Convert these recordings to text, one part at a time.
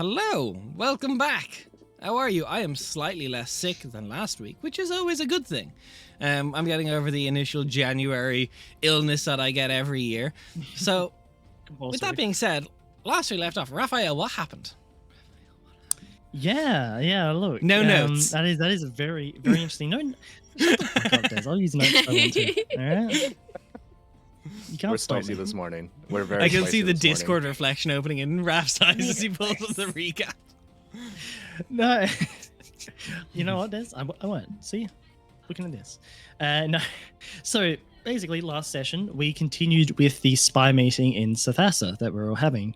Hello, welcome back. How are you? I am slightly less sick than last week, which is always a good thing. I'm getting over the initial January illness that I get every year. So, with that being said, last we left off, Raphael, what happened? Yeah. Look, no notes. That is a very interesting. No, shut the fuck up, Des. I'll use notes if I want to. All right. You can't We're stop spicy me. this morning. We're very. I can spicy see the this Discord morning. reflection opening in Raph's eyes as he pulls up the recap. No, you know what, Des? I won't. See, looking at this. No, so basically, last session we continued with the spy meeting in Sathasa that we're all having.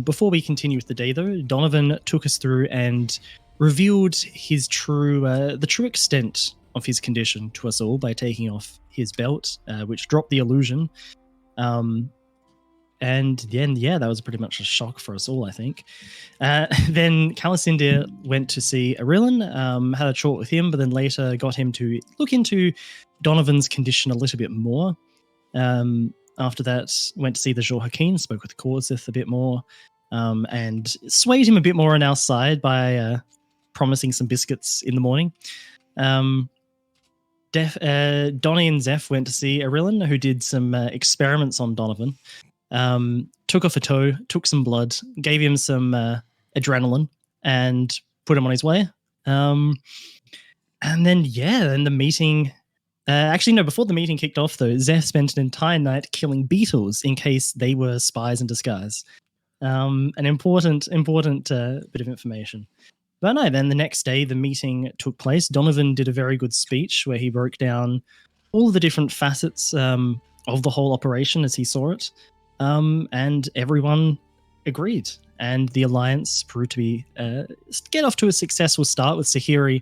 Before we continue with the day, though, Donovan took us through and revealed his the true extent of his condition to us all by taking off his belt, which dropped the illusion. And then, that was pretty much a shock for us all, I think. Then Calicindia went to see Arillan, had a talk with him, but then later got him to look into Donovan's condition a little bit more. After that, went to see the Jor Hakim, spoke with Korzith a bit more, and swayed him a bit more on our side by promising some biscuits in the morning. Donnie and Zeph went to see Arillan, who did some experiments on Donovan. Took off a toe, took some blood, gave him some adrenaline, and put him on his way. And then the meeting... before the meeting kicked off, though, Zeph spent an entire night killing beetles in case they were spies in disguise. An important bit of information. But no, then the next day, the meeting took place. Donovan did a very good speech where he broke down all the different facets of the whole operation as he saw it. And everyone agreed. And the alliance proved to be get off to a successful start with Sahiri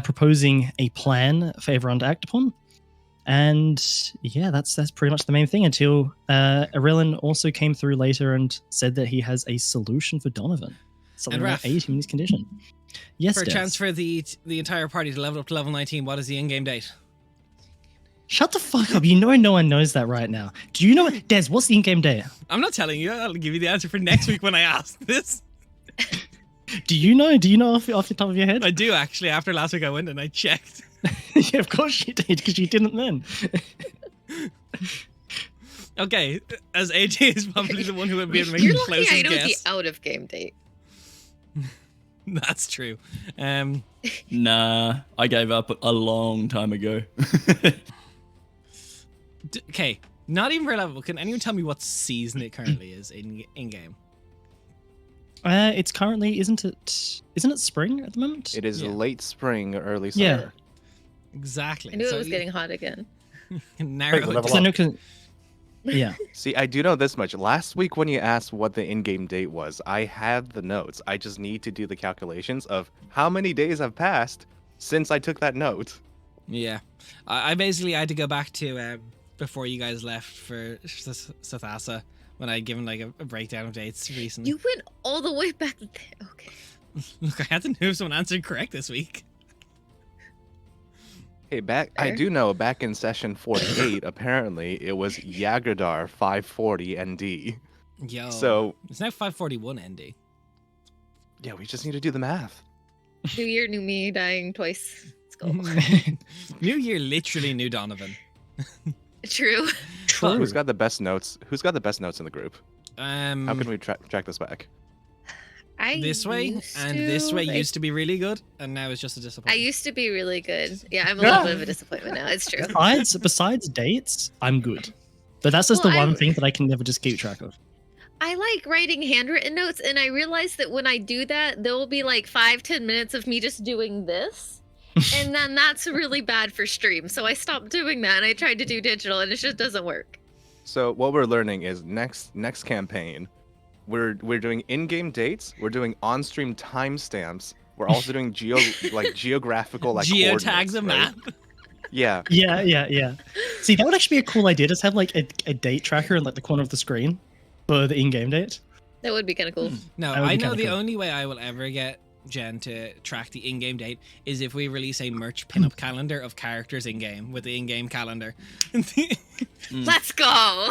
proposing a plan for everyone to act upon. And that's pretty much the main thing until Arillan also came through later and said that he has a solution for Donovan. Something And about Raph, 8 in his condition. Yes, for a Des. chance for the entire party to level up to level 19, what is the in-game date? Shut the fuck up. You know no one knows that right now. Do you know what? Des, what's the in-game date? I'm not telling you. I'll give you the answer for next week when I ask this. Do you know? Do you know off the top of your head? I do, actually. After last week, I went and I checked. Yeah, of course you did, because you didn't then. Okay, as AJ is probably the one who would be able to make You're the lucky closest I know guess. the out-of-game date. That's true. Nah, I gave up a long time ago. Okay, not even for level. Can anyone tell me what season it currently is in game? It's currently, isn't it spring at the moment? It is Yeah. late spring, early Yeah. summer. Exactly. I knew So it was getting hot again. narrow it level down. up. Yeah. See, I do know this much. Last week when you asked what the in-game date was, I had the notes. I just need to do the calculations of how many days have passed since I took that note. Yeah, I basically had to go back to before you guys left for Sathasa when I'd given like a breakdown of dates recently. You went all the way back there. Okay. Look, I had to know if someone answered correct this week. Hey, I Fair. do know back in session 48, apparently it was Yagradar 540 ND. Yo, So, it's now 541 ND. yeah, we just need to do the math. New year, new me, dying twice. Let's go. New year, literally new Donovan. True. True. Who's got the best notes? Who's got the best notes in the group? How How can we track this back? this way and this way used to be really good, and now it's just a I disappointment. used to be really good. Yeah, I'm a little bit of a disappointment now. It's true. Besides dates, I'm good. But that's just Well, the one I'm- thing that I can never just keep track of. I like writing handwritten notes, and I realize that when I do that, there will be like 5-10 minutes of me just doing this. And then that's really bad for stream. So I stopped doing that, and I tried to do digital, and it just doesn't work. So what we're learning is next campaign, we're doing in-game dates. We're doing on-stream timestamps. We're also doing geographical Geotags coordinates, a right? map. Yeah. Yeah. See, that would actually be a cool idea. Just have like a date tracker in like the corner of the screen for the in-game date. That would be kind of cool. No, That would I be know kinda the cool. only way I will ever get Jen to track the in-game date is if we release a merch pin-up calendar of characters in-game with the in-game calendar. Let's go.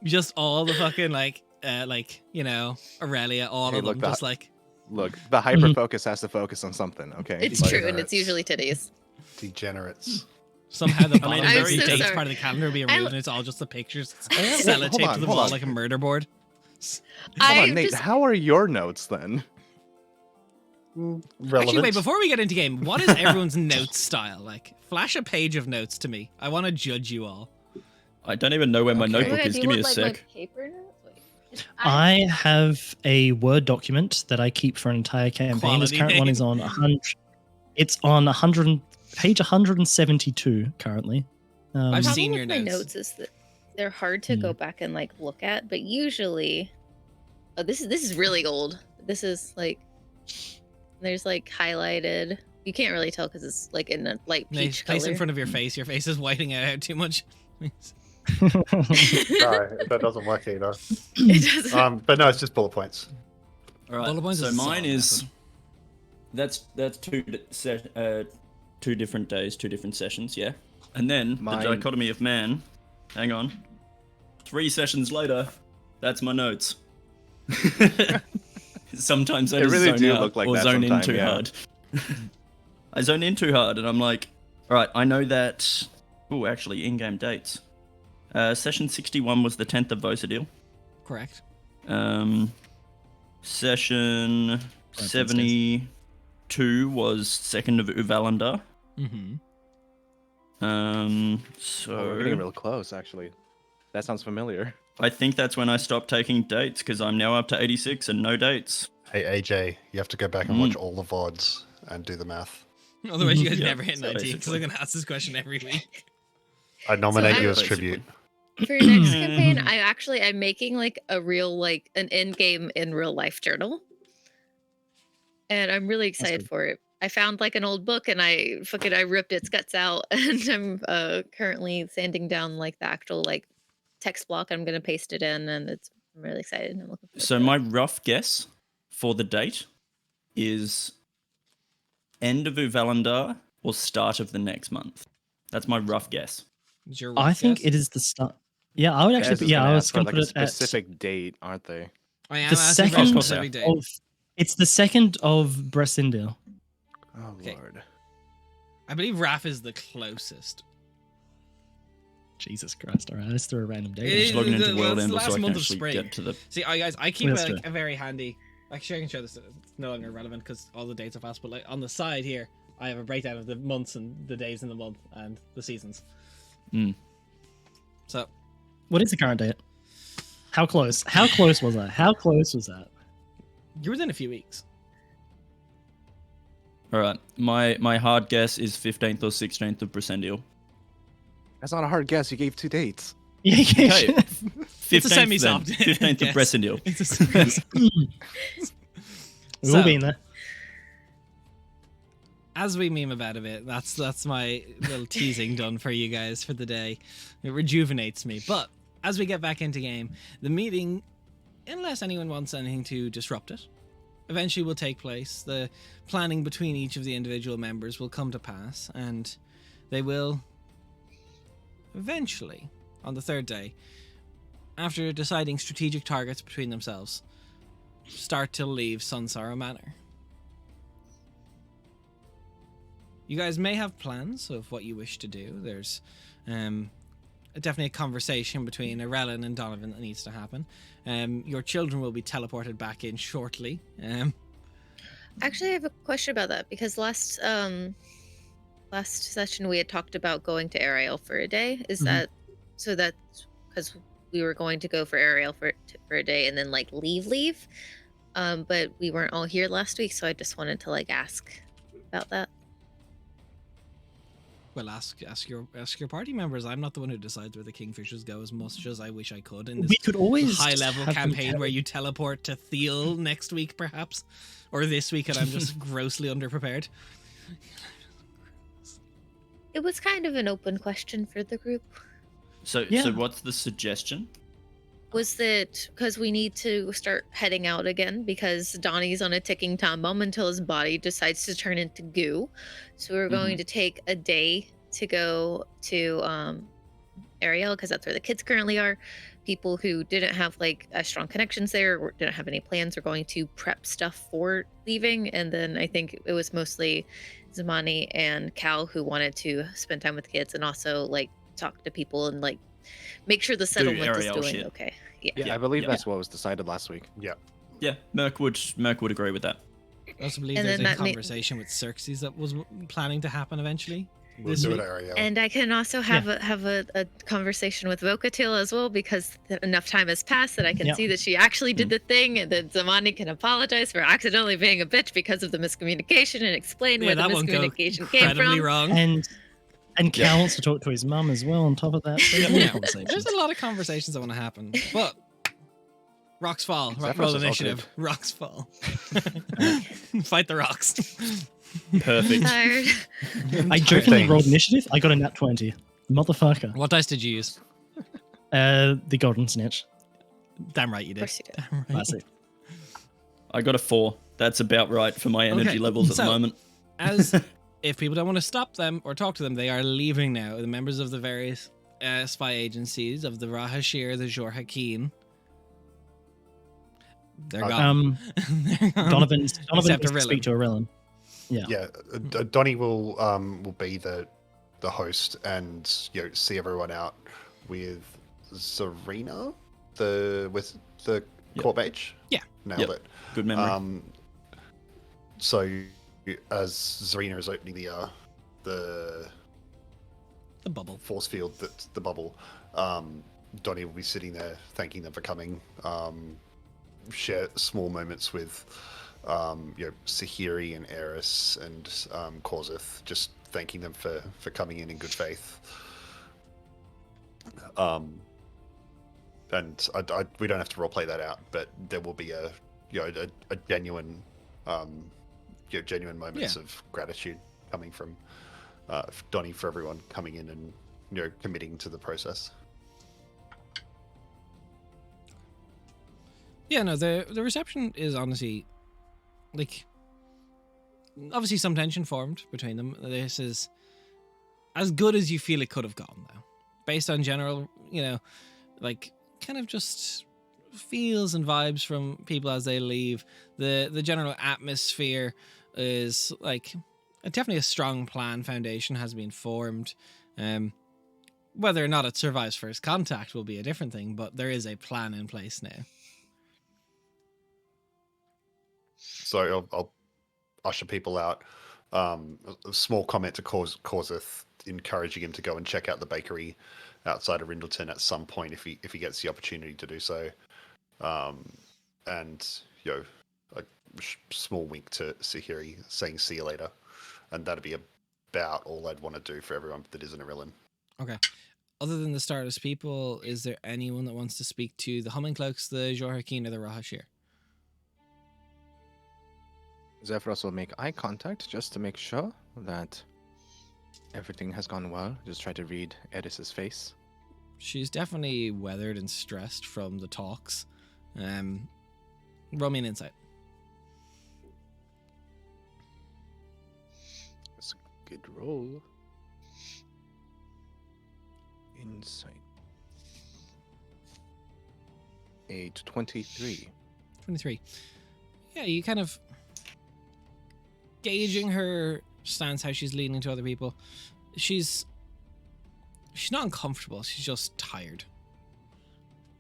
Just all the fucking like like, you know, Aurelia, all Hey, of look, them, that- just like, Look, the hyper focus has to focus on something. Okay. It's Like, true, and it's usually titties. Degenerates. somehow the I mean, bottom I'm of every so date's sorry. part of the calendar will be I- removed, and it's all just the pictures. yeah, Sellotape hold on, to the hold wall on. like a murder board. Hold I on, Nate. just How are your notes then? Relevant. Actually, wait, before we get into game, what is everyone's notes style? Like, flash a page of notes to me. I want to judge you all. I don't even know where my Okay. notebook Okay, is. do you Give me a want, like, sec. my paper notes? Wait. I have a Word document that I keep for an entire campaign. This Quality current one name. is on 100. It's on 100 page 172 currently. I've The seen problem your with my notes. notes is that they're hard to go back and like look at, but usually, oh, this is really old. This is like, there's like highlighted. You can't really tell because it's like in a light Nate, peach place color. in front of your face. Your face is whiting it out too much. No, that doesn't work either. It doesn't. But no, it's just bullet points. All right. Bullet points So is a mine solid is method. that's two different days, two different sessions. Yeah, and then Mine- the dichotomy of man. Hang on. 3 sessions later, that's my notes. Sometimes I They just really zone do out look like or that zone in sometime, too yeah. hard. I zone in too hard, and I'm like, all right, I know that. Oh, actually, in-game dates. Session 61 was the 10th of Vosadil. Correct. Session 72 was 2nd of Uvalanda. Mm-hmm. So Oh, we're getting real close, actually. That sounds familiar. I think that's when I stopped taking dates because I'm now up to 86 and no dates. Hey, AJ, you have to go back and watch all the VODs and do the math. Otherwise, you guys Yeah, never hit 90 because basically. I'm going to ask this question every week. I nominate So you I- as tribute. For your next campaign, I'm making like a real like an in-game in real life journal, and I'm really excited good. for it. I found like an old book and I ripped its guts out, and I'm currently sanding down like the actual like text block. I'm gonna paste it in, and I'm really excited. I'm looking forward So to my it. rough guess for the date is end of Uvalanda or start of the next month. That's my rough guess. Is your I rough think guess? it is the start. Yeah, I would Guys actually. is Yeah, gonna I ask was for going like to a put it at specific date, aren't they? I am the asking for a second specific date. of. It's the 2nd of Bresindale. Oh Okay. lord. I believe Raph is the closest. Jesus Christ! All right, let's throw a random date. It in. is Just logging the- into well, World it's the Ember last so I can month of actually spring. get to the. See, guys, I keep That's like true. a very handy. Actually, I can show this. It's no longer relevant because all the dates are fast. But like on the side here, I have a breakdown of the months and the days in the month and the seasons. Mm. So What is the current date? How close? How close was that? How close was that? you're within a few weeks. All right, my hard guess is 15th or 16th of Bresendil. That's not a hard guess. You gave 2 dates. Yeah, Okay, It's a 15th, semi-soft 15th guess. of Bresendil. It's a We've So- all been there. As we meme about a bit, that's my little teasing done for you guys for the day. It rejuvenates me. But as we get back into game, the meeting, unless anyone wants anything to disrupt it, eventually will take place. The planning between each of the individual members will come to pass, and they will eventually, on the 3rd day, after deciding strategic targets between themselves, start to leave Sunsara Manor. You guys may have plans of what you wish to do. There's definitely a conversation between Arellen and Donovan that needs to happen. Your children will be teleported back in shortly. Actually, I have a question about that because last session we had talked about going to Ariel for a day. Is Mhm. that so? That's because we were going to go for Ariel for a day and then like leave. But we weren't all here last week, so I just wanted to like ask about that. Well, ask your party members. I'm not the one who decides where the Kingfishers go as much as I wish I could in this We could always high just level have them campaign tell- where you teleport to Thiel next week, perhaps, or this week, and I'm just grossly underprepared. It was kind of an open question for the group. So Yeah. what's the suggestion? Was that because we need to start heading out again because Donnie's on a ticking time bomb until his body decides to turn into goo. So we're going to take a day to go to Ariel because that's where the kids currently are. people who didn't have like strong connections there or didn't have any plans are going to prep stuff for leaving. And then I think it was mostly Zamani and Cal who wanted to spend time with kids and also like talk to people and like make sure the settlement is Ariel doing shit. okay. Yeah, I believe that's what was decided last week. Yeah, Merc would agree with that. I also believe And there's then a that ma- conversation with Xerxes that was planning to happen eventually. We'll This do it, week. Ariel. And I can also have a conversation with Vocatil as well because enough time has passed that I can Yep. see that she actually did the thing, and that Zamani can apologize for accidentally being a bitch because of the miscommunication and explain Yeah, where the that won't go miscommunication came incredibly from. wrong. And Cal wants to talk to his mum as well on top of that. So there's a lot of Yeah, conversations. there's a lot of conversations that want to happen. But rocks fall. Zephyros Roll is all initiative. Rocks fall. Fight the rocks. Perfect. Tired. I jokingly Thanks. rolled initiative. I got a nat 20. Motherfucker. What dice did you use? The golden snitch. Damn right you Of did. course you did. Damn right. That's it. I got a 4. That's about right for my energy Okay, levels at so- the moment. As if people don't want to stop them or talk to them, they are leaving now. The members of the various spy agencies of the Rahashir, the Jorhakin. They're gone. They're gone. Donovan Except needs to Arillon. speak to Arillon. Yeah. Yeah, Donnie will be the host and see everyone out with Zarina, with the Yep. court mage. Yeah. Nailed Yep. it. Good memory. So as Zarina is opening the The bubble. force field, that's the bubble, Donnie will be sitting there thanking them for coming. Share small moments with Sahiri and Eris and Korzith, just thanking them for coming in good faith. And we don't have to roleplay that out, but there will be a genuine genuine moments of gratitude coming from Donnie for everyone coming in and committing to the process. Yeah, no, the reception is honestly, like, obviously some tension formed between them. This is as good as you feel it could have gone, though. Based on general, like, kind of just feels and vibes from people as they leave. The general atmosphere is, like, definitely a strong plan foundation has been formed. Whether or not it survives first contact will be a different thing, but there is a plan in place now. So I'll usher people out. A small comment to Korzith, encouraging him to go and check out the bakery outside of Rindleton at some point if he gets the opportunity to do so. And a small wink to Sahiri, saying "see you later," and that'd be about all I'd want to do for everyone that isn't a villain. Okay. Other than the Stardust people, is there anyone that wants to speak to the Humming Cloaks, the Jorhakin, or the Rahashir? Zephyros will make eye contact just to make sure that everything has gone well. Just try to read Edis's face. She's definitely weathered and stressed from the talks. Roll me an insight. That's a good roll. Insight. A 23. 23. Yeah, you kind of gauging her stance, how she's leaning to other people. She's not uncomfortable. She's just tired.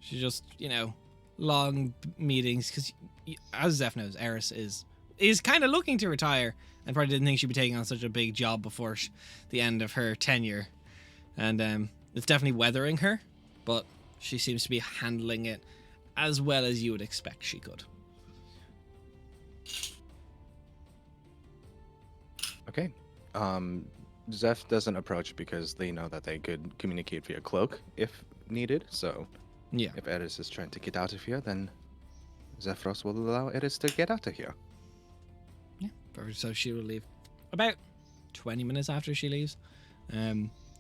She's just, long meetings. Because, as Zeph knows, Eris is kind of looking to retire and probably didn't think she'd be taking on such a big job before the end of her tenure. And it's definitely weathering her, but she seems to be handling it as well as you would expect she could. Okay. Zeph doesn't approach because they know that they could communicate via cloak if needed. So Yeah. if Eris is trying to get out of here, then Zephyros will allow Eris to get out of here. Yeah, perfect. So she will leave about 20 minutes after she leaves.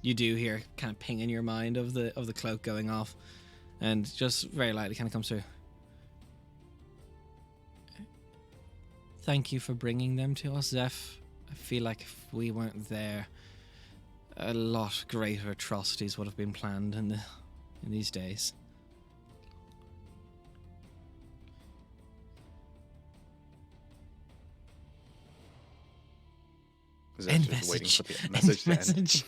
You do hear kind of ping in your mind of the cloak going off, and just very lightly kind of comes through. Thank you for bringing them to us, Zeph. I feel like if we weren't there, a lot greater atrocities would have been planned in these days. End Just waiting message. for the message to end. Message.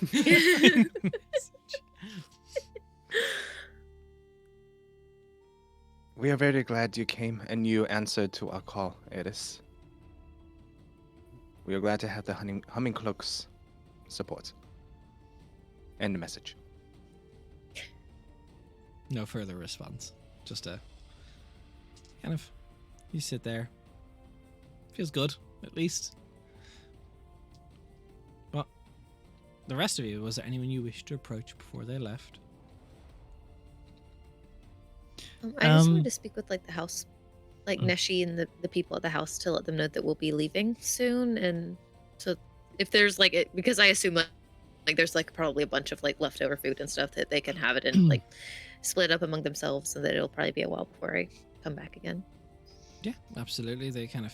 We are very glad you came and you answered to our call, Eris. We are glad to have the Humming Cloak's support. End message. No further response. Just a kind of, you sit there. Feels good, at least. Well, the rest of you, was there anyone you wished to approach before they left? I just wanted to speak with like the house, like Neshi and the people at the house to let them know that we'll be leaving soon, and so if there's like it, because I assume like there's like probably a bunch of like leftover food and stuff that they can have it and like split up among themselves, so that it'll probably be a while before I come back again. Yeah, absolutely. They kind of,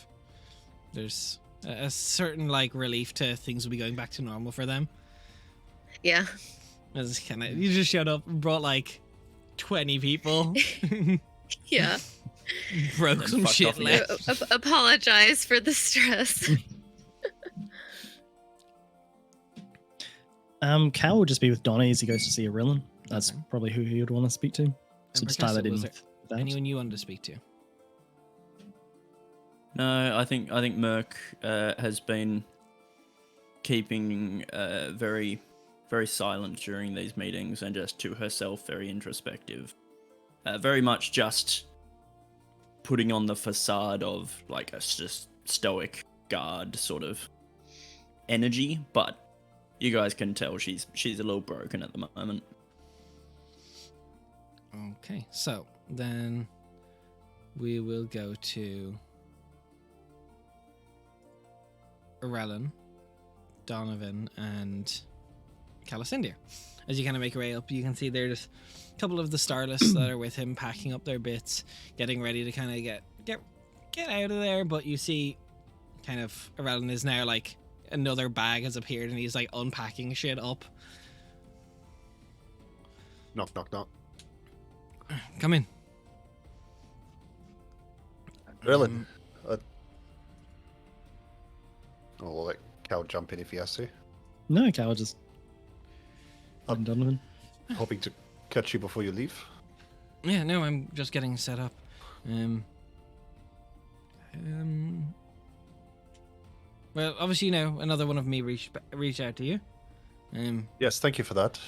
there's a certain like relief to things will be going back to normal for them. Yeah. It's kind of, you just showed up and brought like 20 people. Yeah. Broke Then some fucked shit off left. Apologize for the stress. Cal will just be with Donnie as he goes to see Arillan. That's Okay. probably who he would want to speak to. So And just tie that Perkessa, in was with there that. anyone you wanted to speak to? No, I think Merc has been keeping very silent during these meetings and just to herself very introspective. Very much just putting on the facade of like a stoic guard sort of energy, but you guys can tell she's a little broken at the moment. Okay, so then we will go to Arillan, Donovan, and Calicindia. As you kind of make your way up, you can see there's a couple of the Starlists that are with him packing up their bits, getting ready to kind of get out of there. But you see, kind of Arillan is now like another bag has appeared, and he's like unpacking shit up. Knock, knock, knock. Come in. Arillan. I'll let Cal jump in if he has to. No, Cal will just. Donovan. Hoping to catch you before you leave. Yeah, no, I'm just getting set up. Well, obviously, you know, another one of me reached out to you. Yes, thank you for that.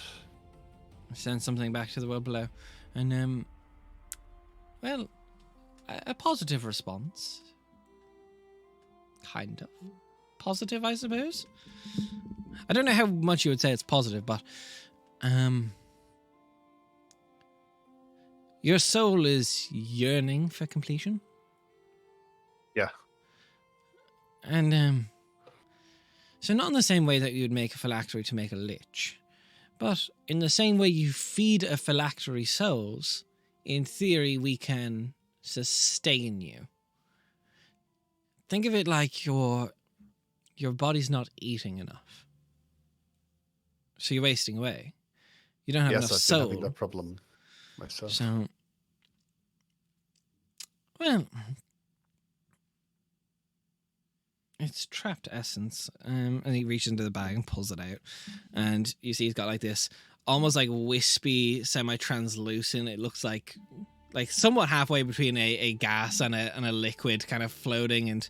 Send something back to the world below, and well, a positive response. Kind of positive, I suppose. I don't know how much you would say it's positive, but your soul is yearning for completion. Yeah. And so not in the same way that you'd make a phylactery to make a lich, but in the same way you feed a phylactery souls, in theory we can sustain you. Think of it like your body's not eating enough, so you're wasting away. You don't have enough Yes, I've been soul. having that problem myself. So, well, it's trapped essence. And he reaches into the bag and pulls it out, and you see he's got like this almost like wispy, semi-translucent. It looks like somewhat halfway between a gas and a liquid, kind of floating and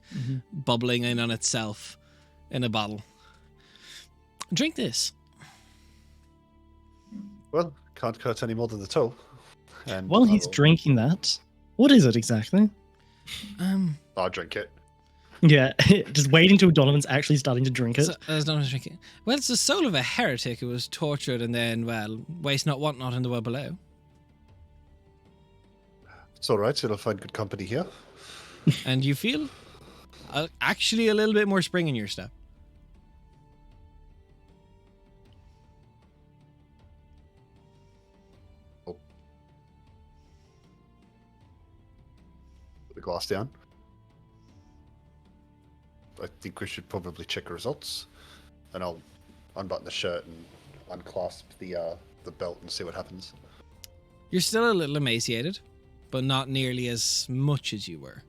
bubbling in on itself in a bottle. Drink this. Well, can't hurt any more than the toe. And While I he's will- drinking that, what is it exactly? I'll drink it. Yeah, just waiting till Donovan's actually starting to drink it. So, as Donovan's drinking. Well, it's the soul of a heretic who was tortured and then, well, waste not, want not in the world below. It's all right. You'll find good company here. And you feel actually a little bit more spring in your step. Put the glass down. I think we should probably check the results, and I'll unbutton the shirt and unclasp the belt and see what happens. You're still a little emaciated, but not nearly as much as you were.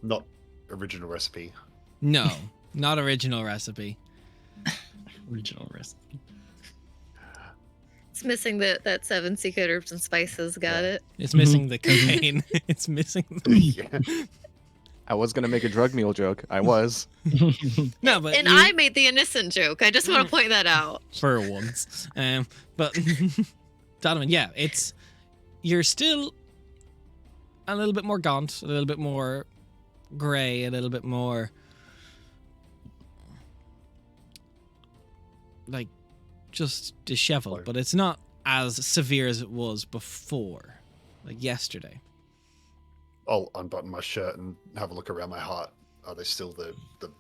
Not original recipe. No, not original recipe. Original recipe. It's missing that 7 secret herbs and spices. Got Yeah. it. It's missing the cocaine. It's missing. Yeah. I was gonna make a drug mule joke. I was. No, but And you- I made the innocent joke. I just want to point that out. for once. But Donovan, yeah, you're still a little bit more gaunt, a little bit more grey, a little bit more like just disheveled, but it's not as severe as it was before, like yesterday. I'll unbutton my shirt and have a look around my heart. Are there still the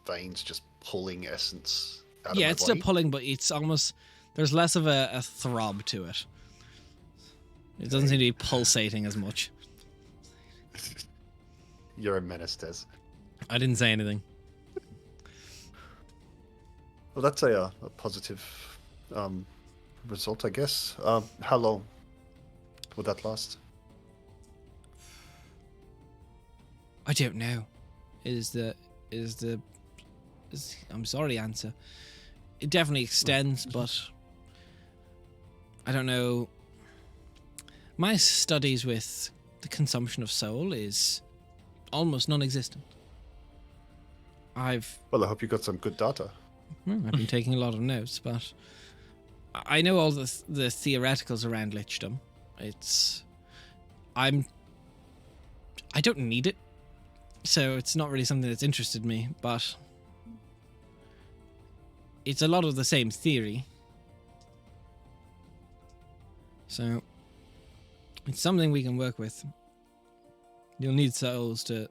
veins just pulling essence out of Yeah, my it's body? still pulling, but it's almost there's less of a throb to it. It doesn't seem to be pulsating as much. You're a menace, Des. I didn't say anything. Well, that's a positive result, I guess. How long would that last? I don't know. I'm sorry answer. It definitely extends, but I don't know. My studies with the consumption of soul is almost non-existent. I've Well, I hope you got some good data. I've been taking a lot of notes, but I know all the theoreticals around lichdom. I don't need it. So it's not really something that's interested me, but it's a lot of the same theory. So it's something we can work with. You'll need souls to...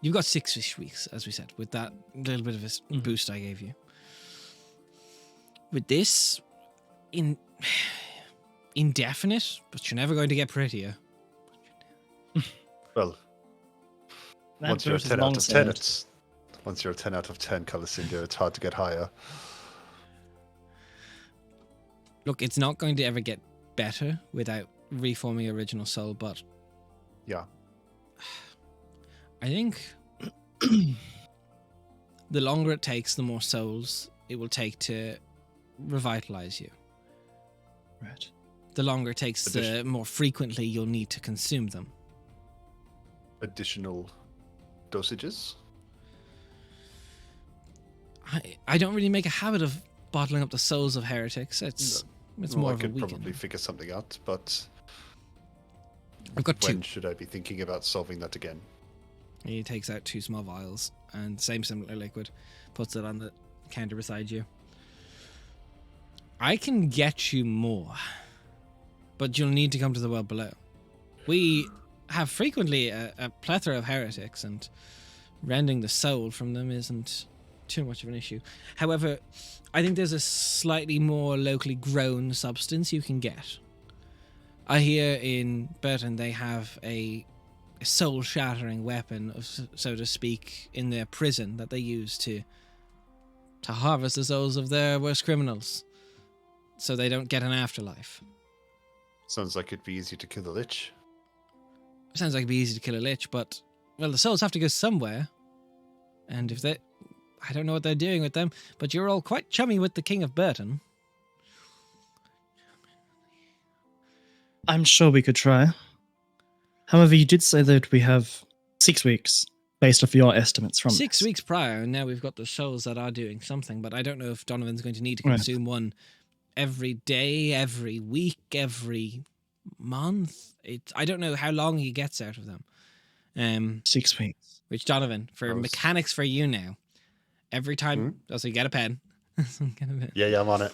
You've got 6 weeks, as we said, with that little bit of a boost I gave you. With this, indefinite, but you're never going to get prettier. Well, That once you're a verse is 10 long out of 10, served. once you're a 10 out of 10, Calasindia, it's hard to get higher. Look, it's not going to ever get better without reforming original soul, but Yeah. I think the longer it takes, the more souls it will take to revitalize you. Right. The longer it takes, the more frequently you'll need to consume them. Additional dosages? I don't really make a habit of bottling up the souls of heretics. It's Well, more I of a could weekend. probably figure something out, but I've got 2. when should I be thinking about solving that again? He takes out 2 small vials and similar liquid, puts it on the counter beside you. I can get you more, but you'll need to come to the world below. We have frequently a plethora of heretics, and rending the soul from them isn't too much of an issue. However, I think there's a slightly more locally grown substance you can get. I hear in Burton they have a soul-shattering weapon, so to speak, in their prison that they use to harvest the souls of their worst criminals, so they don't get an afterlife. Sounds like it'd be easy to kill a lich. Sounds like it'd be easy to kill a lich, but, well, the souls have to go somewhere. And if they... I don't know what they're doing with them, but you're all quite chummy with the King of Burton. I'm sure we could try. However, you did say that we have 6 weeks based off your estimates from 6 this. weeks prior, and now we've got the souls that are doing something, but I don't know if Donovan's going to need to Right. consume one every day, every week, every month. I don't know how long he gets out of them. 6 weeks. Which, Donovan, for Gross. mechanics for you now, every time... Hmm? Also, get a pen. Get a pen. Yeah, I'm on it.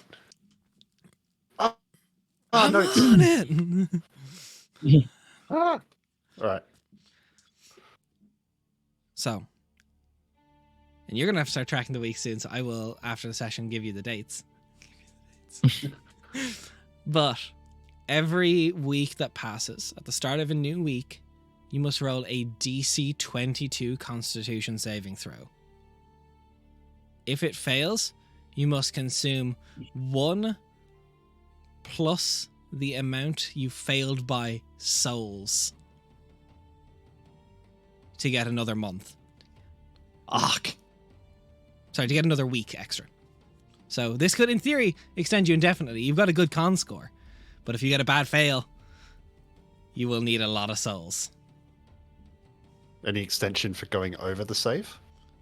Oh, I'm no. on it! Ah. All right. So, and you're going to have to start tracking the weeks soon, so I will, after the session, give you the dates. But every week that passes, at the start of a new week, you must roll a DC 22 Constitution saving throw. If it fails, you must consume 1 plus the amount you failed by souls. to get another month. Ark. Sorry, to get another week extra. So this could, in theory, extend you indefinitely. You've got a good con score. But if you get a bad fail, you will need a lot of souls. Any extension for going over the save?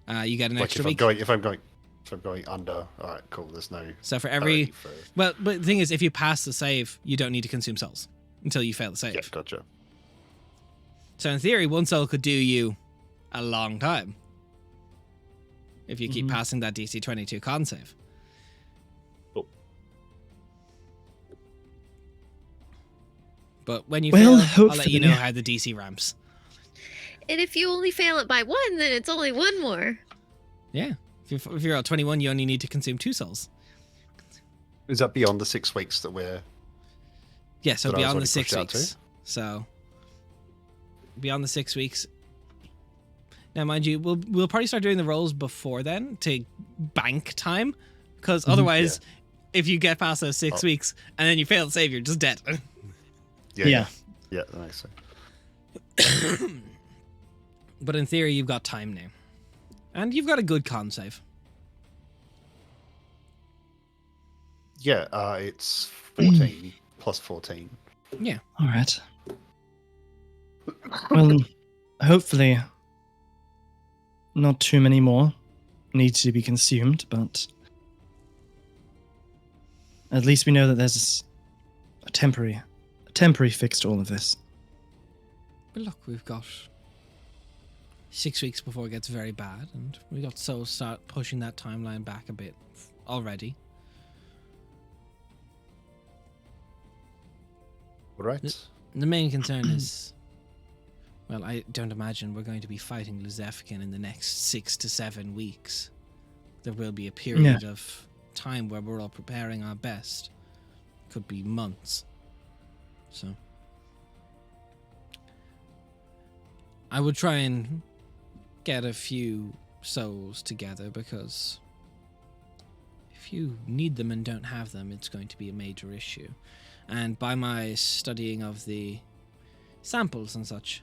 You get an Like extra if week. if I'm going under, all right, cool. There's no. So for penalty every... for- Well, but the thing is, if you pass the save, you don't need to consume souls until you fail the save. Yeah, gotcha. So in theory, one soul could do you a long time. If you keep passing that DC 22 con save. Cool. But when you Well, fail, I'll let you know hopefully. how the DC ramps. And if you only fail it by 1, then it's only 1 more. Yeah. If you're at 21, you only need to consume 2 souls. Is that beyond the 6 weeks that we're? Yeah, so That I was beyond the already 6 pushed out weeks. So beyond the 6 weeks. Now, mind you, we'll probably start doing the rolls before then to bank time, because otherwise, if you get past those 6 weeks and then you fail to save, you're just dead. Yeah. Yeah, that makes sense. But in theory, you've got time now, and you've got a good con save. Yeah, it's 14 plus 14. Yeah. All right. Well, hopefully, not too many more need to be consumed, but at least we know that there's a temporary fix to all of this. But look, we've got 6 weeks before it gets very bad, and we got souls start pushing that timeline back a bit already. All right. The main concern is, well, I don't imagine we're going to be fighting Luzefkin in the next 6 to 7 weeks. There will be a period of time where we're all preparing our best. Could be months. So I would try and get a few souls together, because if you need them and don't have them, it's going to be a major issue. And by my studying of the samples and such,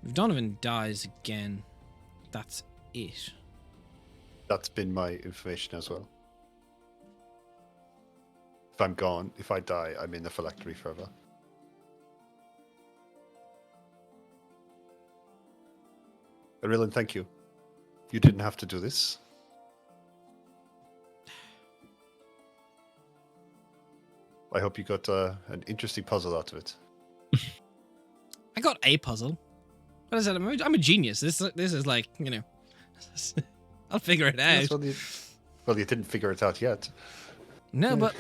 if Donovan dies again, that's it. That's been my information as well. If I'm gone, if I die, I'm in the phylactery forever. Arilyn, thank you. You didn't have to do this. I hope you got an interesting puzzle out of it. I got a puzzle. What is that? I'm a genius. This is like, I'll figure it out. Yes, well, you didn't figure it out yet. No, but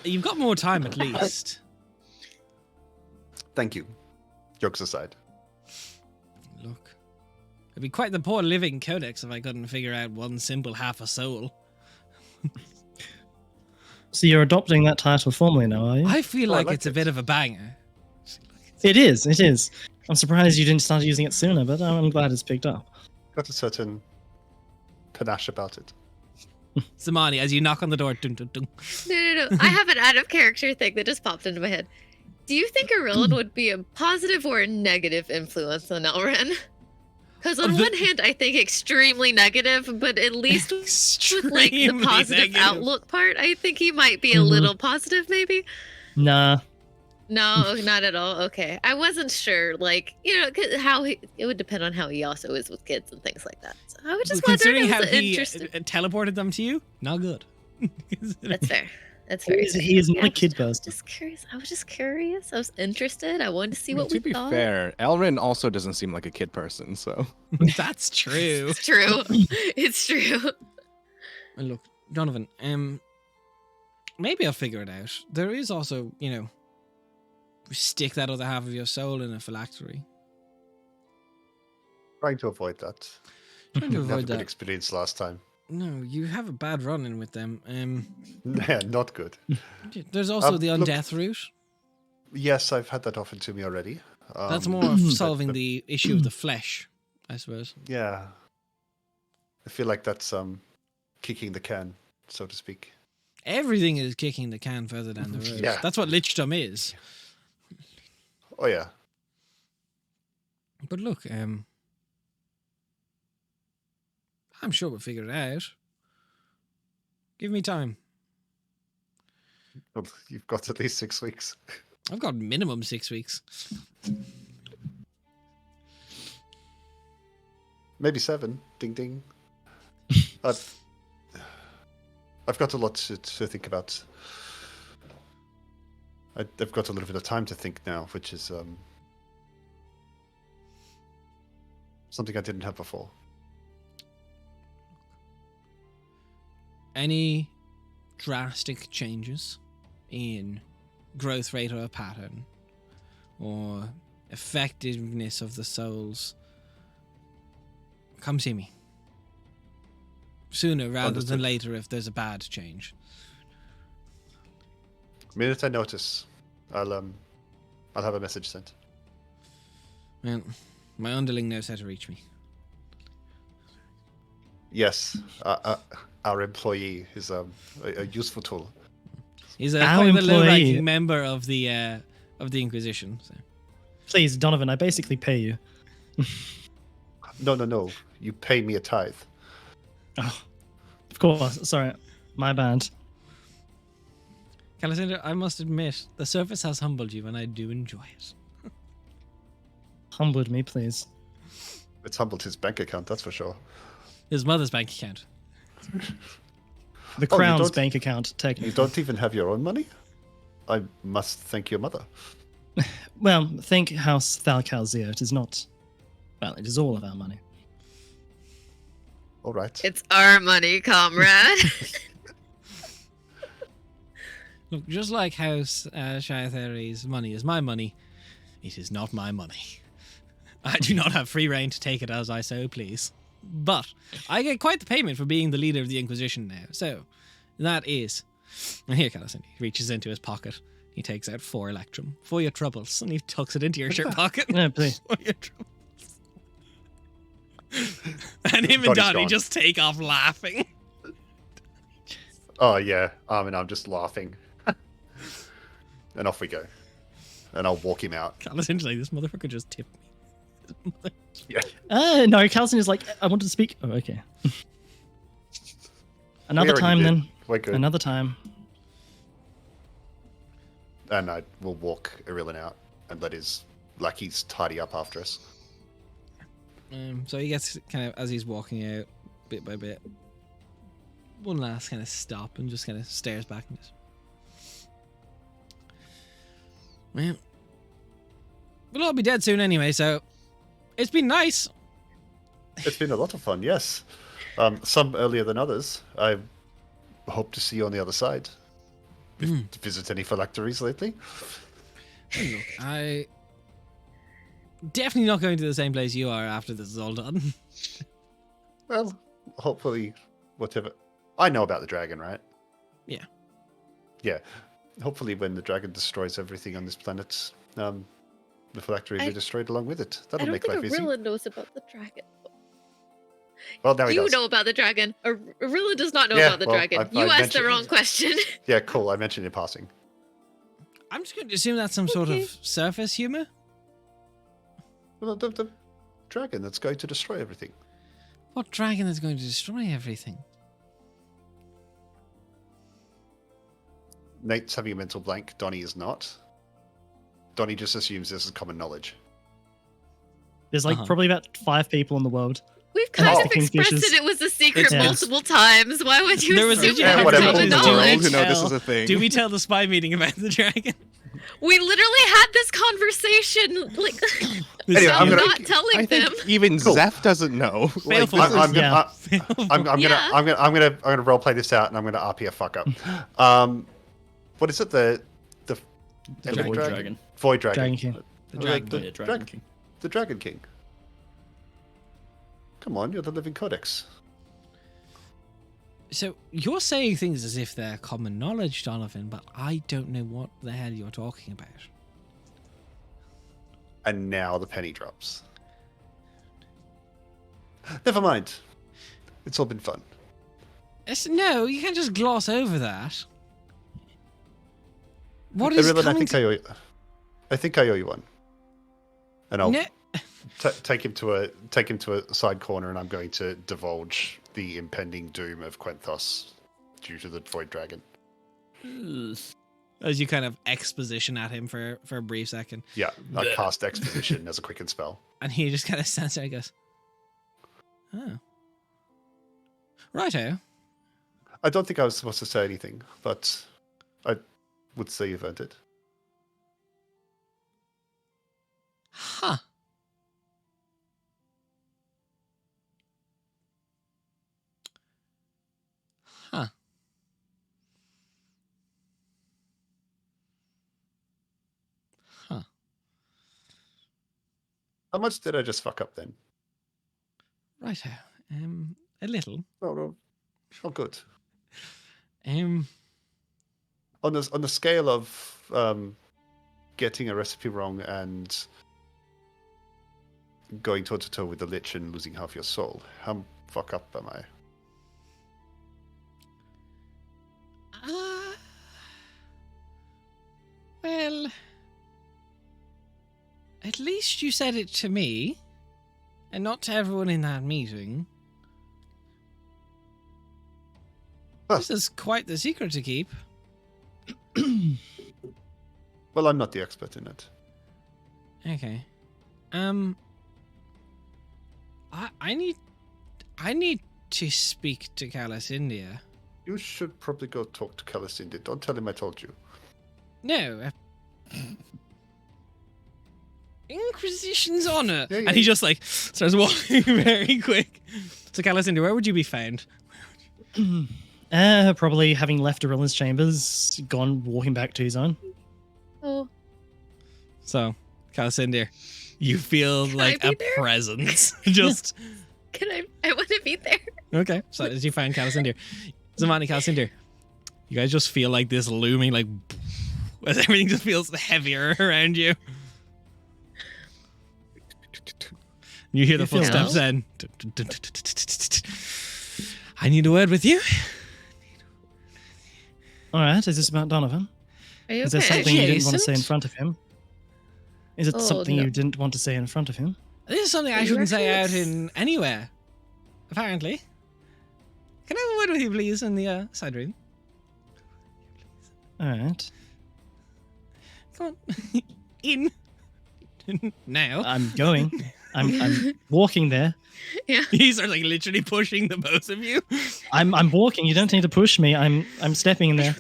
you've got more time at least. Thank you. Jokes aside. Look, it'd be quite the poor living codex if I couldn't figure out one simple half a soul. So you're adopting that title formally now, are you? I feel Oh, I like like it's a it. bit of a banger. It is. I'm surprised you didn't start using it sooner, but I'm glad it's picked up. Got a certain panache about it. Samani, as you knock on the door, dun, dun, dun. No. I have an out of character thing that just popped into my head. Do you think Arilyn would be a positive or a negative influence on Elren? Because on one hand, I think extremely negative, but at least with like the Extremely positive negative. outlook part, I think he might be a little positive, maybe. Nah. No, not at all. Okay, I wasn't sure. Like, 'cause it would depend on how he also is with kids and things like that. So I was just wondering. Considering It how was he interesting. teleported them to you, not good. That's fair. That's very. He is not a kid I was person. just curious. I was just curious. I was interested. I wanted to see what To we be thought. fair, Elrin also doesn't seem like a kid person, so. That's true. It's true. It's true. And look, Donovan, maybe I'll figure it out. There is also, stick that other half of your soul in a phylactery. Trying to avoid that. Trying to Didn't have a avoid good that. experience last time. No, you have a bad run-in with them. Yeah, not good. There's also the look- undeath route. Yes, I've had that offered to me already. That's more of solving the issue of the flesh, I suppose. Yeah. I feel like that's kicking the can, so to speak. Everything is kicking the can further down the road. Yeah. That's what lichdom is. Oh yeah. But look, I'm sure we'll figure it out. Give me time. Well, you've got at least 6 weeks. I've got minimum 6 weeks. Maybe 7. Ding ding. I've got a lot to think about. I've got a little bit of time to think now, which is something I didn't have before. Any drastic changes in growth rate or pattern or effectiveness of the souls, come see me. Sooner rather Understood. than later if there's a bad change. Minute I notice, I'll have a message sent. Well, my underling knows how to reach me. Yes, our employee is a useful tool. He's Our quite a employee. low-ranking member of the Inquisition. So. Please, Donovan, I basically pay you. No. You pay me a tithe. Oh, of course. Sorry, my bad. Calysander, I must admit, the service has humbled you, and I do enjoy it. Humbled me, please. It's humbled his bank account, that's for sure. His mother's bank account. The Oh, you Crown's don't- bank account, You technically. don't even have your own money? I must thank your mother. Well, think House Thalcalzir. It is not. Well, it is all of our money. All right. It's our money, comrade. Look, just like House Shaiatheri's money is my money, it is not my money. I do not have free reign to take it as I so please. But I get quite the payment for being the leader of the Inquisition now. So, that is... And here, Calysander, he reaches into his pocket. He takes out 4 Electrum for your troubles, and he tucks it into your shirt pocket. No, please. For your troubles. And him and Donnie's Donnie gone. just take off laughing. Oh, yeah. And I'm just laughing. And off we go. And I'll walk him out. Calysander's like, this motherfucker just tipped me. Yeah. No, Calcin is like, I wanted to speak. Oh, okay. Another already time did. then. We're good. Another time. And I will walk Irillan out and let his lackeys tidy up after us. So he gets kind of, as he's walking out, bit by bit, one last kind of stop and just kind of stares back and goes, well, we'll all be dead soon anyway, so it's been nice. It's been a lot of fun, yes. Some earlier than others. I hope to see you on the other side. Visit any phylacteries lately? Look, I definitely not going to the same place you are after this is all done. Well, hopefully, whatever. I know about the dragon, right? Yeah. Yeah. Hopefully, when the dragon destroys everything on this planet, the phylactery will be destroyed along with it. I That'll don't make think life easy. Arilla knows about the dragon. Well, now he You does. know about the dragon. Arilla does not know Yeah, about the well, dragon. I You asked the mentioned- wrong question. Yeah, cool. I mentioned in passing. I'm just going to assume that's some sort Okay. of surface humor. Well, the dragon that's going to destroy everything. What dragon is going to destroy everything? Nate's having a mental blank. Donnie is not. Donnie just assumes this is common knowledge. There's like Uh-huh. probably about 5 people in the world. We've kind Oh. of expressed Kingfishers. that it was a secret Yeah. multiple times. Why would you There was assume a Yeah, it was whatever. common People in the knowledge? world who know this is a thing. Do we tell the spy meeting about the dragon? We literally had this conversation. Like, Anyway, so I'm gonna- not telling I think them. even Cool. Zeph doesn't know. Like, Fail this for is- I'm gonna, Yeah. Yeah. I'm gonna role play this out, and I'm gonna RP a fuck up. What is it? The Dragon. Void Dragon. Void Dragon. Dragon King. The dragon. The Yeah, Dragon Dragon King. The Dragon King. Come on, you're the living codex. So you're saying things as if they're common knowledge, Donovan, but I don't know what the hell you're talking about. And now the penny drops. Never mind. It's all been fun. No, you can't just gloss over that. What is Irillan, coming I think I owe you one. And I'll No, take him to a side corner, and I'm going to divulge the impending doom of Quenthos due to the Void Dragon. As you kind of exposition at him for a brief second. Yeah, I cast Exposition as a quicken spell. And he just kind of stands there and goes, oh. Righto. I don't think I was supposed to say anything, but I would say you've earned it. Huh. Huh. Huh. How much did I just fuck up then? Righto. A little. No. Oh, good. Um. On the scale of getting a recipe wrong and going toe to toe with the Lich and losing half your soul, how fuck up am I? Well, at least you said it to me, and not to everyone in that meeting. Huh. This is quite the secret to keep. Well, I'm not the expert in it. Okay. I need to speak to Callus India. You should probably go talk to Calicinda. Don't tell him I told you. No. Inquisition's honor. Yeah. And he just like starts walking very quick. So Callus India, where would you be found? Probably having left Arilla's chambers, gone walking back to his own. Oh, So, Callus India, you feel Can like I a be there? presence. Just can I want to be there. okay. So as you find Callus India, Zamani, Callus India, you guys just feel like this looming, like as everything just feels heavier around you. You hear the You feel footsteps well? then. I need a word with you. All right, is this about Donovan? Are you Is there okay? something you didn't want to say in Adjacent? front of him? Is it Oh, something no. you didn't want to say in front of him? This is something I You shouldn't say reckon out it's- in anywhere. Apparently. Can I have a word with you, please, in the side room? All right. Come on. In. Now. I'm going. I'm walking there. Yeah. He's like literally pushing the both of you. I'm walking. You don't need to push me. I'm stepping in there.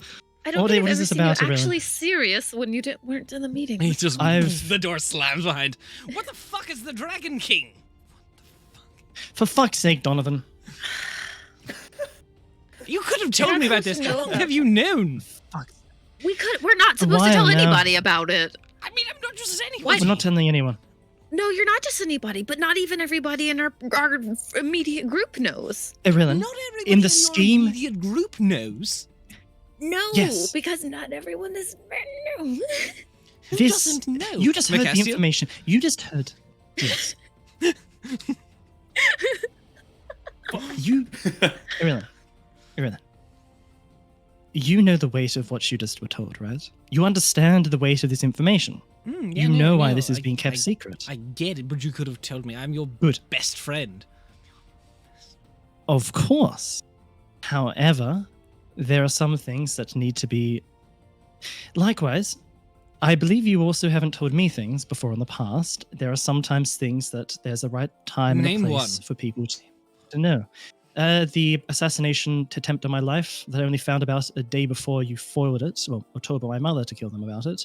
I don't What think is I've ever this seen about, you Arilla? actually serious when you weren't in the meeting. He just I've- the door slams behind. What the fuck is the Dragon King? For fuck's sake, Donovan. You could have told me about this. know How long that. have you known? We're not supposed to Why tell now? anybody about it. I mean, I'm not just anybody. What? We're not telling anyone. No, you're not just anybody, but not even everybody in our immediate group knows. Irrelevant. Not everybody In the your scheme- immediate group knows. No, Yes. because not everyone is. No. Who This- doesn't know? You just heard the Micastia? information. You just heard. Yes. You. Irrelevant. You know the weight of what you just were told, right? You understand the weight of this information. Yeah, You no, know why no, this is I- being kept I- secret. I get it, but you could have told me. I'm your Good. best friend. Of course. However, there are some things that need to be. Likewise, I believe you also haven't told me things before in the past. There are sometimes things that there's a right time Name and a place one. for people to know. The assassination attempt on my life that I only found about a day before you foiled it, well, or told by my mother to kill them about it.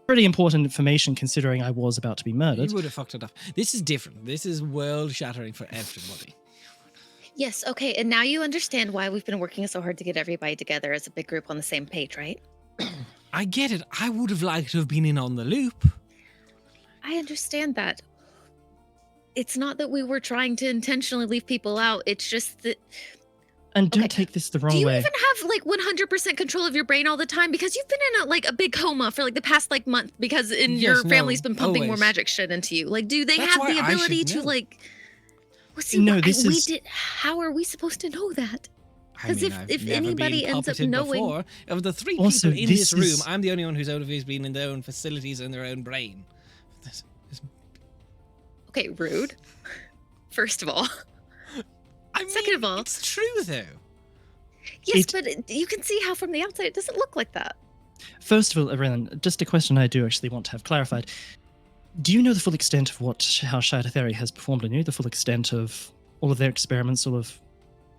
Pretty important information considering I was about to be murdered. You would have fucked it up. This is different. This is world shattering for everybody. Yes, okay, and now you understand why we've been working so hard to get everybody together as a big group on the same page, right? I get it. I would have liked to have been in on the loop. I understand that. It's not that we were trying to intentionally leave people out. It's just that. And don't Okay. take this the Do wrong you way. even have like 100% control of your brain all the time? Because you've been in a big coma for like the past like month because Yes, your no, family's been pumping more always. magic shit into you. Like, do they That's have why the I should ability to know. like? Well, see, No, what- this we is- did. How are we supposed to know that? I 'Cause mean, if- I've if never anybody been ends up puppeted knowing- before. Of the three Also, people in this this room, is- I'm the only one who's always been in their own facilities and their own brain. This- Okay, rude. First of all, I'm Second of all, it's true though. yes, but you can see how from the outside it doesn't look like that. First of all, Aurelian, just a question I do actually want to have clarified. Do you know the full extent of how Shadowtheri has performed on you? The full extent of all of their experiments, all of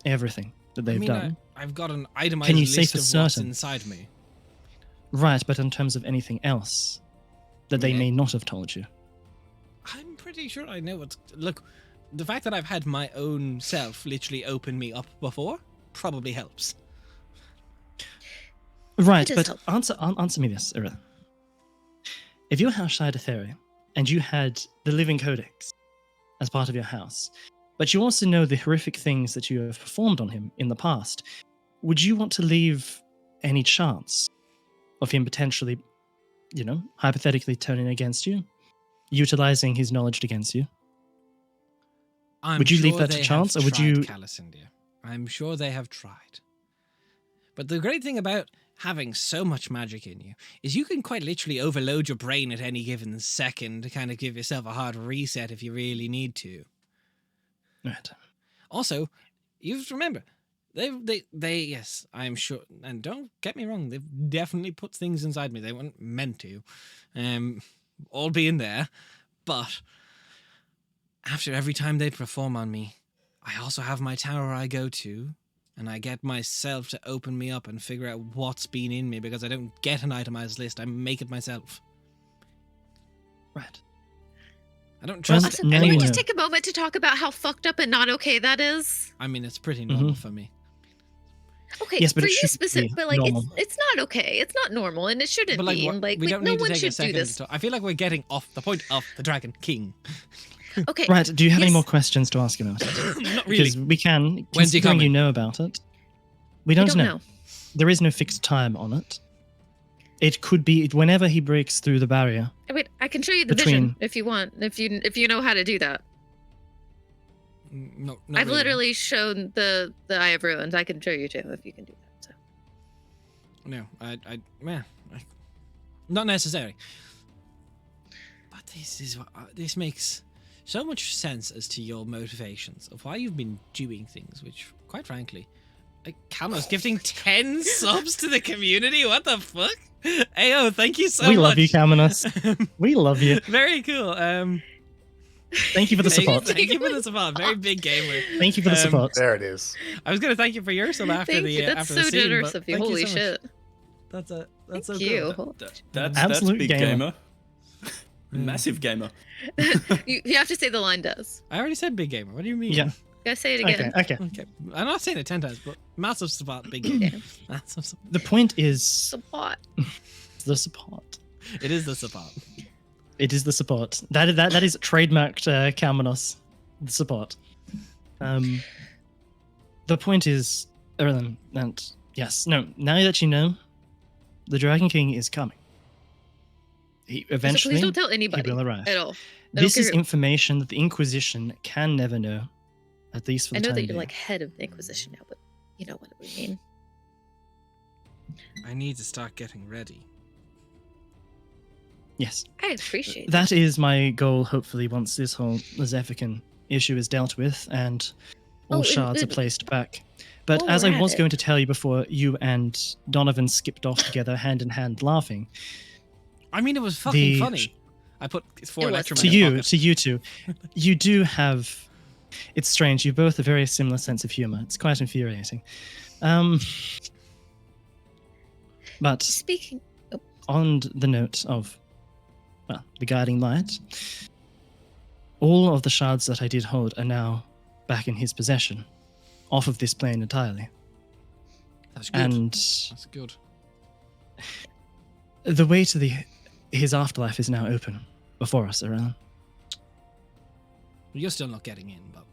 everything that they've done? I've got an itemized Can you say list for of what's certain? inside me. Right, but in terms of anything else that they Yeah. may not have told you. I'm pretty sure I know what's. Look, the fact that I've had my own self literally open me up before probably helps. Right, does but help. answer me this, Aurelian. If you're House Shadowtheri and you had the Living Codex as part of your house, but you also know the horrific things that you have performed on him in the past, would you want to leave any chance of him potentially, hypothetically turning against you, utilizing his knowledge against you? Would you leave that to chance, or would you- Calicindia. I'm sure they have tried. But the great thing about having so much magic in you is you can quite literally overload your brain at any given second to kind of give yourself a hard reset if you really need to. Right. Also, you have to remember, they yes, I'm sure, and don't get me wrong, they've definitely put things inside me they weren't meant to, all being there, but after every time they perform on me, I also have my tower I go to, and I get myself to open me up and figure out what's been in me because I don't get an itemized list, I make it myself. Right. I don't trust Well, it. Can now we you just know. take a moment to talk about how fucked up and not okay that is? I mean, it's pretty normal for me. Okay, Yes, but for it you shouldn't specific, be but like normal. it's not okay. It's not normal, and it shouldn't But like, be. what, And like, we don't no need to one take a should do second this. to talk. I feel like we're getting off the point of the Dragon King. Okay, Right. Do you have any yes. more questions to ask about it? Not really. Because we can, When's he considering you coming? know about it. We We don't, don't know. know. There is no fixed time on it. It could be whenever he breaks through the barrier. I mean, I can show you the vision Between- if you want. If you know how to do that. No, I've literally shown the Eye of Ruins. I can show you too if you can do that. So. No, not necessary. But this makes so much sense as to your motivations of why you've been doing things, which, quite frankly, like Cameron's gifting 10 subs to the community. What the fuck? Ayo, thank you so much. We love you, Caminus. We love you. Very cool. Thank you for the support. Thank you for the support. Very big gamer. Thank you for the support. There it is. I was gonna thank you for your sub after Thank the you. That's after so the scene, generous but of you. thank Holy so much. shit. That's so Thank cool. you. That's Absolute big gamer. Massive gamer. You have to say the line does. I already said big gamer. What do you mean? Yeah. You gotta say it again. Okay. Okay. I'm not saying it 10 times, but massive support, big gamer. Okay. Massive support. The point is Support. the support. It is the support. It is the support. That is trademarked Caminus. The support. The point is, Erlen, and yes, no. Now that you know, the Dragon King is coming. He So eventually please don't tell he anybody will arrive. at all. I don't This is care- information that the Inquisition can never know, at least for I the know time that you're being. like head of the Inquisition now, but you know what we mean. I need to start getting ready. Yes, I appreciate that is my goal. Hopefully, once this whole Zephican issue is dealt with and all Oh, shards are and- placed back. But while as we're I at was it- going to tell you before, you and Donovan skipped off together, hand in hand, laughing. I mean, it was fucking The- funny. I put 4 It was electrum To in my you, pocket. to you two, you do have. It's strange. You both have a very similar sense of humor. It's quite infuriating. But Speaking. on the note of, well, the guiding light, all of the shards that I did hold are now back in his possession, off of this plane entirely. That's good. And That's good. the way to his afterlife is now open before us, Aran. You're still not getting in, but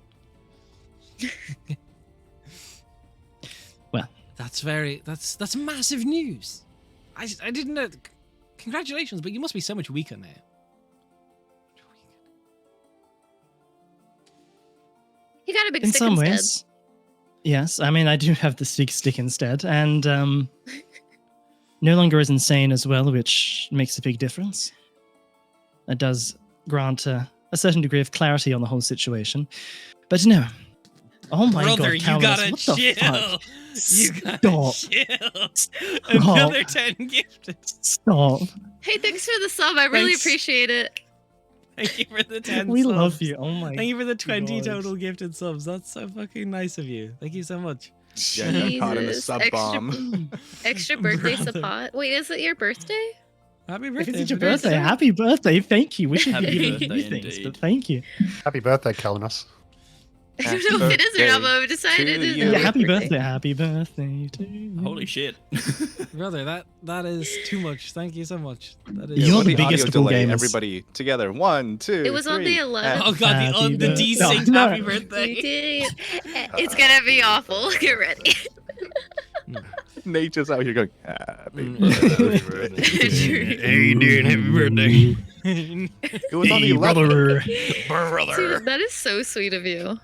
Well, that's massive news. I didn't know. Congratulations, but you must be so much weaker now. He got a big in stick some instead. ways, yes. I mean, I do have the stick instead, and no longer as insane as well, which makes a big difference. It does grant a certain degree of clarity on the whole situation. But no, Oh my Brother, god, you Calvinus, gotta what the chill. fuck? You gotta chill. Another 10 gifted. Stop. Hey, thanks for the sub. I really Thanks. appreciate it. Thank you for the 10 We subs. love you. Oh my Thank you for the 20 God. total gifted subs. That's so fucking nice of you. Thank you so much. Yeah, I got caught in the Jesus, sub bomb. Extra birthday Brother. support. Wait, is it your birthday? Happy If birthday. it's your Vanessa. birthday, happy birthday. Thank you. We should Happy be giving you birthday things, indeed. but thank you. Happy birthday, Calvinus. I Happy don't know if it is or not, but I've birthday decided to it is. you. Yeah, Yeah, happy birthday. Happy birthday to you. Holy shit. Brother, that is too much. Thank you so much. That is You're what the audio biggest of all delay, gamers. Everybody together. 1, 2, It was on the 11th. Oh god, Happy the birthday. desynced No, happy no. birthday. You did. It's gonna be awful. Get ready. Nate just out here going, happy Mm. birthday. How you doing? Happy birthday. It was on the Hey, 11th. brother. Dude, that is so sweet of you.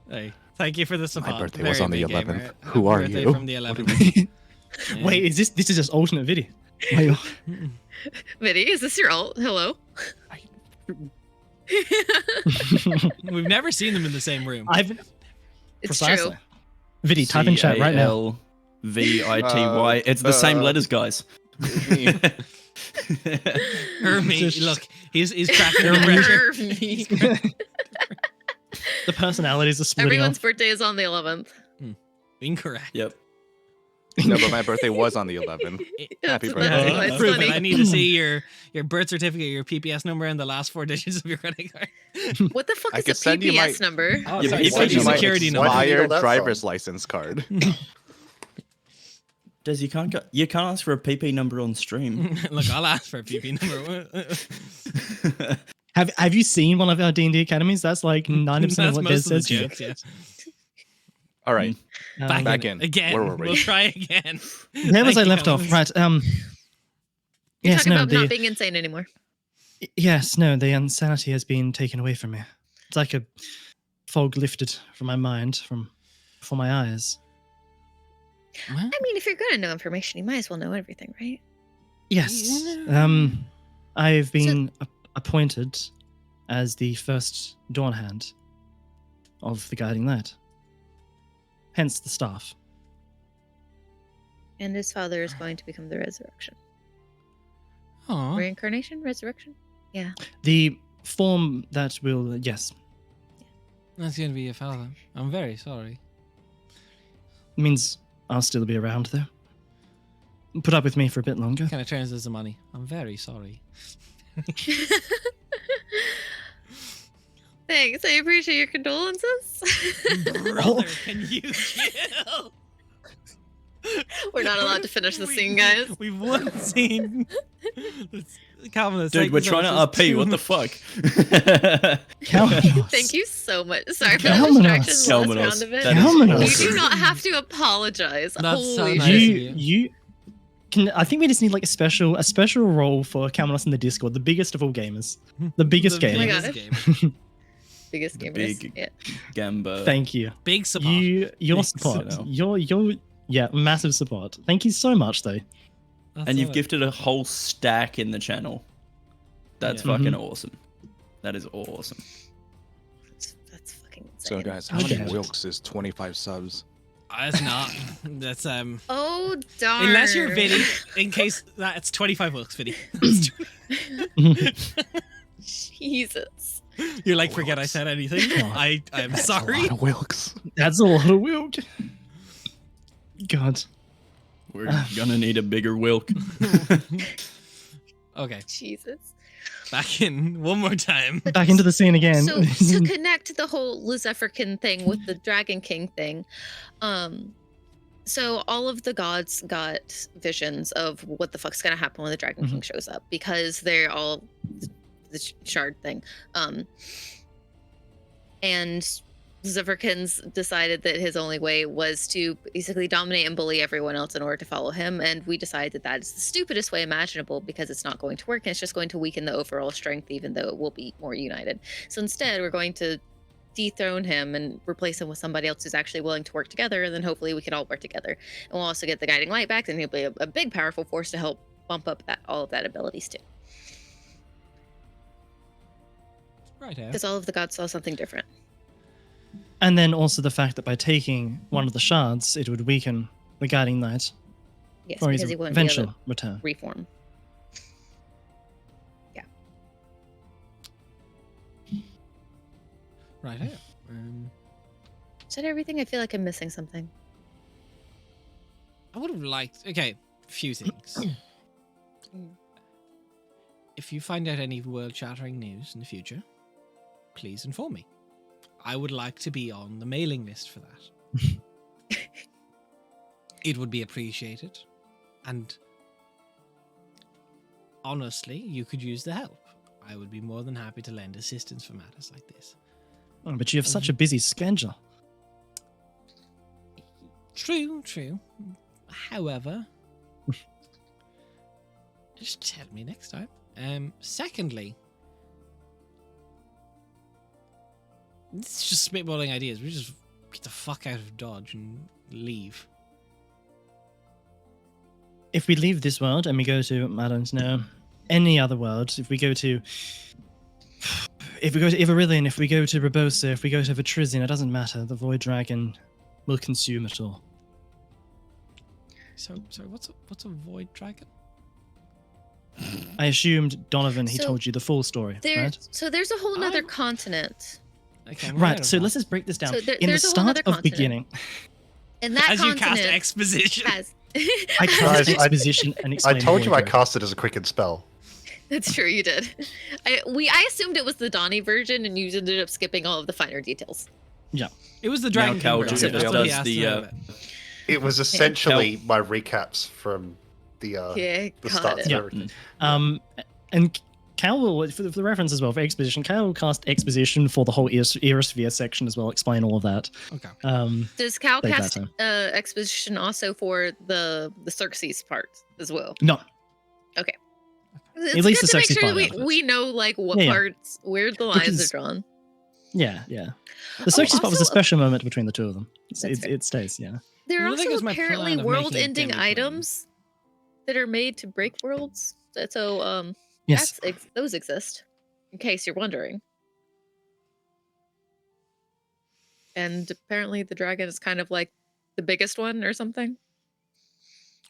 Hey, thank you for the support. birthday was Very on the big 11th. gamer. Who Happy are birthday you? From the What do 11th. Yeah. Wait, is this is just alternate video? Wait, Vinny, is this your alt? Hello? We've never seen them in the same room. I've It's precisely. true. Viddy, type in chat right now. CALVITY. It's the same letters, guys. Hermie, Just- look, he's cracking the pressure. Hermie. The personalities are splitting Everyone's off. birthday is on the 11th. Incorrect. Yep. No, but my birthday was on the 11th. Happy That's birthday. why it's Prove funny. it. I need to see your birth certificate, your PPS number, and the last 4 digits of your credit card. What the fuck I is could a send you my- PPS number? Oh, Yeah, it's but like if Social you might- security why number. do you need all Expired that driver's from? license card. Des, you can't ask for a PP number on stream. Look, I'll ask for a PP number. Have you seen one of our D&D academies? That's like 90% of That's what Des most of the says. jokes, yeah. All right. Back in. Again. Where were we? We'll try again. Where was Thank I you, left off? Thomas. Right. You're Yes, talking no, about not the being insane anymore. yes, no, the insanity has been taken away from me. It's like a fog lifted from my mind, from before my eyes. What? I mean, if you're gonna know information, you might as well know everything, right? Yes. Yeah. I've been appointed as the first Dawn Hand of the Guiding Light. Hence the staff. And his father is going to become the resurrection. Aw. Reincarnation? Resurrection? The form that will, yes, That's going to be your father. I'm very sorry. means I'll still be around though. Put up with me for a bit longer. Kind of turns into money. I'm very sorry. Thanks. I appreciate your condolences. Brother, can you chill? We're not allowed to finish the scene, guys. We've one scene. Calvin, Dude, we're trying to RP. What the fuck? Calmanos. Thank you so much. Sorry for the Calmanos. distraction last Calmanos. round of it. That is Calmanos. You awesome. do not have to apologize. That's so Holy nice. shit. You can. I think we just need like a special role for Calmanos in the Discord, the biggest of all gamers, the biggest The gamer. God. biggest gamer. Biggest The gamers. big- Yeah. Gamba. Thank you. Big support. Your Big support. support. Your yeah, massive support. Thank you so much though. That's And you've all. gifted a whole stack in the channel. That's Yeah. fucking awesome. That is awesome. That's fucking insane. So, guys, how Okay. many Wilkes is 25 subs? It's not. That's Oh, darn. unless you're Viddy, in case that's 25 Wilkes, Viddy. Jesus. You're like, forget I said anything. I'm That's sorry. a lot of Wilkes. That's a lot of wilt. God. We're gonna need a bigger Wilk. Okay, Jesus. back in one more time. Back into the scene again. So to connect the whole Luciferkin thing with the Dragon King thing, so all of the gods got visions of what the fuck's gonna happen when the Dragon King shows up because they're all the shard thing, and Zephyrians decided that his only way was to basically dominate and bully everyone else in order to follow him. And we decided that that is the stupidest way imaginable because it's not going to work and it's just going to weaken the overall strength, even though it will be more united. So instead, we're going to dethrone him and replace him with somebody else who's actually willing to work together. And then hopefully we can all work together. And we'll also get the guiding light back, and he'll be a big, powerful force to help bump up all of that abilities too. Right here. Because all of the gods saw something different. And then also the fact that by taking one of the shards, it would weaken the Guiding Knight Yes, for his because he wouldn't be able eventual to return. reform. Right here. Is that everything? I feel like I'm missing something. I would have liked. Okay, a few things. If you find out any world-shattering news in the future, please inform me. I would like to be on the mailing list for that. It would be appreciated, and honestly, you could use the help. I would be more than happy to lend assistance for matters like this. Oh, but you have such a busy schedule. True. However, just tell me next time. Secondly, it's just spitballing ideas. We just get the fuck out of Dodge and leave. If we leave this world and we go to, I don't know, any other world, if we go to Ivarillion, if we go to Rebosa, if we go to Vitrizion, it doesn't matter. The Void Dragon will consume it all. So what's a Void Dragon? I assumed, Donovan, he So told you the full story, right? So there's a whole nother continent. Okay, I'm Right, aware so of let's that. just break this down. So In the there's a whole start nother of continent. beginning, And that As you continent cast exposition. has... I cast Guys, I- exposition and I explained told the you Void I Dragon. cast it as a quicken spell. That's true, you did. I assumed it was the Donnie version, and you ended up skipping all of the finer details. It was the Dragon Cal King version. just That's what he does asked the, about it. It was essentially my recaps from the Yeah, the got starts it. of Yeah. everything. And Cal will, for the reference as well, for exposition, Cal will cast exposition for the whole Eosphere section as well, explain all of that. Okay. Does Cal Take that cast time. exposition also for the Xerxes part as well? No, It's At least good the to make Xerxes sure part out of it. we know like what Yeah, yeah. parts where the lines Because- are drawn. yeah. The Xerxes part was a also- special moment between the two of them. That's fair. It stays, yeah. There are Well, I think it also was my apparently plan of making a world-ending demi-plane. items that are made to break worlds. So Yes. those exist. In case you're wondering. And apparently the dragon is kind of like the biggest one or something.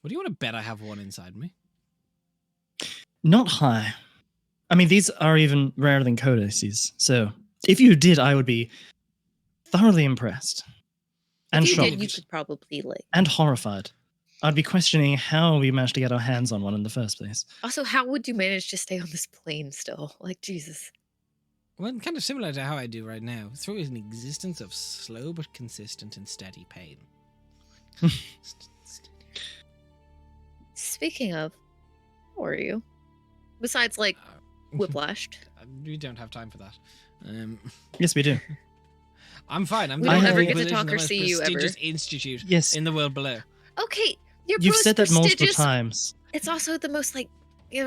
What do you want to bet I have one inside me? Not high. I mean, these are even rarer than codices. So if you did, I would be thoroughly impressed and If you shocked did, you could probably like. and horrified. I'd be questioning how we managed to get our hands on one in the first place. Also, how would you manage to stay on this plane still? Like Jesus. Well, kind of similar to how I do right now, through an existence of slow but consistent and steady pain. Speaking of, how are you? Besides like whiplashed. We don't have time for that. Yes, we do. I'm fine. I'm We don't doing ever it get to in talk the or most see you ever. prestigious institute Yes. in the world below. Okay, you're You've most said that multiple prestigious. times. It's also the most like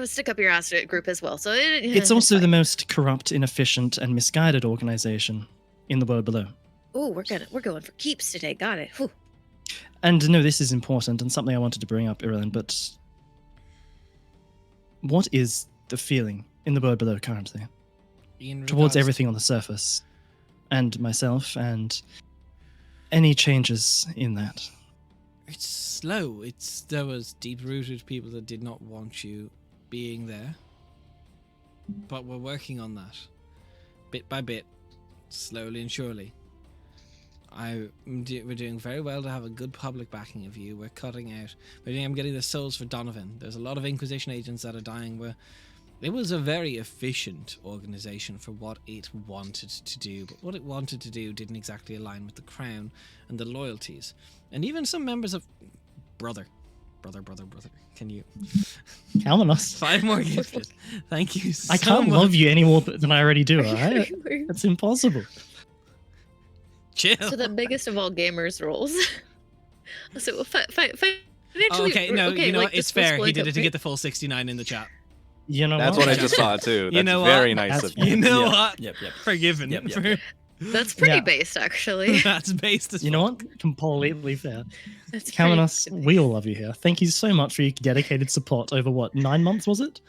stick up your ass group as well. So It's also the most corrupt, inefficient, and misguided organization in the world below. Oh, we're going for keeps today. Got it. Whew. And no, this is important and something I wanted to bring up, Irilyn, but what is the feeling in the world below currently In towards regards- everything on the surface and myself and any changes in that? It's slow. There was deep-rooted people that did not want you being there. But we're working on that. Bit by bit. Slowly and surely. We're doing very well to have a good public backing of you. We're cutting out. I'm getting the souls for Donovan. There's a lot of Inquisition agents that are dying. It was a very efficient organization for what it wanted to do, but what it wanted to do didn't exactly align with the crown and the loyalties. And even some members of brother. Can you Kalmanos. 5 more gifted? Thank you so I can't much. love you any more than I already do, alright? That's impossible. Chill. So the biggest of all gamers roles. So financially. Okay, no, you know like what? It's this was fair. He going did to it to be- get the full 69 in the chat. You know That's what? what I just saw too. That's You know very what? nice That's of you. You know Yep, what? Yep. Forgiven. Yep, yep. That's pretty Yeah. based, actually. That's based as You know fuck. what? Completely fair. That's pretty Kalmanos, based. we all love you here. Thank you so much for your dedicated support over what, 9 months was it?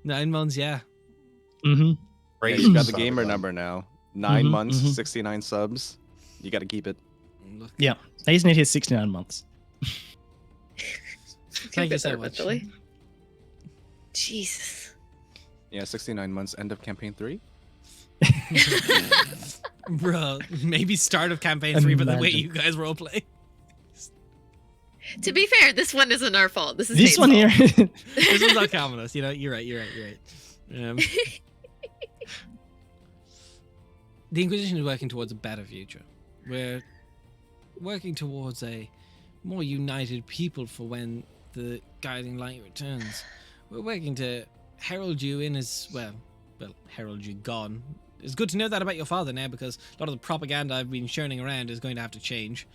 9 months, yeah. Mm-hmm. Yeah, Praise you got the Son of gamer God. number now. 9 Mhm, months, mhm. 69 subs. You got to keep it. Look, Yeah, they just need his 69 months. Thank you so much. Eventually. Jesus. Yeah, 69 months, end of campaign 3. Bro, maybe start of campaign 3, but the way Imagine. you guys roleplay. To be fair, this one isn't our fault. This is This Nate's one fault. here. This is not Calvinus. You know, you're right. The Inquisition is working towards a better future. We're working towards a more united people for when the guiding light returns. We're working to herald you in as well, herald you gone. It's good to know that about your father now, because a lot of the propaganda I've been churning around is going to have to change.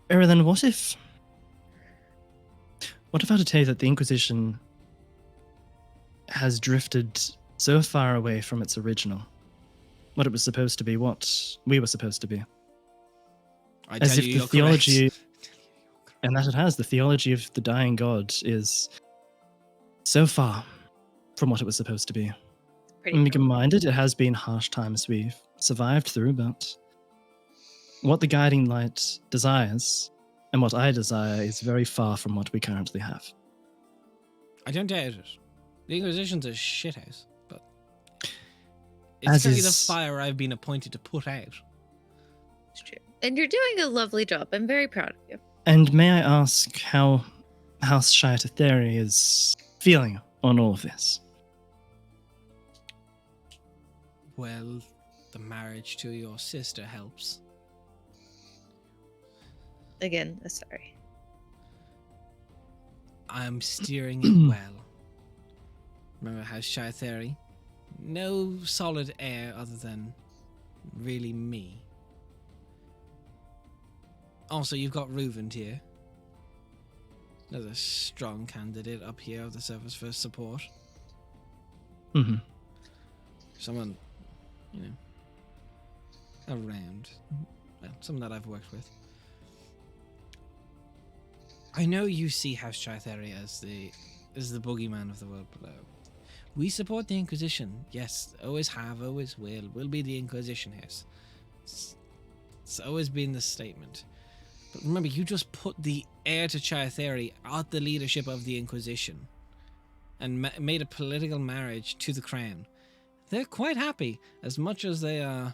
Erilyn, what if I were to tell you that the Inquisition has drifted so far away from its original, what it was supposed to be, what we were supposed to be? I As tell if you, the you're theology, correct. and that it has, the theology of the dying god is so far from what it was supposed to be. Pretty And minded, it has been harsh times we've survived through, but what the guiding light desires and what I desire is very far from what we currently have. I don't doubt it. The Inquisition's a shithouse, but it's As certainly the is- fire I've been appointed to put out. It's true. And you're doing a lovely job. I'm very proud of you. And may I ask how House Shiatetheri is feeling on all of this? Well, the marriage to your sister helps. Again, sorry. I'm steering it well. Remember House Shiatetheri? No solid heir other than really me. Also, you've got Reuven here. Another strong candidate up here of the service for support. Hmm. Someone, you know, around. Well, someone that I've worked with. I know you see House Shiatetheri as the boogeyman of the world below. We support the Inquisition. Yes, always have, always will. We'll be the Inquisition house. It's always been the statement. But remember, you just put the heir to Shiatetheri at the leadership of the Inquisition and made a political marriage to the crown. They're quite happy, as much as they are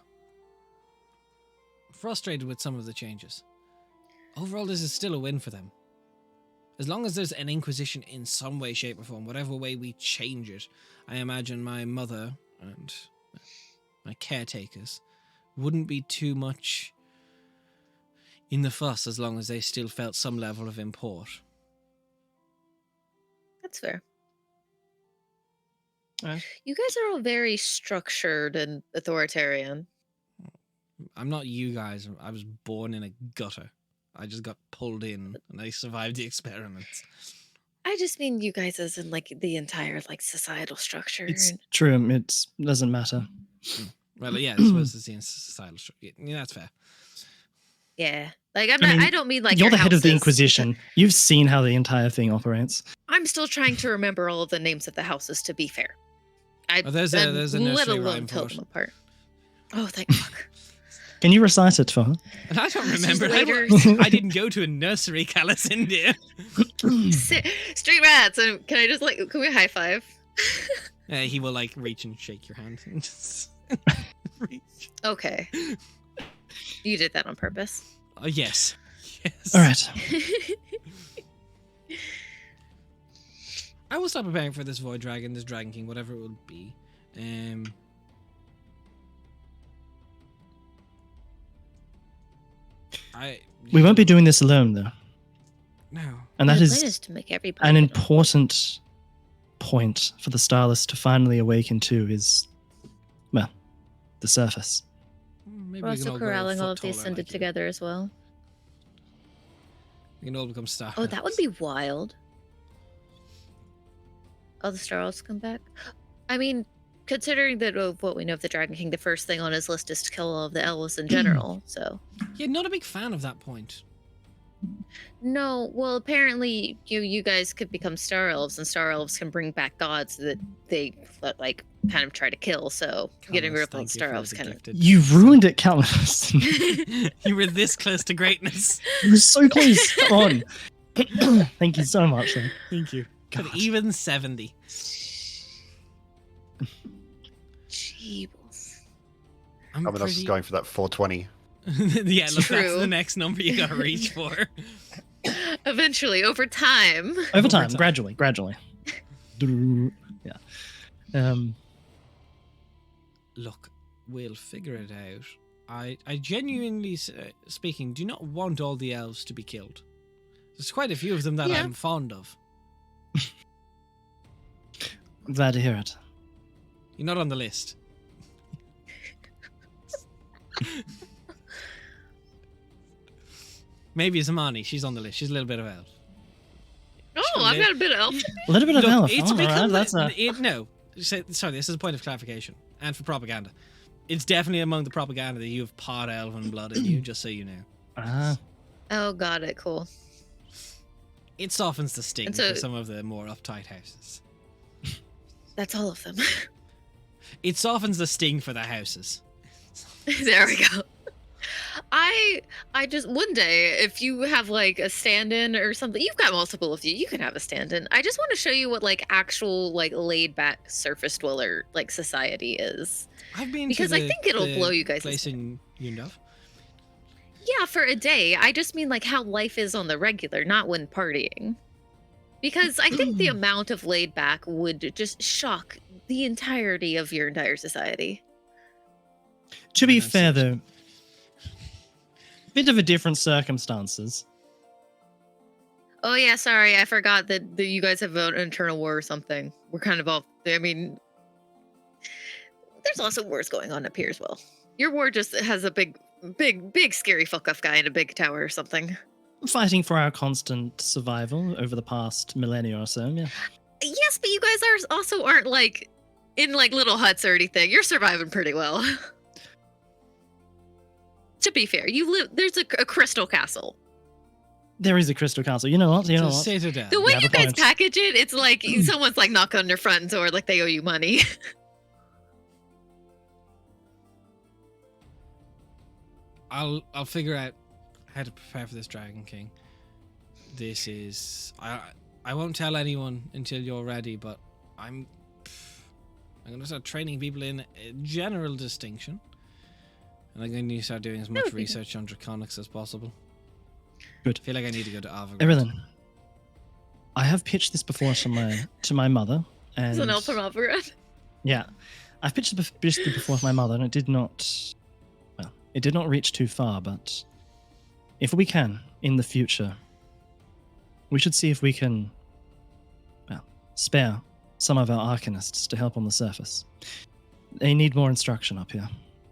frustrated with some of the changes. Overall, this is still a win for them. As long as there's an Inquisition in some way, shape, or form, whatever way we change it, I imagine my mother and my caretakers wouldn't be too much in the fuss, as long as they still felt some level of import. That's fair. Alright. You guys are all very structured and authoritarian. I'm not you guys. I was born in a gutter. I just got pulled in and I survived the experiments. I just mean you guys as in like the entire like societal structure. It's and- true. It doesn't matter. Well, yeah, it's supposed to see in societal structure. Yeah, that's fair. Yeah. Like I'm I not mean, I don't mean like You're your the head of the houses. Inquisition. You've seen how the entire thing operates. I'm still trying to remember all of the names of the houses, to be fair. Oh, there's a and nursery let alone rhyme tell for it. them apart. Oh, thank fuck. Can you recite it for her? And I don't She's remember. later. I didn't go to a nursery, Calicindia. Street rats. And can I just like can we high five? He will like reach and shake your hand. And just reach. Okay. You did that on purpose. Oh, yes. Yes. All right. I will start preparing for this Void Dragon, this Dragon King, whatever it will be. We won't be doing this alone, though. No. And that The is plan is to make everybody an get on. important point for the Starless to finally awaken to is, well, the surface. Maybe We're we can also all grow a corralling all foot of the taller Ascended like you. together as well. We can all become Star. Oh, that would be wild. All the Stars come back. I mean, considering that of what we know of the Dragon King, the first thing on his list is to kill all of the elves in general. So Yeah, not a big fan of that point. No, well, apparently you guys could become star elves, and star elves can bring back gods that they like kind of try to kill. So getting rid of Thank you star for elves the kind of. gifted. You ruined it, Calvinus. You were this close to greatness. You were so close. Come on. Thank you so much. Though. Thank you. God. But even 70. Jeebles. Everyone else is going for that 420. Yeah, look, that's True. the next number you gotta reach for. Eventually, over time. Over time, time. gradually. Yeah. Look, we'll figure it out. I genuinely speaking, do not want all the elves to be killed. There's quite a few of them that Yeah. I'm fond of. Glad to hear it. You're not on the list. Maybe Zamani, she's on the list. She's a little bit of elf. Oh, I've got a bit of elf. A little bit of Look, elf. it's All right, become that's a... no. Sorry, this is a point of clarification and for propaganda. It's definitely among the propaganda that you have pod elven blood in you, just so you know. Ah, Oh, got it. Cool. It softens the sting And so- for some of the more uptight houses. That's all of them. It softens the sting for the houses. There we go. I just one day, if you have like a stand-in or something, you've got multiple of you. You can have a stand-in. I just want to show you what like actual like laid-back surface dweller like society is. I've been Because to I think it'll blow you guys' place in Yundov. Yeah, for a day. I just mean like how life is on the regular, not when partying. Because I think the amount of laid back would just shock the entirety of your entire society. to be Yeah, fair, so- though, bit of a different circumstances. Oh yeah, sorry, I forgot that you guys have an internal war or something. We're kind of all. I mean, there's also wars going on up here as well. Your war just has a big, scary fuck off guy in a big tower or something. Fighting for our constant survival over the past millennia or so, yeah. Yes, but you guys aren't like in like little huts or anything. You're surviving pretty well. To be fair, you live. There's a crystal castle. There is a crystal castle. You know what? You know It's a what? citadel. The way have you a guys point. package it, it's like someone's like knocking on your front door, like they owe you money. I'll figure out how to prepare for this Dragon King. This is I won't tell anyone until you're ready, but I'm gonna start training people in a general distinction. And I'm going to start doing as much would be research on Draconics as possible. Good. I feel like I need to go to Ava. Evelyn, I have pitched this before to my mother, and It's an elf from Alvarad. yeah, I've pitched it before to my mother, and it did not reach too far. But if we can in the future, we should see if we can, spare some of our arcanists to help on the surface. They need more instruction up here.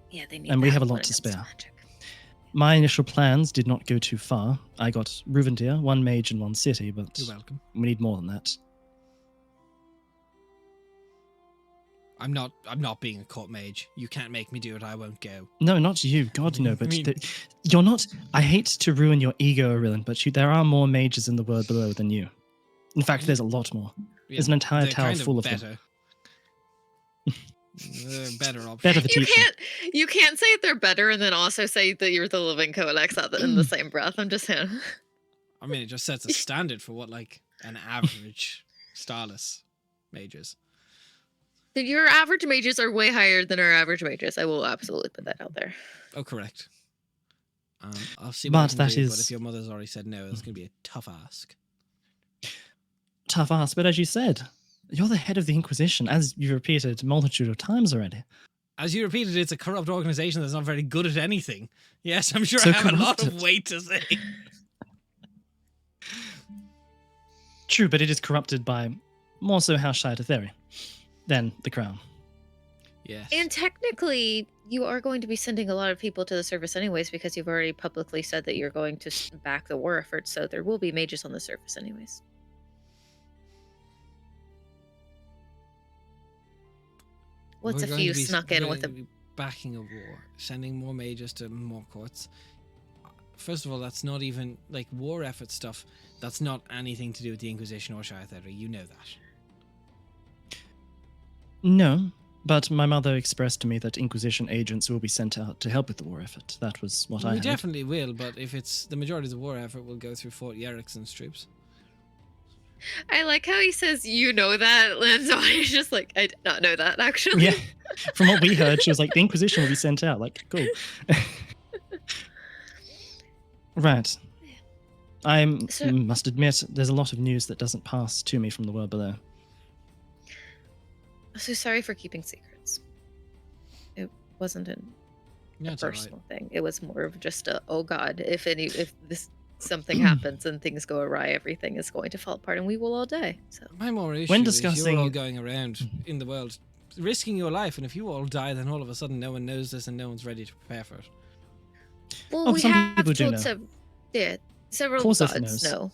Yeah, they need. And we that have a lot when it to comes spare. magic. My initial plans did not go too far. I got Ruvendir, one mage in one city, but You're welcome. we need more than that. I'm not being a court mage. You can't make me do it. I won't go. No, not you. God, no. But I mean- you're not. I hate to ruin your ego, Arilyn, but there are more mages in the world below than you. In fact, there's a lot more. There's an entire They're tower kind full of better. them. They're better option. Better for You teaching. you can't say they're better and then also say that you're the living codex in the same breath. I'm just saying. I mean, it just sets a standard for what like an average starless mage is. Your average mages are way higher than our average mages. I will absolutely put that out there. Oh, correct. I'll see what I But can that do, but is- if your mother's already said no, it's going to be a tough ask. Tough ass, but as you said, you're the head of the Inquisition, as you repeated a multitude of times already. As you repeated, it's a corrupt organization that's not very good at anything. Yes, I'm sure So I have a lot of corrupted. weight to say. True, but it is corrupted by more so House Theory than the Crown. Yes. And technically, you are going to be sending a lot of people to the service anyways because you've already publicly said that you're going to back the war effort. So there will be mages on the surface anyways. What's We're a going few to be snuck in with a backing a war, sending more mages to more courts. First of all, that's not even like war effort stuff. That's not anything to do with the Inquisition or Shire Theatre. You know that. No, but my mother expressed to me that Inquisition agents will be sent out to help with the war effort. That was what I We heard. definitely will, but if it's the majority of the war effort, will go through Fort Yerrickson's troops. I like how he says, "You know that," and so he's just like, "I did not know that actually." Yeah, from what we heard, she was like, the Inquisition will be sent out. Like, cool. Right. I So- must admit, there's a lot of news that doesn't pass to me from the world below. So sorry for keeping secrets. It wasn't a Yeah, it's all right. personal thing. It was more of just a, oh God, if this something happens and things go awry, everything is going to fall apart and we will all die. So My more issue When is you're all discussing- going around in the world, risking your life, and if you all die, then all of a sudden no one knows this and no one's ready to prepare for it. well, Oh, we some have people do told know. several Korseth gods knows. know.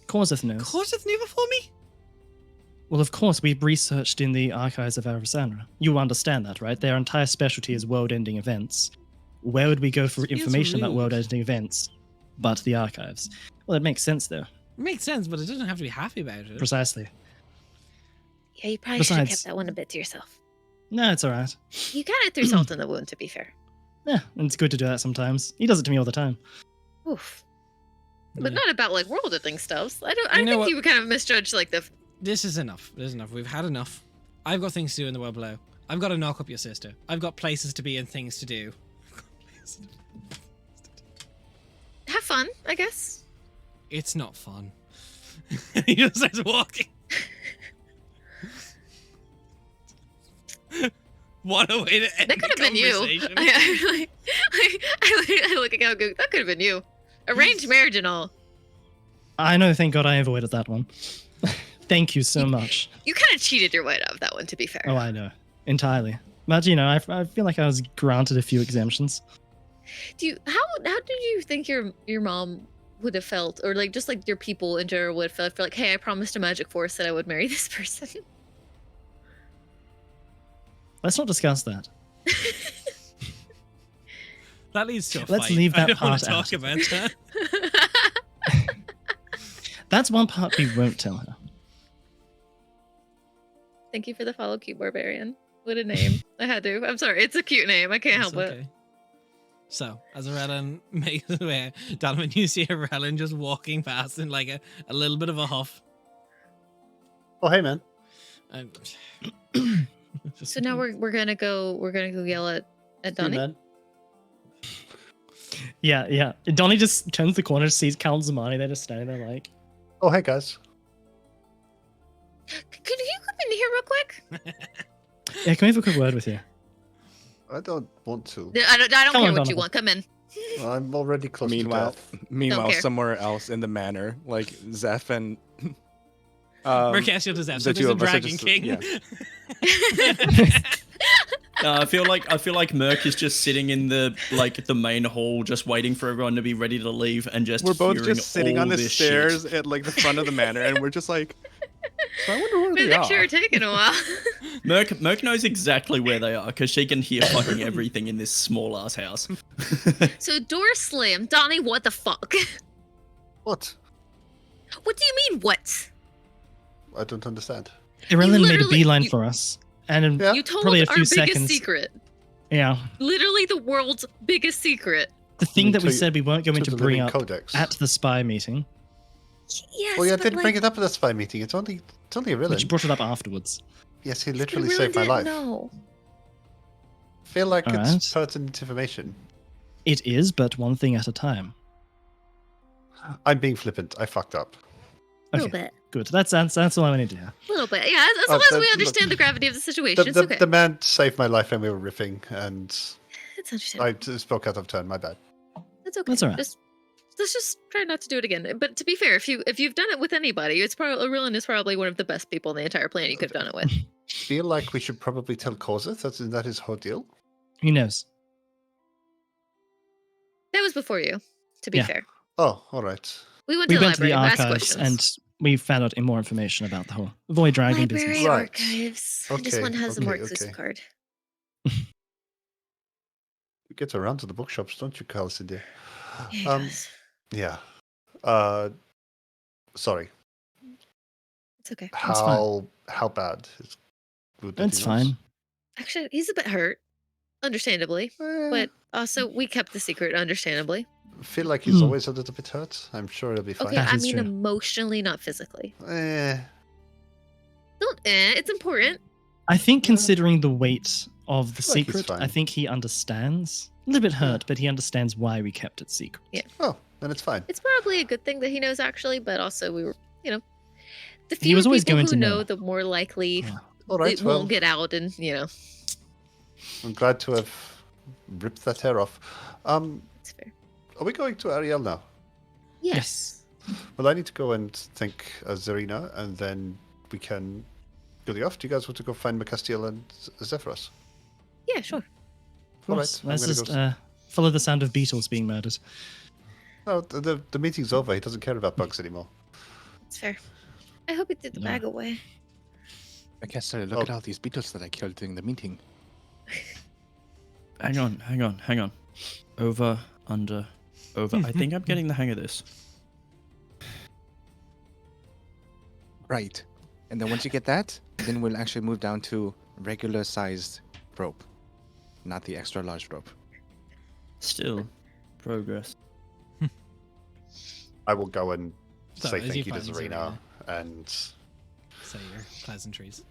Korseth knows. Korseth knew before me? Well, of course, we've researched in the archives of Arisanra. You understand that, right? Their entire specialty is world-ending events. Where would we go for Feels information about rude. world-ending events but the archives? Well, it makes sense, though. It makes sense, but it doesn't have to be happy about it. Precisely. Yeah, you probably should have Besides- kept that one a bit to yourself. No, it's all right. You kind of threw salt in the wound, to be fair. Yeah, and it's good to do that sometimes. He does it to me all the time. Oof. But Yeah. not about like world-ending stuff. I You know think what? you would kind of misjudge like the. This is enough. This is enough. We've had enough. I've got things to do in the world below. I've got to knock up your sister. I've got places to be and things to do. Have fun, I guess. It's not fun. He just starts walking. What a way to end That could have the been you. conversation. I look at how good that could have been you. Arranged marriage and all. I know, thank God I avoided that one. Thank you so much. You kind of cheated your way out of that one, to be fair. Oh, I know. Entirely. But, you know, I feel like I was granted a few exemptions. How did you think your mom would have felt, or like just like your people in general would have felt for like, hey, I promised a magic force that I would marry this person. Let's not discuss that. That leads to a Let's fight. leave I that don't want to part talk out. about that. That's one part we won't tell her. Thank you for the follow, cute barbarian. What a name! I had to. I'm sorry. It's a cute name. I can't It's help it. okay. So, as Arellen makes his way, Donovan, you see Arellen just walking past in like a little bit of a huff. Oh, hey, man. Um, just- So now we're gonna go yell at Hey, Donnie. man. Yeah. Donnie just turns the corner, sees Count Zamani. They're just standing there like, Oh, hey, guys. Could you come in here real quick? yeah, can we have a quick word with you? I don't want to. I don't Come care on, what you Donovan. want. Come in. I'm already close Meanwhile, to death. meanwhile, care. somewhere else in the manor, like Zeph and Mercatio to Zeph, so the there's two a of us are Dragon just- King. yeah. I feel like Merc is just sitting in the main hall, just waiting for everyone to be ready to leave, and just We're both hearing just sitting all on the this stairs shit. at like the front of the manor, and we're just like, so I wonder where It's they actually are. taking a while. Merc knows exactly where they are because she can hear fucking everything in this small ass house. So door slam. Donnie, what the fuck? What? What do you mean, what? I don't understand. Ireland made a literally- beeline you- for us. And in Yeah. You told probably a our few biggest seconds. secret. Yeah. Literally the world's biggest secret. The thing that we To- said we weren't going to the bring living up codex. at the spy meeting, Yes, Well, yeah, I but didn't like, bring it up at the spy meeting. It's only a villain. which brought it up afterwards. Yes, he we literally really saved my didn't life. know. Feel like it's Alright. pertinent information. It is, but one thing at a time. I'm being flippant. I fucked up. A little Okay, bit. good. That's all I need to hear. A little bit. Yeah, as Oh, long as we look, understand the gravity of the situation, it's okay. The man saved my life and we were riffing, and It's understandable. I spoke out of turn. My bad. It's okay. That's all right. Let's just try not to do it again. But to be fair, if you've done it with anybody, it's probably Aurelian is probably one of the best people on the entire planet you could have done it with. Feel like we should probably tell Korseth that his whole deal. He knows. That was before you, to be Yeah. fair. Oh, all right. We went We to the went to the library and asked archives questions. and we found out more information about the whole Void Dragon Library business. Right. archives. This Okay, one has a more okay, exclusive okay. card. You get around to the bookshops, don't you, Carl Cindy? He Um, does. Yeah. Sorry. It's okay. It's fine. How bad is wounded It's he was? fine. Actually, he's a bit hurt, understandably, but also we kept the secret, understandably. I feel like he's Hmm. always a little bit hurt. I'm sure he'll be fine. Okay, That I is mean true. emotionally, not physically. Don't it's important. I think considering the weight of the I feel like he's secret, I fine. think he understands. A little bit hurt, but he understands why we kept it secret. Yeah. Oh, then it's fine. It's probably a good thing that he knows actually, but also we were, the He was fewer always people going who to know, know. the more likely Yeah. All right. it Well, won't get out, and I'm glad to have ripped that hair off. it's fair. Are we going to Ariel now? Yes. Well, I need to go and thank Zarina, and then we can go off. Do you guys want to go find Macastiel and Zephyros? Yeah, sure. Of All course. right, I'm Let's gonna just go follow the sound of beetles being murdered. No, the meeting's over. He doesn't care about bugs anymore. It's fair. I hope he did the No. bag away. I guess look at all these beetles that I killed during the meeting. Hang on. Over, under, over. I think I'm getting the hang of this. Right. And then once you get that, then we'll actually move down to regular sized rope, not the extra large rope. Still, progress. I will go and So, say as thank you you to find Zarina, and Say your pleasantries.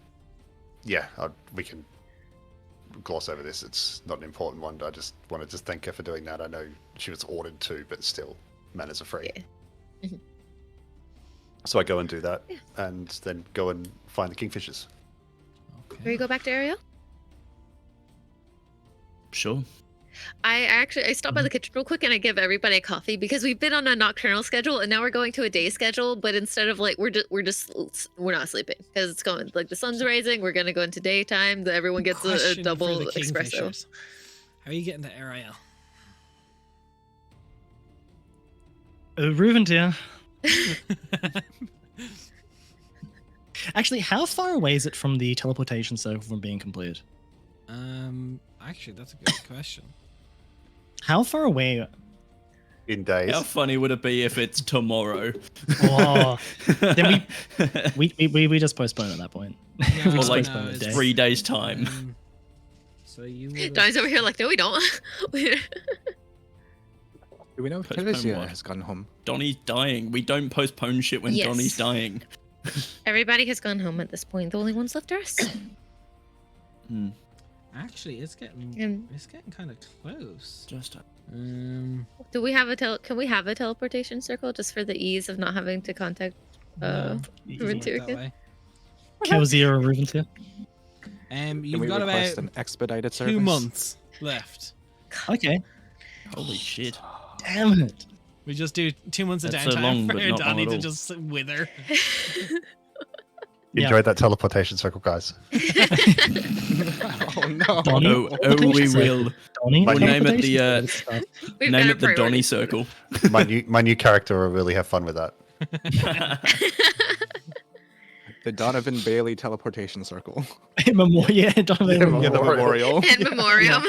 yeah, we can gloss over this. It's not an important one. I just wanted to thank her for doing that. I know she was ordered to, but still, manners are free. Yeah. Mhm. So I go and do that, Yeah. and then go and find the kingfishers. Okay. Where you go back to Ariel? Sure. I stopped by the kitchen real quick and I give everybody a coffee because we've been on a nocturnal schedule and now we're going to a day schedule. But instead of like we're not sleeping because it's going like the sun's rising. We're gonna go into daytime. Everyone gets a Question for double the espresso. Kingfishers. How are you getting to Ariel? Ruventir. Actually, how far away is it from the teleportation circle from being completed? Actually, that's a good question. How far away? In days. How funny would it be if it's tomorrow? Oh, then we just postpone at that point. No, We Or just like postpone the day. 3 days' time. So you would Donnie's over here like, no, we don't. Do we know if Postpone Telesia what? has gone home? Donnie's dying. We don't postpone shit when Yes. Donnie's dying. Everybody has gone home at this point. The only ones left are us. Hmm. actually, it's getting kind of close. Just Do we have can we have a teleportation circle just for the ease of not having to contact? No, Ruventir doesn't work that again? way. Kill zero Ruventir. Can You've we got request about an expedited service? 2 months left. Okay. holy shit. Damn it. We just do 2 months of That's so downtime long, for but not long Donnie at to all. just wither. Yeah. Enjoy that teleportation circle, guys. Oh no. Donnie? Oh, we will. Donnie, We'll name it the, teleportation stuff. We've Name got it the our Donnie priorities. Circle. My new character will really have fun with that. The Donovan Bailey teleportation circle. In memorial, yeah, Donovan Yeah, Memorial. the Memorial. In memoriam.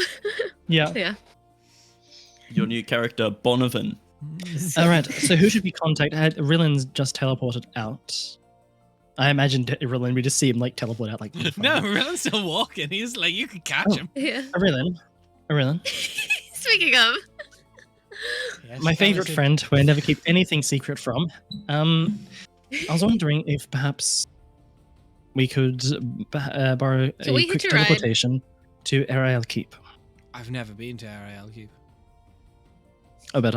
Yeah. Yeah. Your new character, Bonovan. All right. So who should we contact? Rillin's just teleported out. I imagine Rillin. We just see him like teleport out. Like No, Rillen's still walking. He's like, you could catch him. Yeah. Rillin. Speaking of. Yeah, My she favorite kinda friend, who I never keep anything secret from. I was wondering if perhaps we could borrow Can we a quick hitch a ride? teleportation to Ariel Keep. should- I've never been to Ariel Keep. Oh, but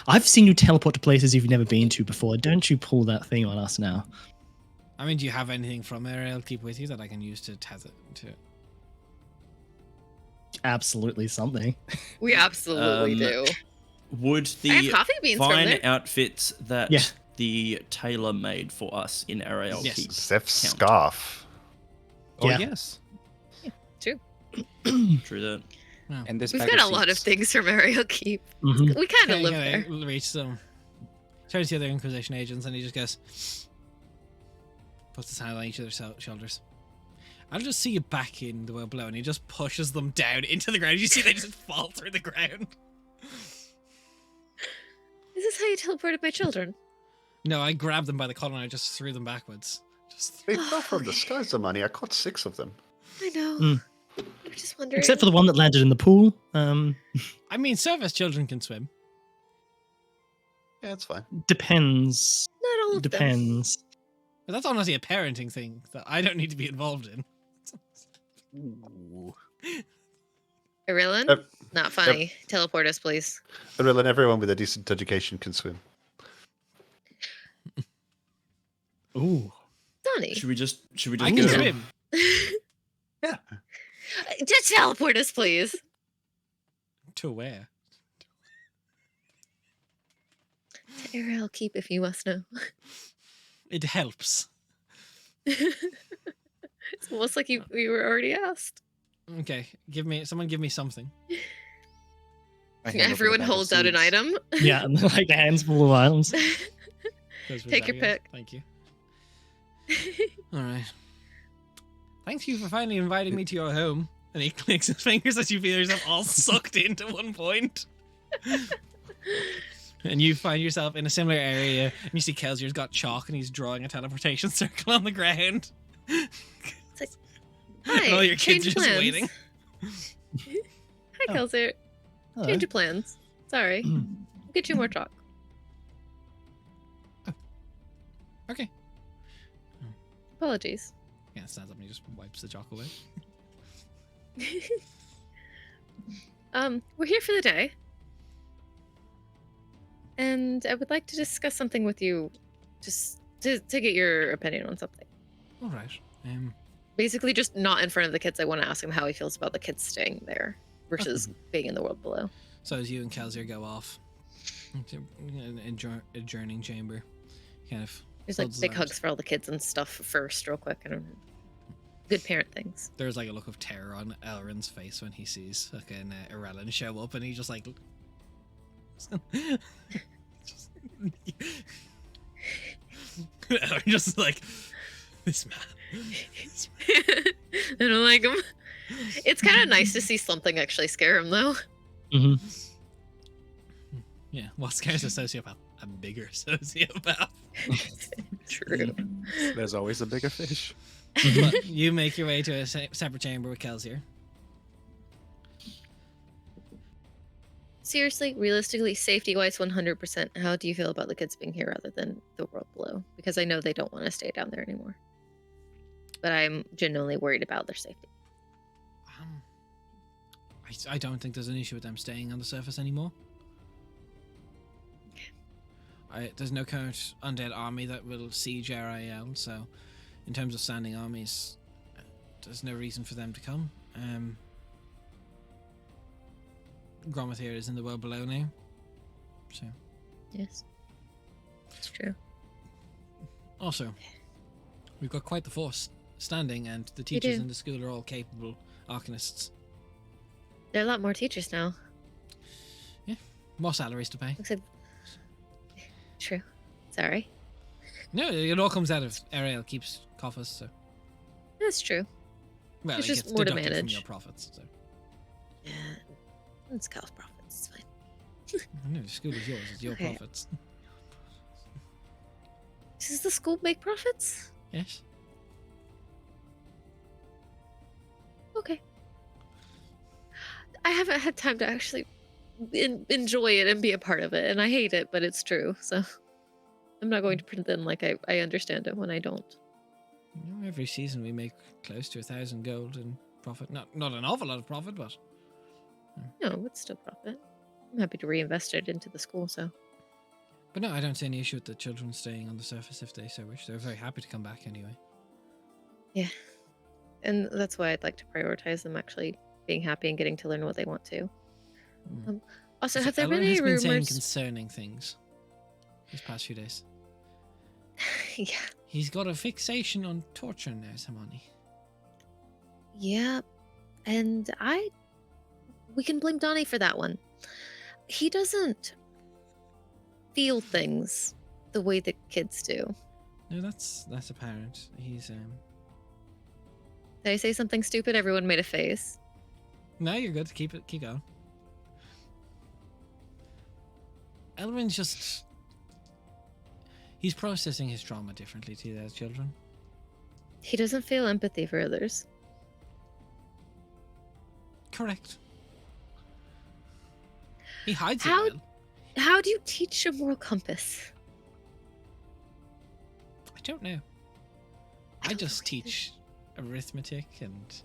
I've seen you teleport to places you've never been to before. Don't you pull that thing on us now. I mean, do you have anything from Ariel Keep with you that I can use to test it? Absolutely something. We absolutely do. Would I have the coffee beans from fine there. outfits that Yeah. the tailor made for us in Ariel Yes. Keep Zeph's count? scarf. Oh Yeah. yes. True that. And this We've bag got a lot of seeds. things from Ariel Keep. Mhm. We kind of Okay, live okay, there. reach some. Turns to the other Inquisition agents and he just goes, puts his hand on each of their shoulders. I'll just see you back in the world below, and he just pushes them down into the ground. You see they just fall through the ground. how you teleported my children? No, I grabbed them by the collar and I just threw them backwards. Just They fell from the skies, the money. I caught 6 of them. I know. Mm. I'm just wondering. Except for the one that landed in the pool. I mean, surface children can swim. Yeah, it's fine. Depends. Not all of them. Depends. But that's honestly a parenting thing that I don't need to be involved in. Irillan? Yep. Not funny. Teleport us, please. And everyone with a decent education can swim. Ooh. Donnie. Should we just I can go? swim. Yeah. Just teleport us, please. To where? To Ariel Keep, if you must know. It helps. It's almost like you were already asked. Okay, someone give me something. I hand over the Everyone bag of holds out an seeds. item. Yeah, and like the hands full of items. Goes with Take that your again. pick. Thank you. All right. Thank you for finally inviting me to your home. And he clicks his fingers as you feel yourself all sucked into one point. And you find yourself in a similar area, and you see Kelsier's got chalk, and he's drawing a teleportation circle on the ground. Hi. And all your kids change are just plans. waiting. Hi, Oh. Kelsier. Hello. Change of plans. Sorry. We'll get you more chalk. Okay. Apologies. Yeah, stands up and he just wipes the chalk away. We're here for the day. And I would like to discuss something with you, just to get your opinion on something. All right. Basically, just not in front of the kids. I want to ask him how he feels about the kids staying there versus being in the world below. So as you and Kelsier go off into an adjourning chamber, kind of There's like folds big out. hugs for all the kids and stuff first, real quick. I don't know. Good parent things. There's like a look of terror on Elrin's face when he sees fucking Irillan show up, and he just like. Elrin just like, this man. I don't like him. It's kind of nice to see something actually scare him, though. Hmm. Yeah, what scares a sociopath? A bigger sociopath. True. There's always a bigger fish. But you make your way to a separate chamber with Kelsier. Seriously, realistically, safety-wise, 100%. How do you feel about the kids being here rather than the world below? Because I know they don't want to stay down there anymore. But I'm genuinely worried about their safety. I don't think there's an issue with them staying on the surface anymore. There's no current undead army that will siege RIL, so in terms of standing armies, there's no reason for them to come. Gromathir is in the world below now, so. Yes. It's true. Also, we've got quite the force standing, and the We teachers do. in the school are all capable arcanists. There are a lot more teachers now. More salaries to pay. Looks like... True. Sorry. No, it all comes out of Ariel keeps coffers, so. That's true. Well, It's it just gets more to deducted from manage. your profits, so. Yeah. It's Cal's profits. It's fine. No, the school is yours. It's your Okay. profits. Does the school make profits? Yes. Okay. I haven't had time to actually enjoy it and be a part of it, and I hate it, but it's true. So I'm not going to pretend like I understand it when I don't. You know, every season we make close to 1,000 gold in profit. Not an awful lot of profit, but No, it's still profit. I'm happy to reinvest it into the school. So no, I don't see any issue with the children staying on the surface if they so wish. They're very happy to come back anyway. and that's why I'd like to prioritize them actually being happy and getting to learn what they want to. Mm. Also, So have there Elrin been any has been saying rumors? concerning things these past few days. Yeah. He's got a fixation on torture now, Samani. Yeah, and we can blame Donnie for that one. He doesn't feel things the way the kids do. No, that's apparent. He's Did I say something stupid? Everyone made a face. No, you're good. Keep going. Elrin's just He's processing his trauma differently to those children. He doesn't feel empathy for others. Correct. He hides it How- well. How do you teach a moral compass? I don't know. I don't just know either. teach arithmetic and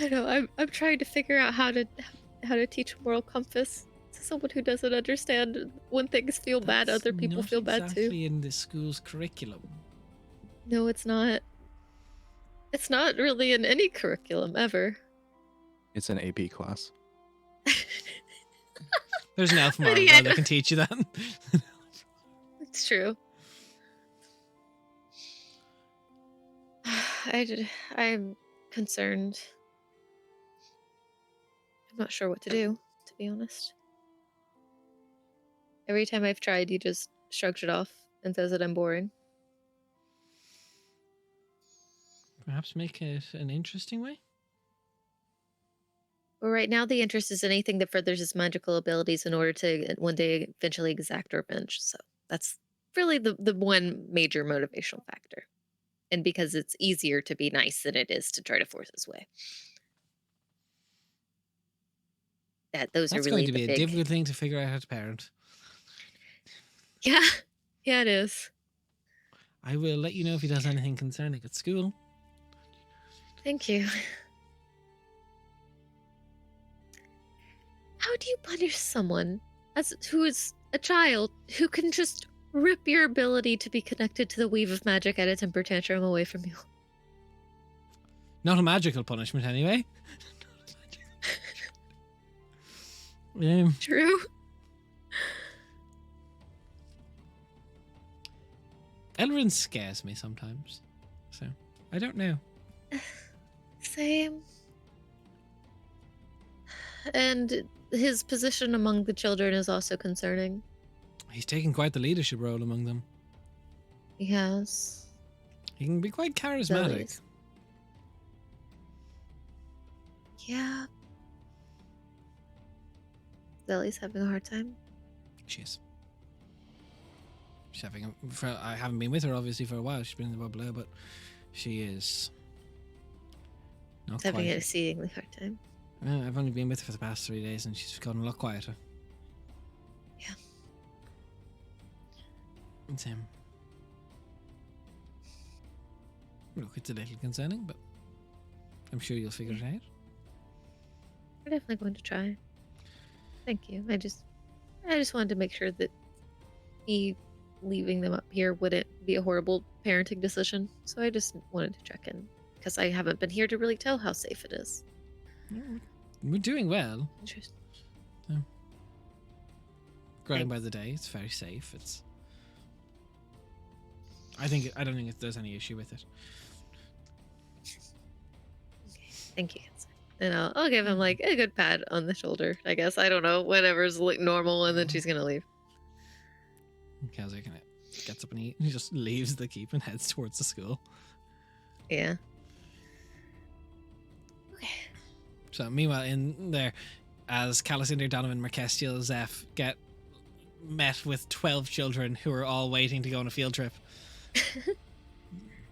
I know. I'm trying to figure out how to teach a moral compass to someone who doesn't understand when things feel bad, that's other people not feel bad exactly too. in the school's curriculum. No, it's not. It's not really in any curriculum ever. It's an AP class. There's an elf But Marvel yeah, that can teach you that. It's true. I'm concerned. I'm not sure what to do, to be honest. Every time I've tried, he just shrugs it off and says that I'm boring. Perhaps make it an interesting way. But right now, the interest is anything that furthers his magical abilities in order to one day eventually exact revenge. So that's really the one major motivational factor. And because it's easier to be nice than it is to try to force his way. Those That's are really going to be the a big... difficult thing to figure out how to parent. Yeah, yeah, it is. I will let you know if he does anything concerning at school. Thank you. How do you punish someone who is a child who can just rip your ability to be connected to the weave of magic at a temper tantrum away from you? Not a magical punishment, anyway. True. Elrin scares me sometimes. So, I don't know. Same. And his position among the children is also concerning. He's taken quite the leadership role among them. He has. He can be quite charismatic. Zoe's. Yeah. Zelly's having a hard time. She is. She's having I haven't been with her obviously for a while. She's been in the bubble, but she is not She's having an quite. exceedingly hard time. I've only been with her for the past 3 days, and she's gotten a lot quieter. Yeah. It's him. Look, it's a little concerning, but I'm sure you'll figure it out. We're definitely going to try. Thank you. I just wanted to make sure that me leaving them up here wouldn't be a horrible parenting decision. So I just wanted to check in because I haven't been here to really tell how safe it is. We're doing well. Interesting. Growing by the day. It's very safe. I don't think there's any issue with it. Thank you. And I'll give him like a good pat on the shoulder, I guess. I don't know, whatever's like normal, and then she's gonna leave. Kelsey kind of gets up and he just leaves the keep and heads towards the school. Yeah. So meanwhile, in there, as Calicinder, Donovan, Merkestiel, Zeph get met with 12 children who are all waiting to go on a field trip.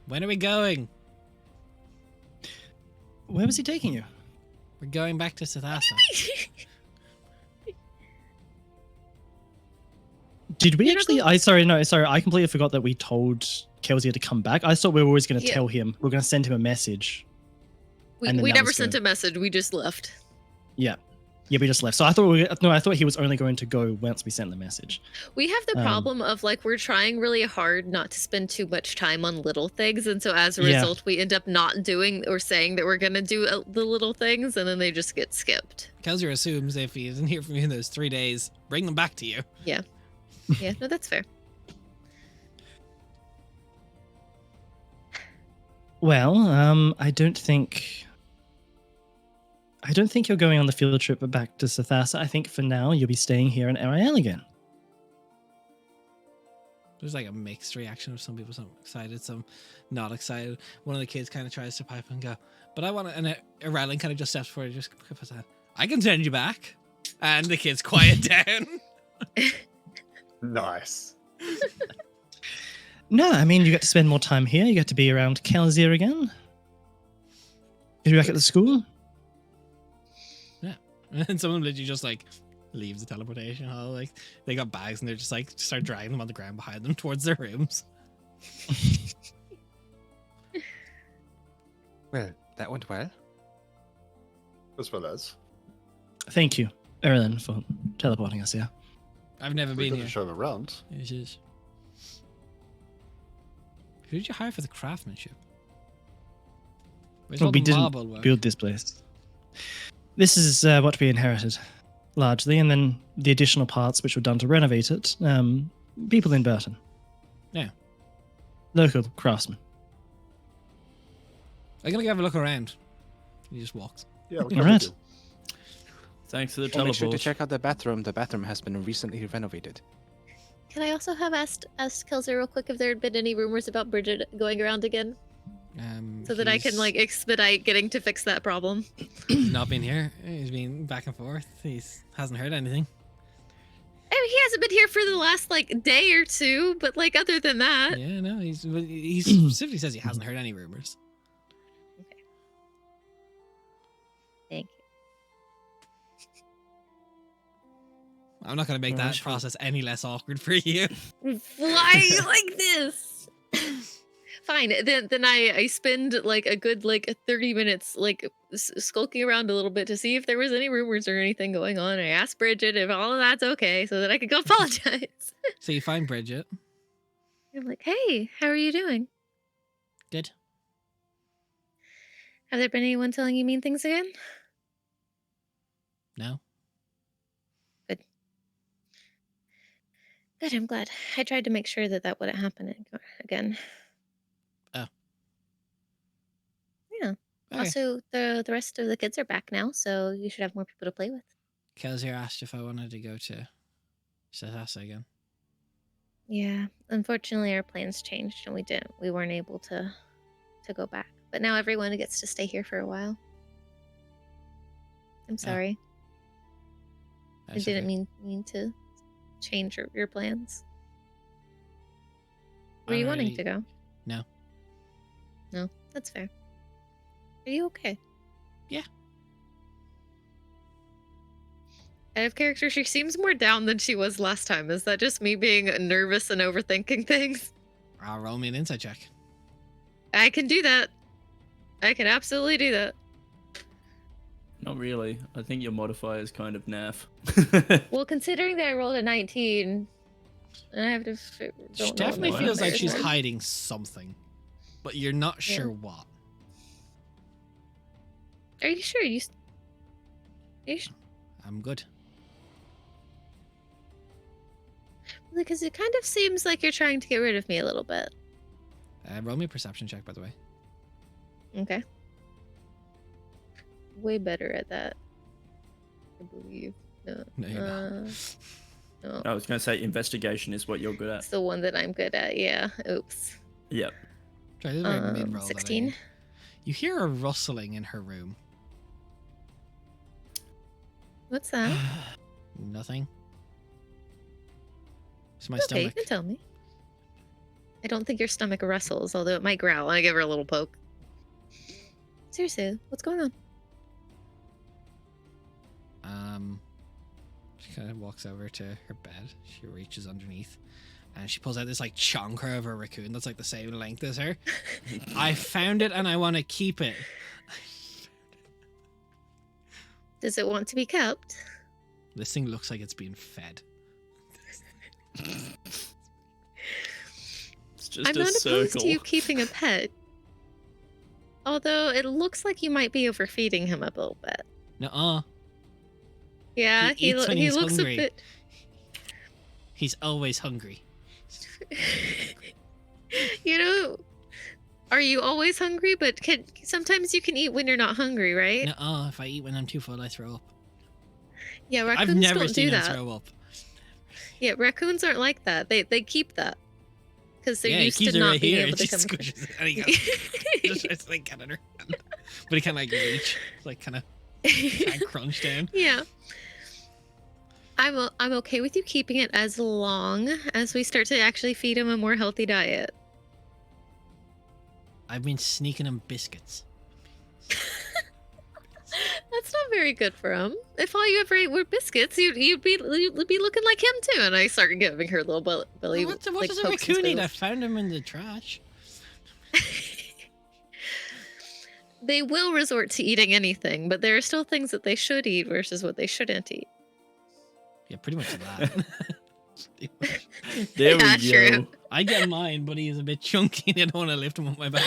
When are we going? Where was he taking you? We're going back to Sathasa. Did we You're not actually? Sorry. I completely forgot that we told Kelsey to come back. I thought we were always going to Yeah. tell him. We are going to send him a message. And then we that never was sent good. a message. We just left. Yeah, we just left. So I thought he was only going to go once we sent the message. We have the problem of like we're trying really hard not to spend too much time on little things, and so as a Yeah. result, we end up not doing or saying that we're gonna do the little things, and then they just get skipped. Kelsey assumes if he doesn't hear from you in those 3 days, bring them back to you. Yeah, no, that's fair. Well, I don't think you're going on the field trip back to Sathasa. I think for now you'll be staying here in Ariel again. There's like a mixed reaction of some people, some excited, some not excited. One of the kids kind of tries to pipe and go, but I want to, and Rowling kind of just steps forward, just puts his hand, I can send you back. And the kids quiet down. Nice. No, I mean, you get to spend more time here. You get to be around Kelsier again. You're back at the school. Yeah. And some of them literally just like leaves the teleportation hall. Like they got bags and they're just like start dragging them on the ground behind them towards their rooms. Well, that went well. As well as. Thank you, Erilyn, for teleporting us here. I've never We've been got to here. show them around. It is. Who did you hire for the craftsmanship? Where's Well, all we the didn't marble work? build this place. This is what we inherited, largely, and then the additional parts which were done to renovate it. People in Burton. Yeah. Local craftsmen. I'm gonna go have a look around. He just walks. Yeah, we All can right. do. Thanks for the Oh, make sure to teleport. check out the bathroom. The bathroom has been recently renovated. Can I also have asked Kelsey real quick if there had been any rumors about Bridget going around again, so that I can He's- like expedite getting to fix that problem? He's not been here. He's been back and forth. Hasn't heard anything. I mean, he hasn't been here for the last like day or two, but like other than that, Yeah, no, he specifically says he hasn't heard any rumors. thank I'm not gonna make that process any less awkward for you. you. Why like this? Fine. Then I spend like a good like 30 minutes like skulking around a little bit to see if there was any rumors or anything going on. I asked Bridget if all of that's okay, so that I could go apologize. So you find Bridget. I'm like, hey, how are you doing? Good. Have there been anyone telling you mean things again? No. Good, I'm glad. I tried to make sure that that wouldn't happen again. Oh. Yeah. Okay. Also, the rest of the kids are back now, so you should have more people to play with. Kelsier asked if I wanted to go to Setasa again. Yeah. Unfortunately, our plans changed, and we weren't able to go back. But now everyone gets to stay here for a while. I'm sorry. I That's didn't okay. mean to change your plans. Were I'm you wanting really- to go? No. No, that's fair. Are you okay? Yeah. Out of character, she seems more down than she was last time. Is that just me being nervous and overthinking things? Roll me an insight check. I can do that. I can absolutely do that. Not really. I think your modifier is kind of naff. Well, considering that I rolled a 19, and I have to. She don't know what definitely my feels like modifier she's is. hiding something, but you're not Yeah. sure what. Are you sure? You I'm good. because it kind of seems like you're trying to get rid of me a little bit. Roll me a perception check, by the way. Okay. Way better at that, I believe. No, No, you're not. no, I was going to say investigation is what you're good at. it's the one that I'm good at. Yeah. Oops. Yep. Try this very mid-roll that I 16. need. You hear a rustling in her room. What's that? Nothing. It's my Okay, you stomach. can tell me. I don't think your stomach wrestles, although it might growl. I give her a little poke. Seriously, what's going on? She kind of walks over to her bed. She reaches underneath, and she pulls out this like chonker of a raccoon that's like the same length as her. I found it, and I want to keep it. Does it want to be kept? This thing looks like it's being fed. It's just I'm a not opposed circle. to you keeping a pet. Although it looks like you might be overfeeding him a little bit. Nuh-uh. Yeah, He eats when he he's looks hungry. a bit. He's always hungry. You know, are you always hungry? But sometimes you can eat when you're not hungry, right? Nuh-uh. If I eat when I'm too full, I throw up. Yeah, I've raccoons never don't do seen him that. throw up. Yeah, raccoons aren't like that. They keep that because they're Yeah, he used keeps to it not right being here. able It to just come. squishes it, and he goes, just tries to like get in her hand, but he can't like reach, like kind of can't crunch down. Yeah. I'm okay with you keeping it as long as we start to actually feed him a more healthy diet. I've been sneaking him biscuits. That's not very good for him. If all you ever ate were biscuits, you'd be looking like him too. And I started giving her little belly. What like, does a pokes and raccoon eat? I squiggles. found him in the trash. They will resort to eating anything, but there are still things that they should eat versus what they shouldn't eat. Yeah, pretty much that. There Yeah, we go. true. I get mine, but he's a bit chunky and I don't want to lift him on my back.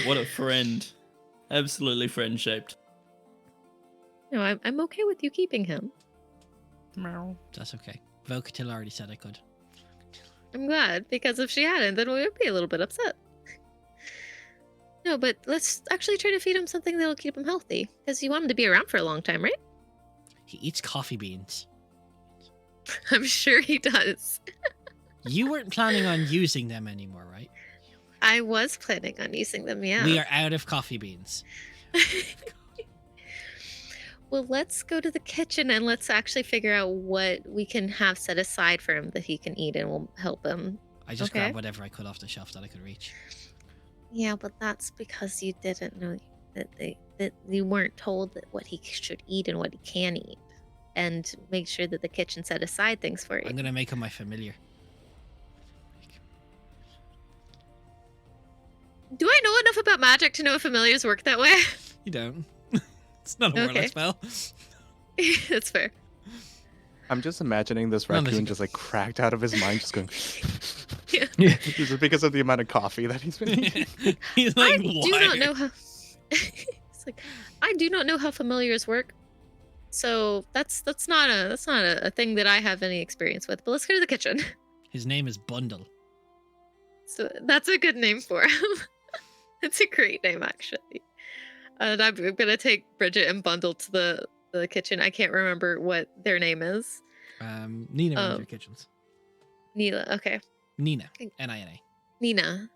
What a friend. Absolutely friend shaped. No, I'm okay with you keeping him. That's okay. Vocatil already said I could. I'm glad, because if she hadn't, then we would be a little bit upset. No, but let's actually try to feed him something that'll keep him healthy. Because you want him to be around for a long time, right? He eats coffee beans. I'm sure he does. You weren't planning on using them anymore, right? I was planning on using them, yeah. We are out of coffee beans. Well, let's go to the kitchen and let's actually figure out what we can have set aside for him that he can eat and will help him. I just Okay. grabbed whatever I could off the shelf that I could reach. Yeah, but that's because you didn't know that you weren't told that what he should eat and what he can eat. And make sure that the kitchen set aside things for you. I'm going to make him my familiar. Do I know enough about magic to know if familiars work that way? You don't. It's not a Okay. warlock spell. That's fair. I'm just imagining this No, no, raccoon she- just like cracked out of his mind, just going. Yeah. Is it because of the amount of coffee that he's been eating? He's like, I do why? not know how. It's like I do not know how familiars work, so that's not a thing that I have any experience with. But let's go to the kitchen. His name is Bundle. So that's a good name for him. It's a great name, actually. And I'm gonna take Bridget and Bundle to the kitchen. I can't remember what their name is. Nina runs Oh. your kitchens. Nila. Okay, Nina. Thank- Nina. Nina.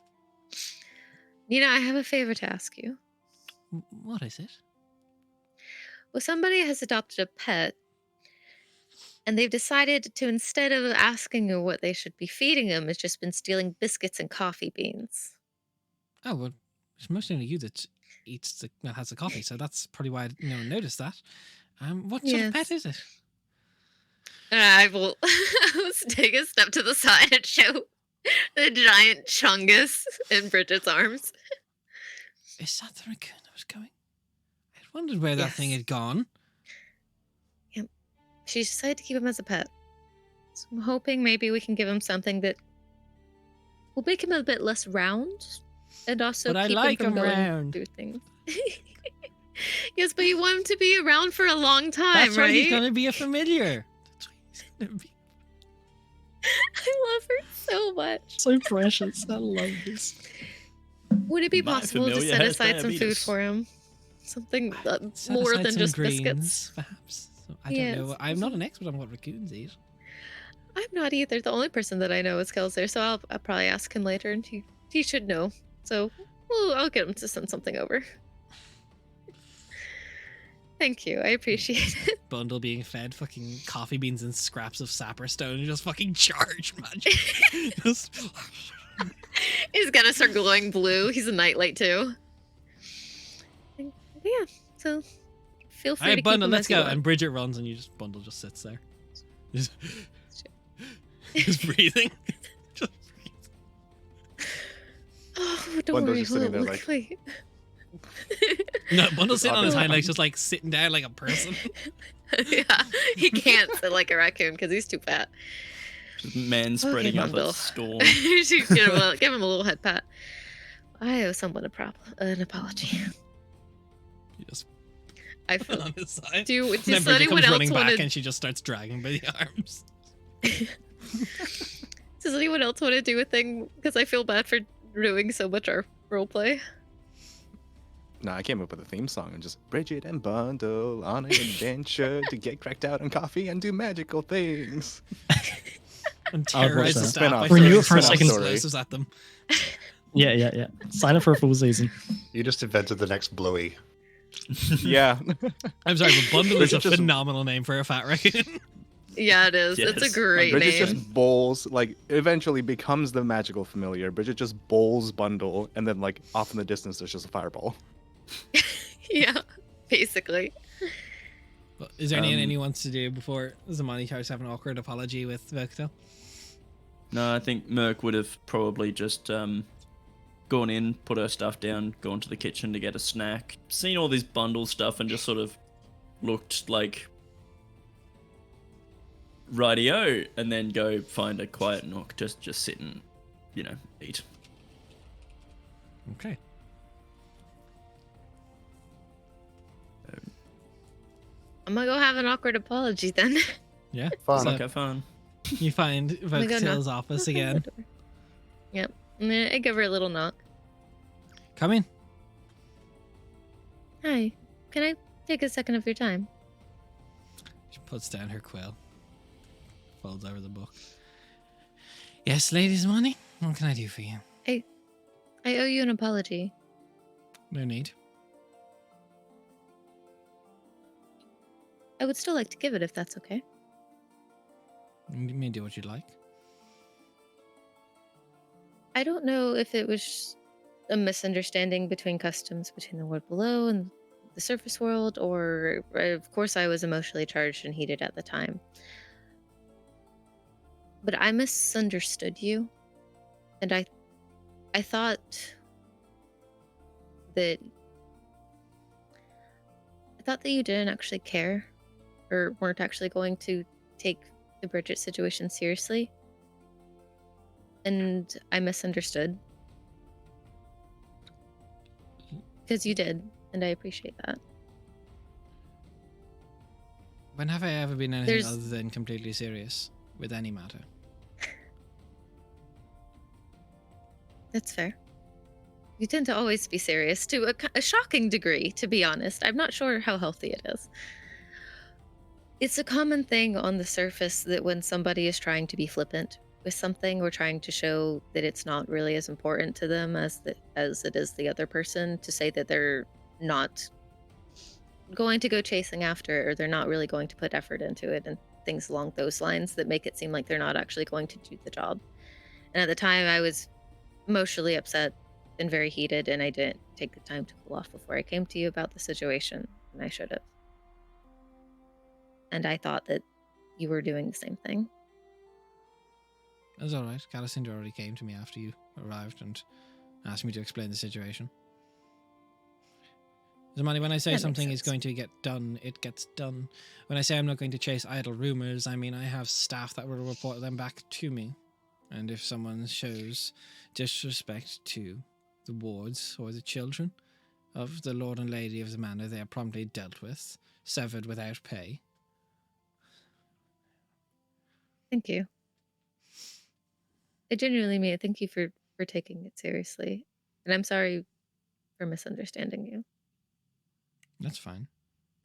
Nina, I have a favor to ask you. What is it? Well, somebody has adopted a pet, and they've decided to, instead of asking her what they should be feeding him, has just been stealing biscuits and coffee beans. Oh, well, it's mostly only you that has the coffee, so that's probably why no one noticed that. What sort of pet Yes. is it? I will take a step to the side and show the giant chungus in Bridget's arms. Is that the raccoon that was going? I wondered where that thing Yes. had gone. She decided to keep him as a pet. So I'm hoping maybe we can give him something that will make him a bit less round, and also But I keep like him from him going round. through things. Yes, but you want him to be around for a long time, That's why right? he's going to be a familiar. That's why he's going to be. I love her so much. So precious. I love this. Would it be My possible to familiar set has aside some food diabetes. for him? Something Set more aside than some just greens, biscuits. perhaps. So, I don't know. Yes. I'm not an expert on what raccoons eat. I'm not either. The only person that I know is Kelser, so I'll probably ask him later, and he should know. So I'll get him to send something over. Thank you. I appreciate it. Bundle being fed fucking coffee beans and scraps of sapper stone and just fucking charge magic. Just- He's gonna start glowing blue. He's a nightlight too. Yeah. So feel free All to right, keep Bundle, him let's as you go. want. And Bridget runs, and Bundle just sits there, just breathing. Just Oh, don't Bundle's worry. just sitting We'll there look like- no, Bundle's sitting on his Obviously. hind legs, just like sitting down like a person. Yeah, he can't sit like a raccoon because he's too fat. Just man spreading up Bundle. a storm. You should give him a little head pat. I owe someone an apology. He just I put feel. on his side. Does Then Bridget anyone comes else running want back, to? and she just starts dragging by the arms. Does anyone else want to do a thing? Because I feel bad for ruining so much our roleplay. No, I came up with a theme song and just Bridget and Bundle on an adventure to get cracked out on coffee and do magical things. And I would terrorize watch the that. staff by Renew throwing it for a second. explosives at them. Yeah. Sign up for a full season. You just invented the next Bluey. Yeah. I'm sorry, but bundle is a Bridget just- phenomenal name for a fat raccoon. Yeah, it is. It's Yes. a great Bridget name. just bowls, like, eventually becomes the magical familiar. Bridget just bowls Bundle, and then, like, off in the distance, there's just a fireball. Yeah, basically. But is there anything Um, anyone wants to do before Zamani tries to have an awkward apology with Victor? No, I think Merc would have probably just gone in, put her stuff down, gone to the kitchen to get a snack, seen all this bundle stuff, and just sort of looked like rightio, and then go find a quiet nook, just sit and, eat. Okay. I'm gonna go have an awkward apology then. Yeah. Fun. So Okay, fun. you find I'm gonna go Vocatel's knock office on the again. door. Yep. And then I give her a little knock. Come in. Hi. Can I take a second of your time? She puts down her quill. Folds over the book. Yes, ladies, money. What can I do for you? I owe you an apology. No need. I would still like to give it if that's okay. You may do what you'd like. I don't know if it was a misunderstanding between customs between the world below and the surface world, or of course I was emotionally charged and heated at the time. But I misunderstood you, and I thought that you didn't actually care, or weren't actually going to take the Bridget situation seriously. And I misunderstood. Because you did, and I appreciate that. When have I ever been anything There's- other than completely serious with any matter? That's fair. You tend to always be serious to a shocking degree, to be honest. I'm not sure how healthy it is. It's a common thing on the surface that when somebody is trying to be flippant with something or trying to show that it's not really as important to them as it is the other person, to say that they're not going to go chasing after it, or they're not really going to put effort into it, and things along those lines that make it seem like they're not actually going to do the job. And at the time I was emotionally upset and very heated, and I didn't take the time to cool off before I came to you about the situation, and I should have. And I thought that you were doing the same thing. That's alright. Calicinda already came to me after you arrived and asked me to explain the situation. Zamani, when I say That makes something is sense. going to get done, it gets done. When I say I'm not going to chase idle rumors, I mean I have staff that will report them back to me. And if someone shows disrespect to the wards or the children of the Lord and Lady of the Manor, they are promptly dealt with, severed without pay. Thank you. I genuinely mean it. Thank you for taking it seriously. And I'm sorry for misunderstanding you That's fine.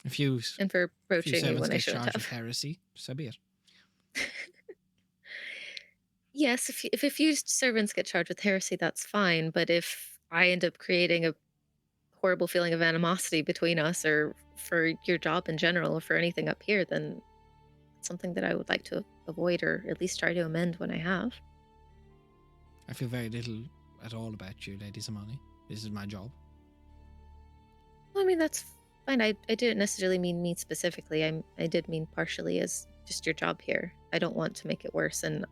If you and for If your approaching me servants when I get shouldn't charged with have. heresy, so be it. Yes, if a few servants get charged with heresy, that's fine. But if I end up creating a horrible feeling of animosity between us, or for your job in general, or for anything up here, then it's something that I would like to avoid, or at least try to amend when I have. I feel very little at all about you, Lady Zamani. This is my job. Well, I mean, that's fine. I didn't necessarily mean me specifically. I did mean partially as just your job here. I don't want to make it worse. And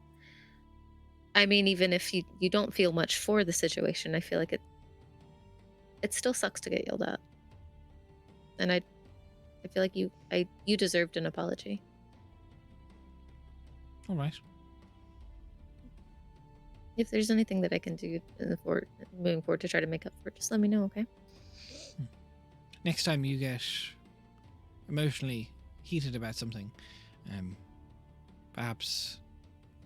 I mean, even if you don't feel much for the situation, I feel like it still sucks to get yelled at. And I feel like you deserved an apology. All right. If there's anything that I can do moving forward to try to make up for it, just let me know, okay? Next time you get emotionally heated about something, perhaps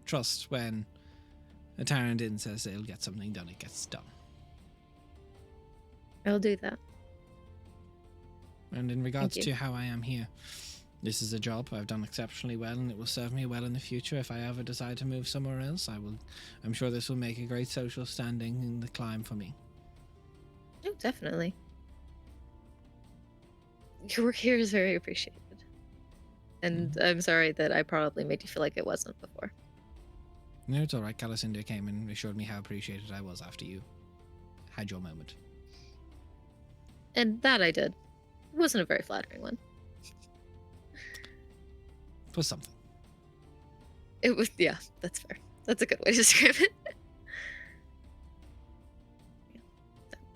trust when a Tarandin says they'll get something done, it gets done. I'll do that. And in regards you. to how I am here, this is a job I've done exceptionally well, and it will serve me well in the future. If I ever decide to move somewhere else, I'm sure this will make a great social standing in the climb for me. Oh, definitely. Your work here is very appreciated. And I'm sorry that I probably made you feel like it wasn't before. No, it's all right. Calicinda came and assured me how appreciated I was after you had your moment. And that I did. It wasn't a very flattering one. It was something. It was, yeah, that's fair. That's a good way to describe it.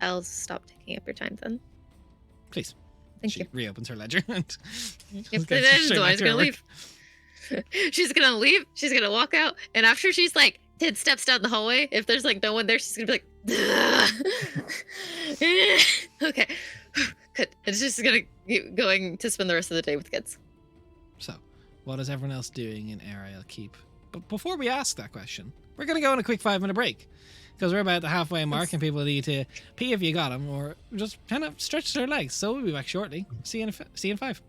I'll stop taking up your time then. Please. Thank She you. reopens her ledger and Yep, goes straight back she's to her gonna work. leave. She's gonna leave. She's gonna walk out, and after she's like 10 steps down the hallway, if there's like no one there, she's gonna be like, okay, good. And she's just gonna keep going to spend the rest of the day with kids. So, what is everyone else doing in Ariel Keep? But before we ask that question, we're going to go on a quick 5-minute break. Because we're about the halfway mark and people need to pee if you got them or just kind of stretch their legs. So we'll be back shortly. See you in 5.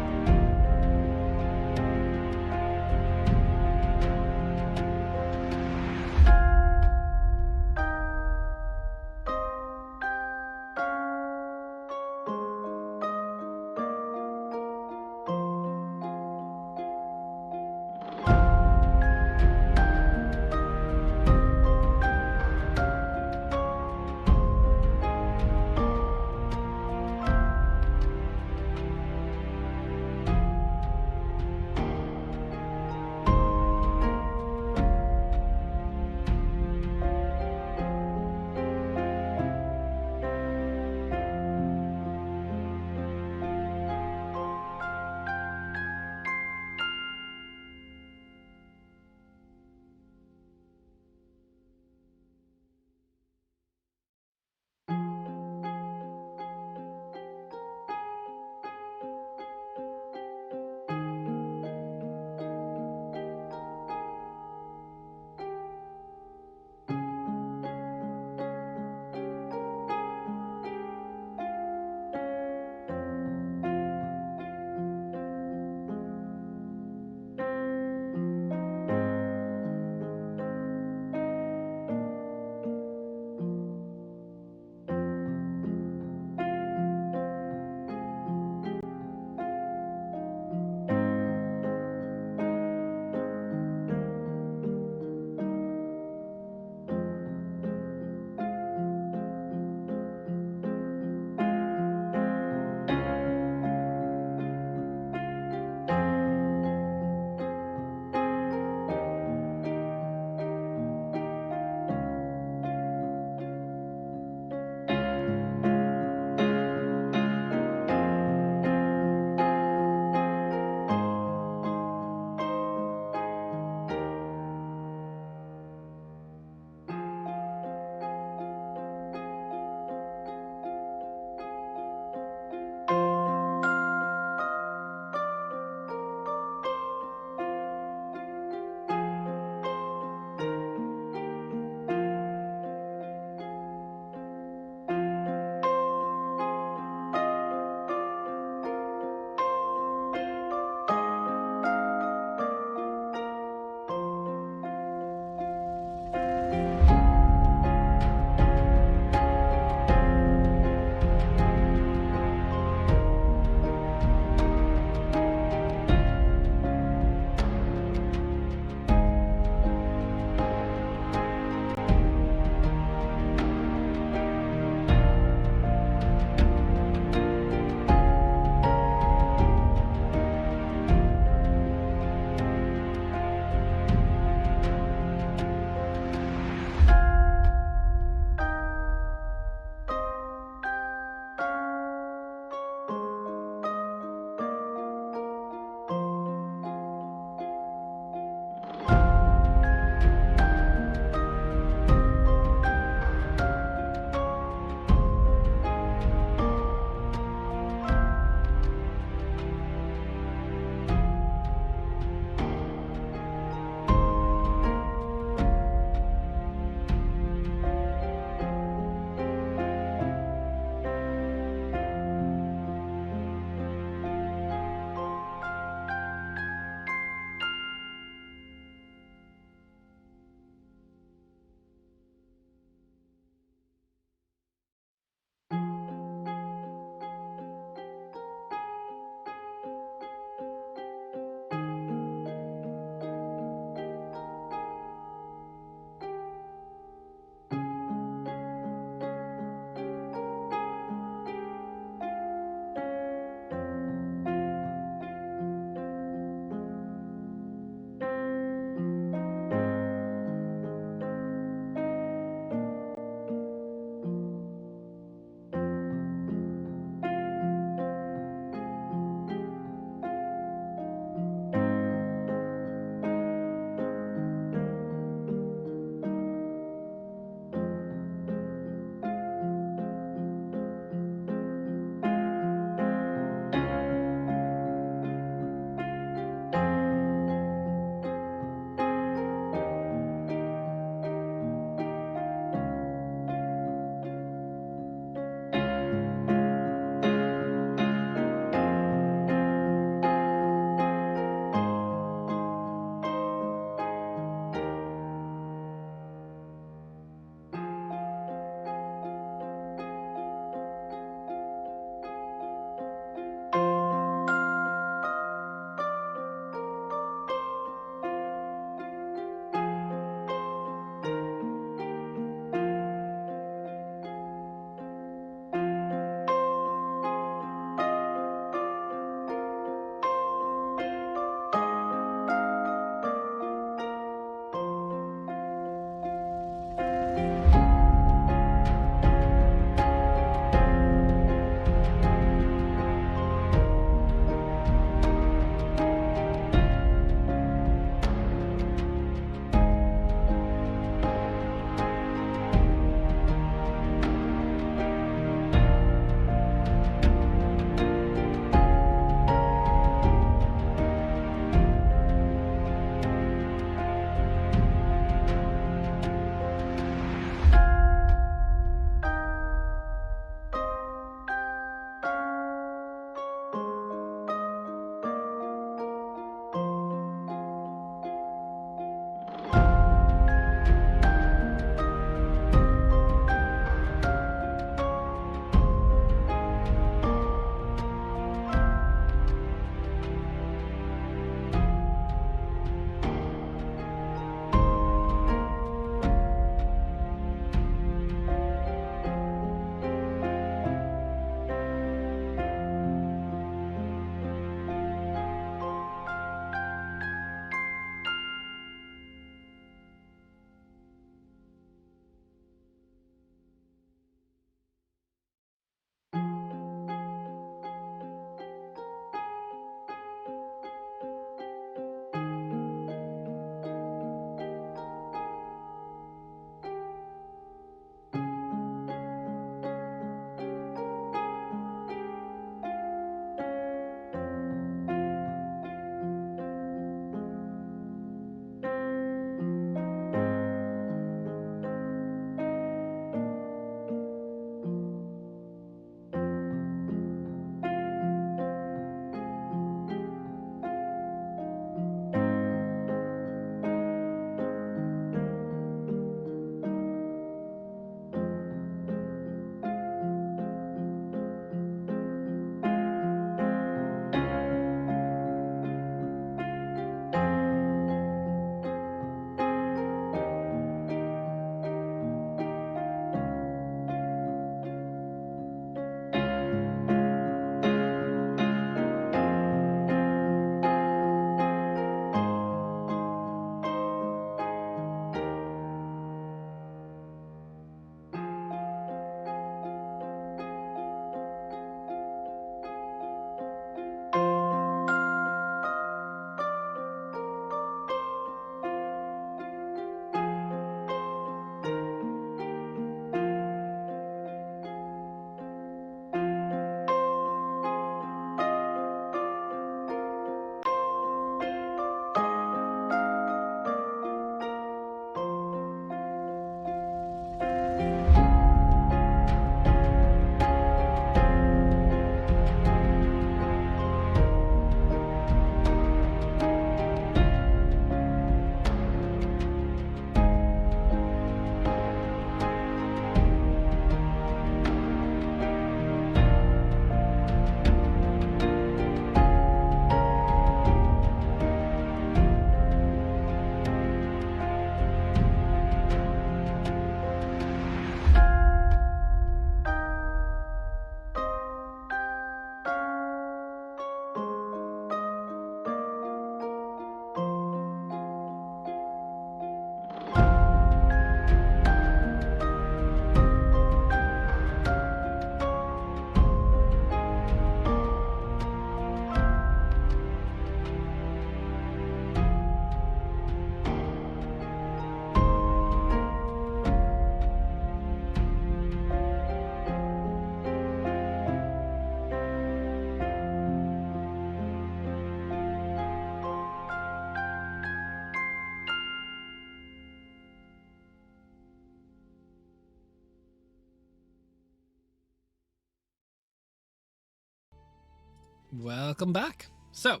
Welcome back. So,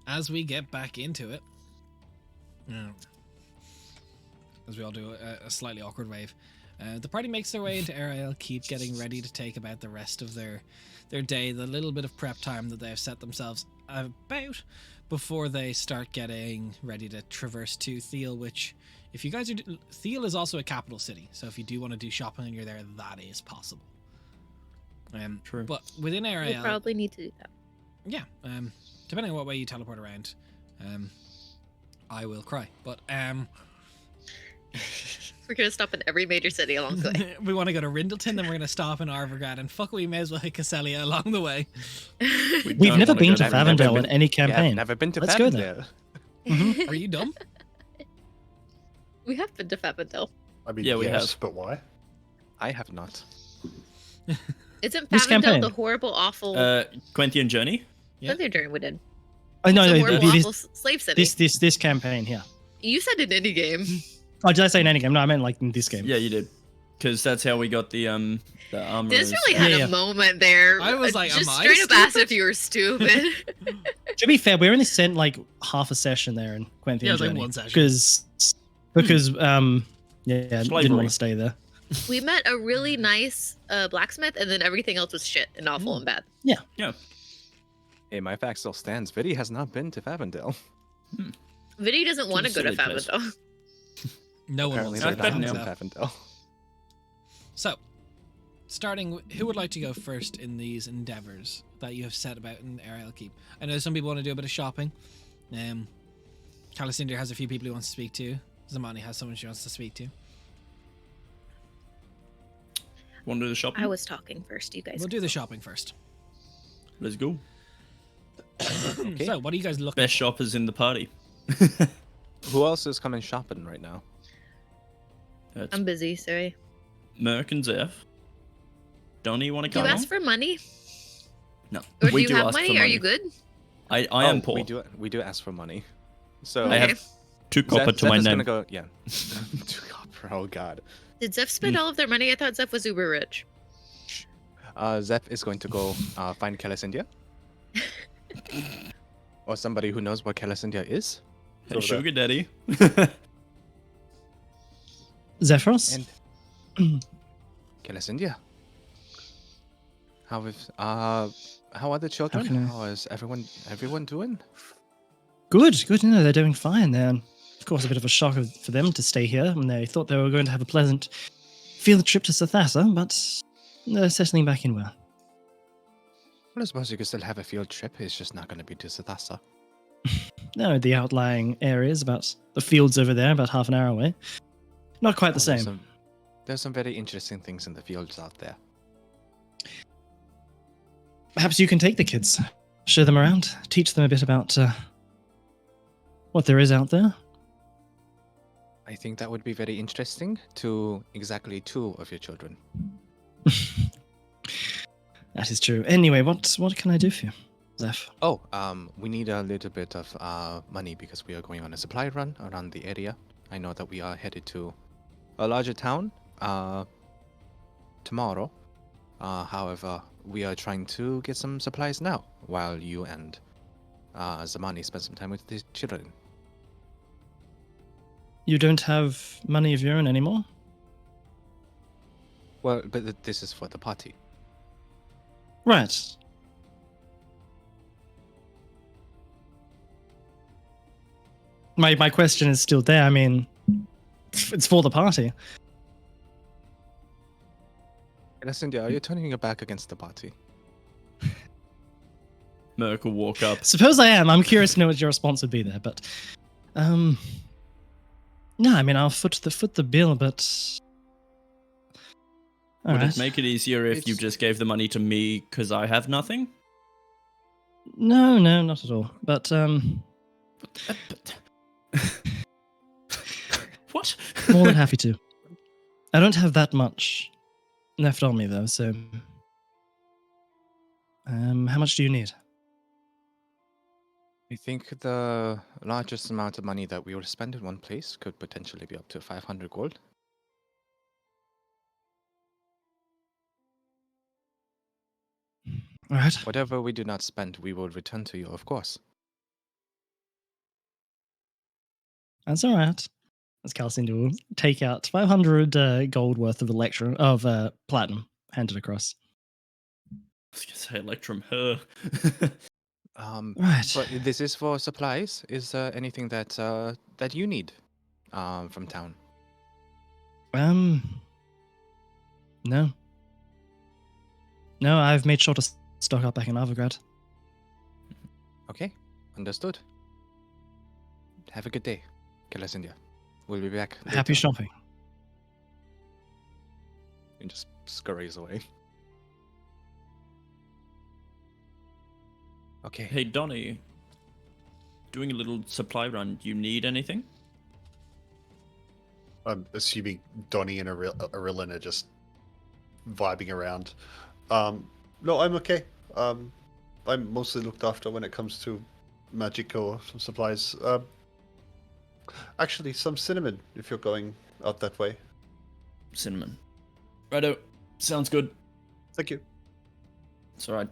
as we get back into it, as we all do a slightly awkward wave, the party makes their way into Ariel Keep, getting ready to take about the rest of their day, the little bit of prep time that they have set themselves about before they start getting ready to traverse to Thiel, which, if you guys are... Thiel is also a capital city, so if you do want to do shopping and you're there, that is possible. True. But within Ariel... We'll probably need to do that. Yeah, depending on what way you teleport around, I will cry. But We're gonna stop in every major city along the way. we want to go to Rindleton, then we're going to stop in Arvergrad, and we may as well hit Casselia along the way. We've never been to Never- never Favendale in been- any Yeah, campaign. never been to Let's go there. Favendale. Are you dumb? We have been to Favendale. I mean, Yeah, we yes, have. but why? I have not. Isn't This Favendale campaign? the horrible, awful Quentian Journey? Yeah. Thunder journey we did? I know It's a horrible, this, awful slave city. this campaign here. You said in any game. Oh, did I say in any game? No, I meant like in this game. Yeah, you did. Because that's how we got the armor. This really had Yeah. a moment there. I was like, just am I straight up asked stupid? if you were stupid. To be fair, we only spent like half a session there in Quentin. Yeah, it was like one session. Because didn't Slavery. want to stay there. We met a really nice blacksmith, and then everything else was shit and awful and bad. Yeah. Hey, my fact still stands. Vidi has not been to Favendale. Vinny doesn't want to go to silly place. Favendale. No one Apparently, wants to they're Not do not bad in that. now. Favendale. So, who would like to go first in these endeavors that you have set about in Ariel Keep? I know some people want to do a bit of shopping. Calicindia has a few people he wants to speak to. Zamani has someone she wants to speak to. Want to do the shopping? I was talking first. You guys. We'll do the shopping first. Let's go. Okay. So, what are you guys looking Best shoppers in the party. Who else is coming shopping right now? That's I'm busy. Sorry. Merc and Zeph. Donnie, want to Do you come ask for money, No. or do we you do have ask for money? Are you good? I Oh, am poor. We do ask for money. So I have 2 copper Zeph- to my Zeph is name. gonna go. Yeah. 2 copper. Oh God. Did Zeph spend all of their money? I thought Zeph was uber rich. Zeph is going to go find Calicindia. Or somebody who knows what Calicindia is. Hey, Over there. sugar daddy. Zephyros? And Calicindia. How are the children? can I- How is everyone doing? Good. No, they're doing fine. They're, of course, a bit of a shock for them to stay here when they thought they were going to have a pleasant field trip to Sathasa, but they're settling back in well. Well, I suppose you could still have a field trip. It's just not going to be to Sathasa. No, the outlying areas, about the fields over there, about half an hour away. Not quite the same. There's some very interesting things in the fields out there. Perhaps you can take the kids, show them around, teach them a bit about what there is out there. I think that would be very interesting to exactly 2 of your children. That is true. Anyway, what can I do for you, Zeph? Oh, we need a little bit of money because we are going on a supply run around the area. I know that we are headed to a larger town tomorrow. However, we are trying to get some supplies now while you and Zamani spend some time with the children. You don't have money of your own anymore? Well, but this is for the party. Right. My question is still there. I mean, it's for the party. Cindy, are you turning your back against the party? Merc will walk up. Suppose I am. I'm curious to know what your response would be there, but no, I mean I'll foot the bill, but all Would right. it make it easier if you It's- just gave the money to me because I have nothing? No, not at all. But What? more than happy to. I don't have that much left on me though, so how much do you need? I think the largest amount of money that we will spend in one place could potentially be up to 500 gold. All right. Whatever we do not spend, we will return to you, of course. That's all right. As Calcinder will take out 500 gold worth of platinum, handed across. I was gonna say Electrum. Her. Right. But this is for supplies. Is there anything that that you need from town? No. No, I've made sure to stock up back in Novigrad. Okay, understood. Have a good day, Kalasindia. We'll be back. Happy later. shopping. And just scurries away. Okay. Hey, Donnie. Doing a little supply run. Do you need anything? I'm assuming Donnie and Arilyn are just vibing around. No, I'm okay. I'm mostly looked after when it comes to magic or some supplies. Actually, some cinnamon if you're going out that way. Cinnamon. Righto. Sounds good. Thank you. It's alright.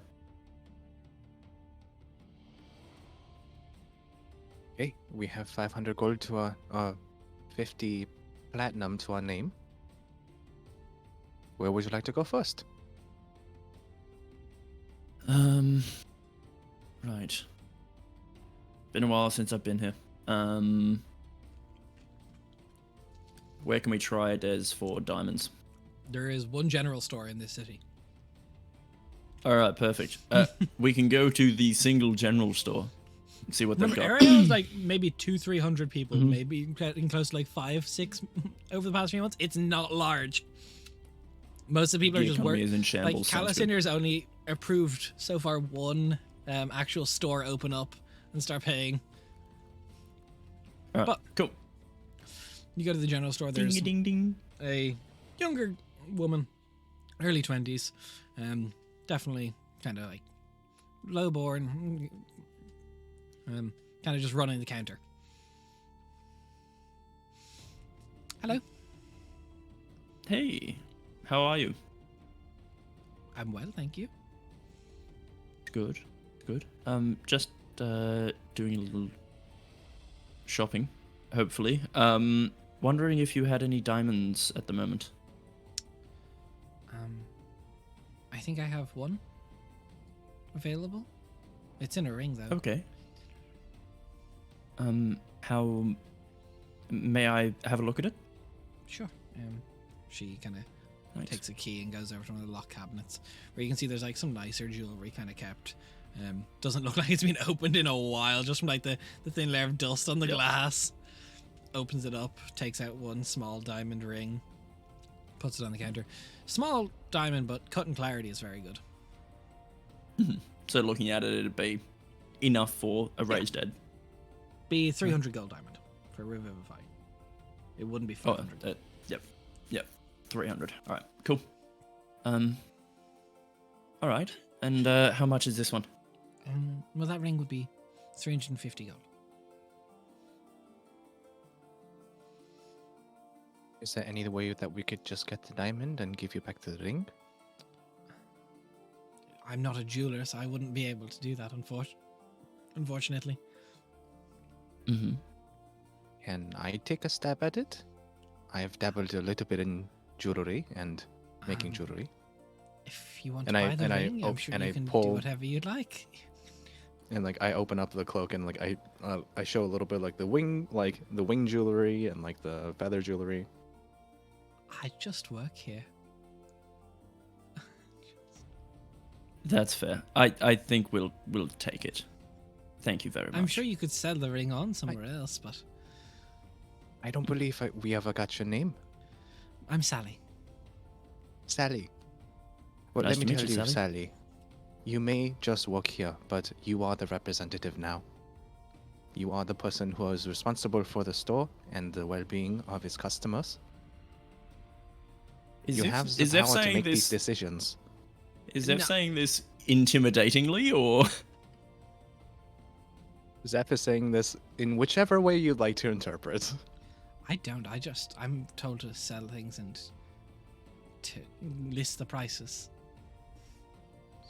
Okay, we have 500 gold to our 50 platinum to our name. Where would you like to go first? Right. Been a while since I've been here. Where can we try Des for diamonds? There is one general store in this city. All right, perfect. We can go to the single general store and see what they've Remember, got. area is like maybe 200-300 people, Mhm. maybe getting close to like 5-6 over the past few months. It's not large. Most of the people The are just economy working. is in Like shambles. sounds good. Calasinder's only approved so far one actual store open up and start paying. All right, but- cool. You go to the general store. There's Ding, ding. a younger woman, early 20s, definitely kind of like low-born, kind of just running the counter. Hello, Hey, how are you? I'm well, thank you. Good, good. Just doing a little shopping, hopefully. Wondering if you had any diamonds at the moment. I think I have one available. It's in a ring though. Okay. How may I have a look at it? Sure. She kind of Nice. takes a key and goes over to one of the lock cabinets where you can see there's like some nicer jewelry kind of kept. Doesn't look like it's been opened in a while, just from like the thin layer of dust on the Yep. glass. Opens it up, takes out one small diamond ring, puts it on the counter. Small diamond, but cut and clarity is very good. So looking at it, it'd be enough for a raised head. Be 300 gold diamond for Revivify. It wouldn't be Oh, 500. yep, 300. All right, cool. All right, and how much is this one? Well, that ring would be 350 gold. Is there any way that we could just get the diamond and give you back the ring? I'm not a jeweler, so I wouldn't be able to do that, unfortunately. Mm-hmm. Can I take a stab at it? I have dabbled a little bit in jewelry and making Um, jewelry. If you want And to I- buy the and I ring, I'm op- sure and you I can do pull- whatever you'd like. And like I open up the cloak and like I show a little bit like the wing jewelry and like the feather jewelry. I just work here. That's fair. I think we'll take it. Thank you very much. I'm sure you could sell the ring on somewhere else, but I don't believe we ever got your name, I'm Sally. Sally. Well, Nice let me to meet tell you, you, Sally. You may just work here, but you are the representative now. You are the person who is responsible for the store and the well-being of its customers. Is You Zeph- have the is Zeph power to saying make these this? decisions. Is Zeph No. saying this intimidatingly, or Zeph is saying this in whichever way you'd like to interpret. I don't. I'm told to sell things and to list the prices.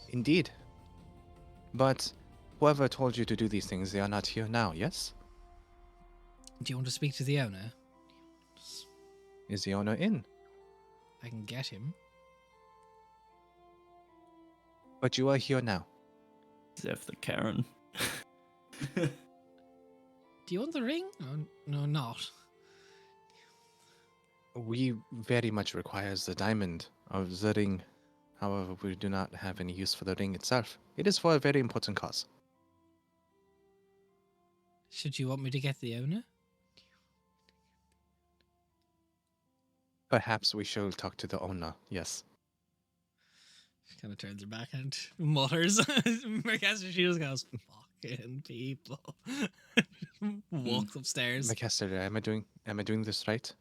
Indeed. But whoever told you to do these things, they are not here now, yes? Do you want to speak to the owner? Is the owner in? I can get him. But you are here now. Zeph the Karen. Do you want the ring? No, not. We very much requires the diamond of the ring. However, we do not have any use for the ring itself. It is for a very important cause. Should you want me to get the owner? Perhaps we shall talk to the owner, yes. She kind of turns her back and mutters. Mercaster, she just goes, fucking people. Walks upstairs. Macaster, am I doing this right?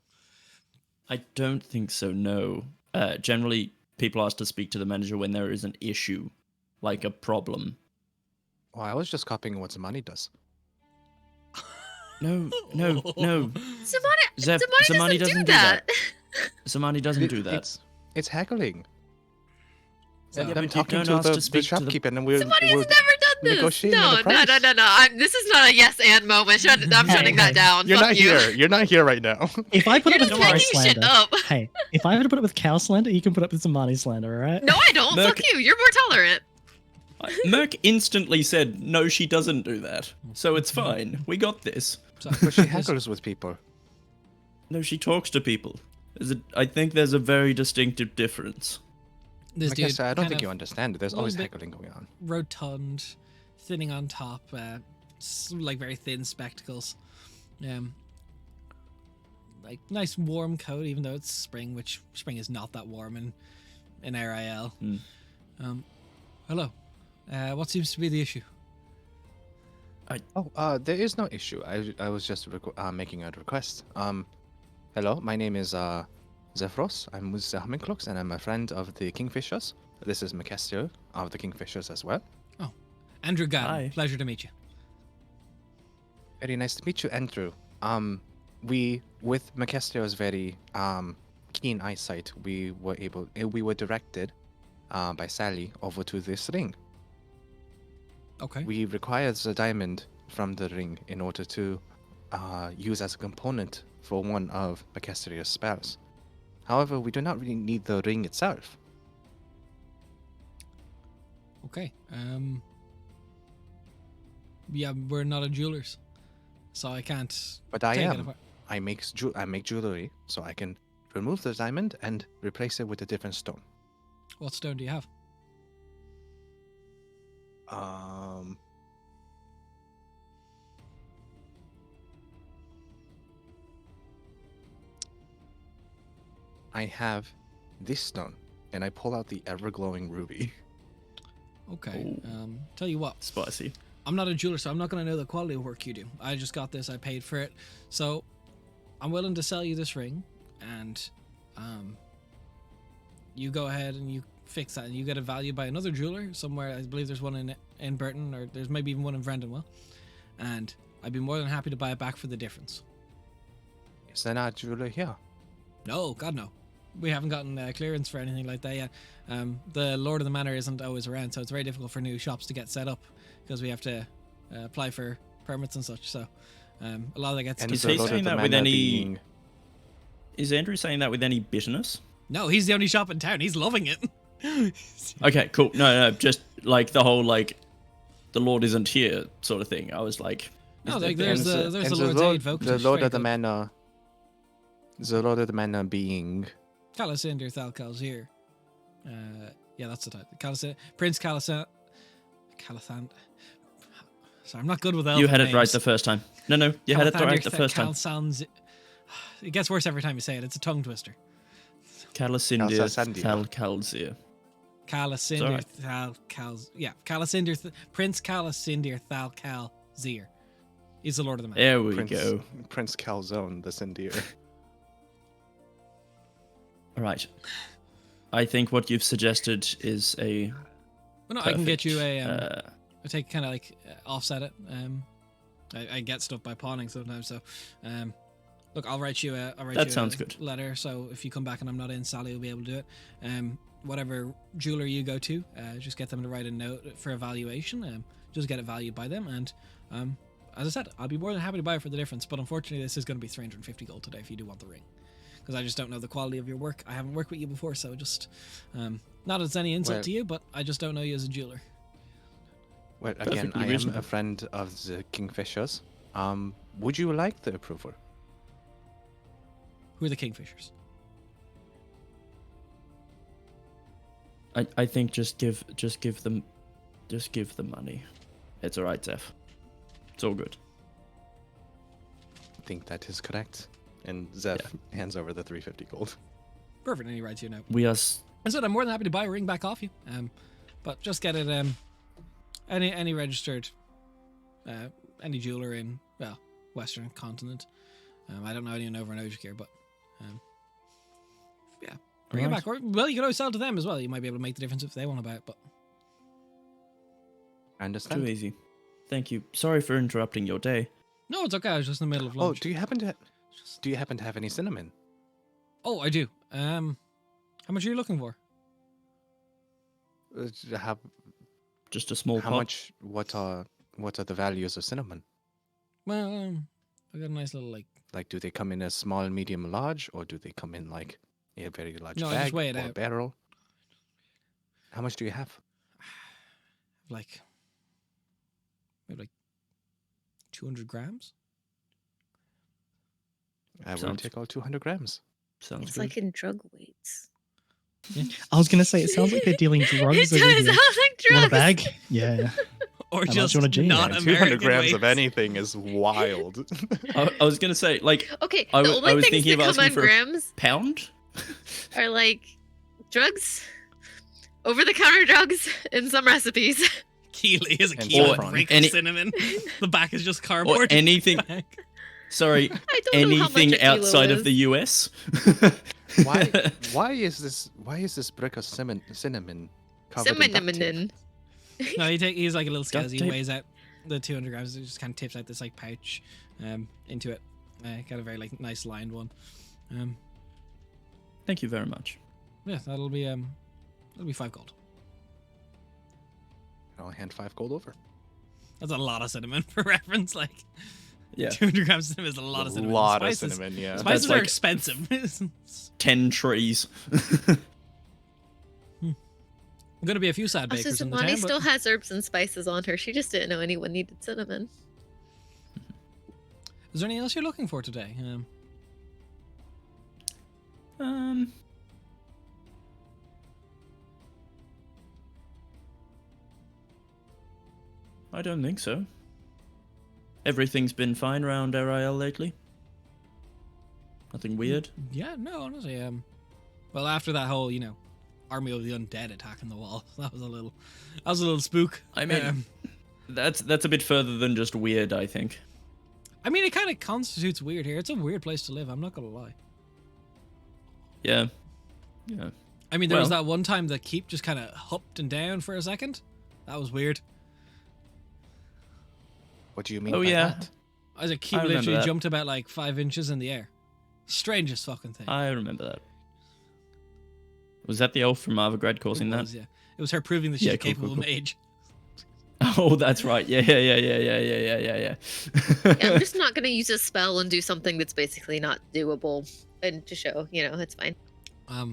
I don't think so, no. Generally, people ask to speak to the manager when there is an issue, like a problem. Well, I was just copying what Zamani does. No. Zamani doesn't do that. Zamani doesn't do that. It's haggling. So- And Yeah, I'm but you talking don't to ask the to speak to the- shopkeeper, and we're Zamani has never done this. negotiating No, the price. This is not a yes and moment. I'm Hey, shutting that hey, down. You're Fuck not you. here. You're not here right now. If I put You're up with just cow making shit slander, up. hey, if I were to put up with cow slander, you can put up with some Marnie slander, all right? No, I don't. Merc- Fuck you. You're more tolerant. Merc instantly said, no, she doesn't do that. So it's fine. We got this. So, But she haggles with people. No, she talks to people. I think there's a very distinctive difference. this dude Macaster, I don't kind think of you understand. There's little always bit- haggling going on. rotund, thinning on top, like very thin spectacles. Like nice warm coat, even though it's spring, which spring is not that warm in RIL. Hmm. Hello. What seems to be the issue? There is no issue. I was just making a request. Hello, my name is Zephyros. I'm with the Humming and I'm a friend of the Kingfishers. This is Macaster of the Kingfishers as well. Andrew Gunn. Hi. Pleasure to meet you. Very nice to meet you, Andrew. We, with Macaster's very keen eyesight, we were directed by Sally over to this ring. Okay. We require the diamond from the ring in order to use as a component for one of Macaster's spells. However, we do not really need the ring itself. Okay. Yeah, we're not a jewelers, so I can't. But I take it am. apart. I make jewelry, so I can remove the diamond and replace it with a different stone. What stone do you have? I have this stone, and I pull out the ever-glowing ruby. Okay. Oh. Tell you what. Spicy. I'm not a jeweler, so I'm not going to know the quality of work you do. I just got this. I paid for it, so I'm willing to sell you this ring, and you go ahead and you fix that, and you get it valued by another jeweler somewhere. I believe there's one in Burton, or there's maybe even one in Vrendenwell, and I'd be more than happy to buy it back for the difference. Is there not a jeweler here? No, God no. We haven't gotten clearance for anything like that yet. The Lord of the Manor isn't always around, so it's very difficult for new shops to get set up because we have to apply for permits and such. So a lot of that gets. And Is the he Lord of saying the that with Manor any- being- Is Andrew saying that with any bitterness? No, he's the only shop in town. He's loving it. Okay, cool. No, just like the whole like the Lord isn't here sort of thing. I was like, No, is like that- there's and the and Lord's Aid focus. The which is Lord very of the good. Manor. The Lord of the Manor being Calisander Thalcalzir. Yeah, that's the title. Prince Calisand. Sorry, I'm not good with elven you had it names. right the first time. No, you had it right the first time. It gets worse every time you say it. It's a tongue twister. Calisindir Calsasandia. Thalcalzir. Calisander Thalcalzir. Yeah, Prince Calisander Thalcalzir. He's the Lord of the Manor. There we Prince, go. Prince Calzone, the Sindir. All right. I think what you've suggested is a. Well, no, I can get you a. perfect, I take kind of like offset it. I get stuff by pawning sometimes, so Look, I'll write you a That sounds good. letter. So if you come back and I'm not in, Sally will be able to do it. Whatever jeweler you go to, just get them to write a note for evaluation. Just get it valued by them, and as I said, I'll be more than happy to buy it for the difference. But unfortunately, this is going to be 350 gold today if you do want the ring, because I just don't know the quality of your work. I haven't worked with you before, so just not as any insult to you, but I just don't know you as a jeweler. Well, again, Perfectly I am reasonable. a friend of the Kingfishers. Would you like the approval? Who are the Kingfishers? I think just give them money. It's all right, Zeph. It's all good. I think that is correct. And Zeph hands over the 350 gold. Perfect. And he writes you a note. We are. I said I'm more than happy to buy a ring back off you. But just get it any registered any jeweler in Western continent. I don't know anyone over in Ojikir, but yeah, bring it Alright. back. Or, well, you can always sell to them as well. You might be able to make the difference if they want to buy it. But I understand. Too easy. Thank you. Sorry for interrupting your day. no, it's okay. I was just in the middle of Oh, lunch. do you happen to have any cinnamon? Oh, I do. How much are you looking for? How Just a small pot. much? What are the values of cinnamon? Well, I got a nice little Like, do they come in a small, medium, large, or do they come in like a very large No, I bag just weigh it or out. barrel? How much do you have? maybe 200 grams. I will Sounds- take all 200 grams. Sounds It's good. like in drug weights. I was going to say, it sounds like they're dealing drugs. It over does here. sound like You want a drugs. bag? Yeah. Or much just you want a genie? not Yeah, 200 American grams of weights. anything is wild. I was gonna say, like, Okay, I the w- only I was things thinking that of come asking on for a grams pound. are like drugs, over-the-counter drugs, in some recipes. Keely is a And kilo saffron. brick Any- of cinnamon. The back is just Or cardboard. anything. Back. Sorry, I don't know how much a anything kilo outside is. of the US. Why is this brick of cinnamon covered in duct tape? Cinnamon. No, he's like a little Duct scuzzy. He tape. weighs out the 200 grams. It just kind of tips out this like pouch into it. Got a very like nice lined one. Thank you very much. Yeah, that'll be 5 gold. I'll hand 5 gold over. That's a lot of cinnamon for reference. Like Yeah, 200 grams of cinnamon is a lot of cinnamon. A lot of Spices- cinnamon, yeah. Spices That's are like- expensive. 10 trees. Going to be a few sad Also, bakers in the Simani town. still But has herbs and spices on her. She just didn't know anyone needed cinnamon. is there anything else you're looking for today? I don't think so. Everything's been fine around RIL lately. Nothing weird. Yeah, no, honestly. Well, after that whole, Army of the Undead attacking the wall, that was a little spook. I mean, that's a bit further than just weird, I think. I mean, it kind of constitutes weird here. It's a weird place to live. I'm not gonna lie. Yeah. Yeah. I mean, there was Well- that one time the keep just kind of hopped and down for a second. That was weird. What do you mean Oh, by yeah. that? As a keep I remember literally that. jumped about like 5 inches in the air. Strangest fucking thing. I remember that. Was that the elf from Arvagrad causing It that? was, yeah. It was her proving that she's Yeah, a cool, capable cool. mage. Oh, that's right. Yeah. Yeah, I'm just not gonna use a spell and do something that's basically not doable, and to show, it's fine.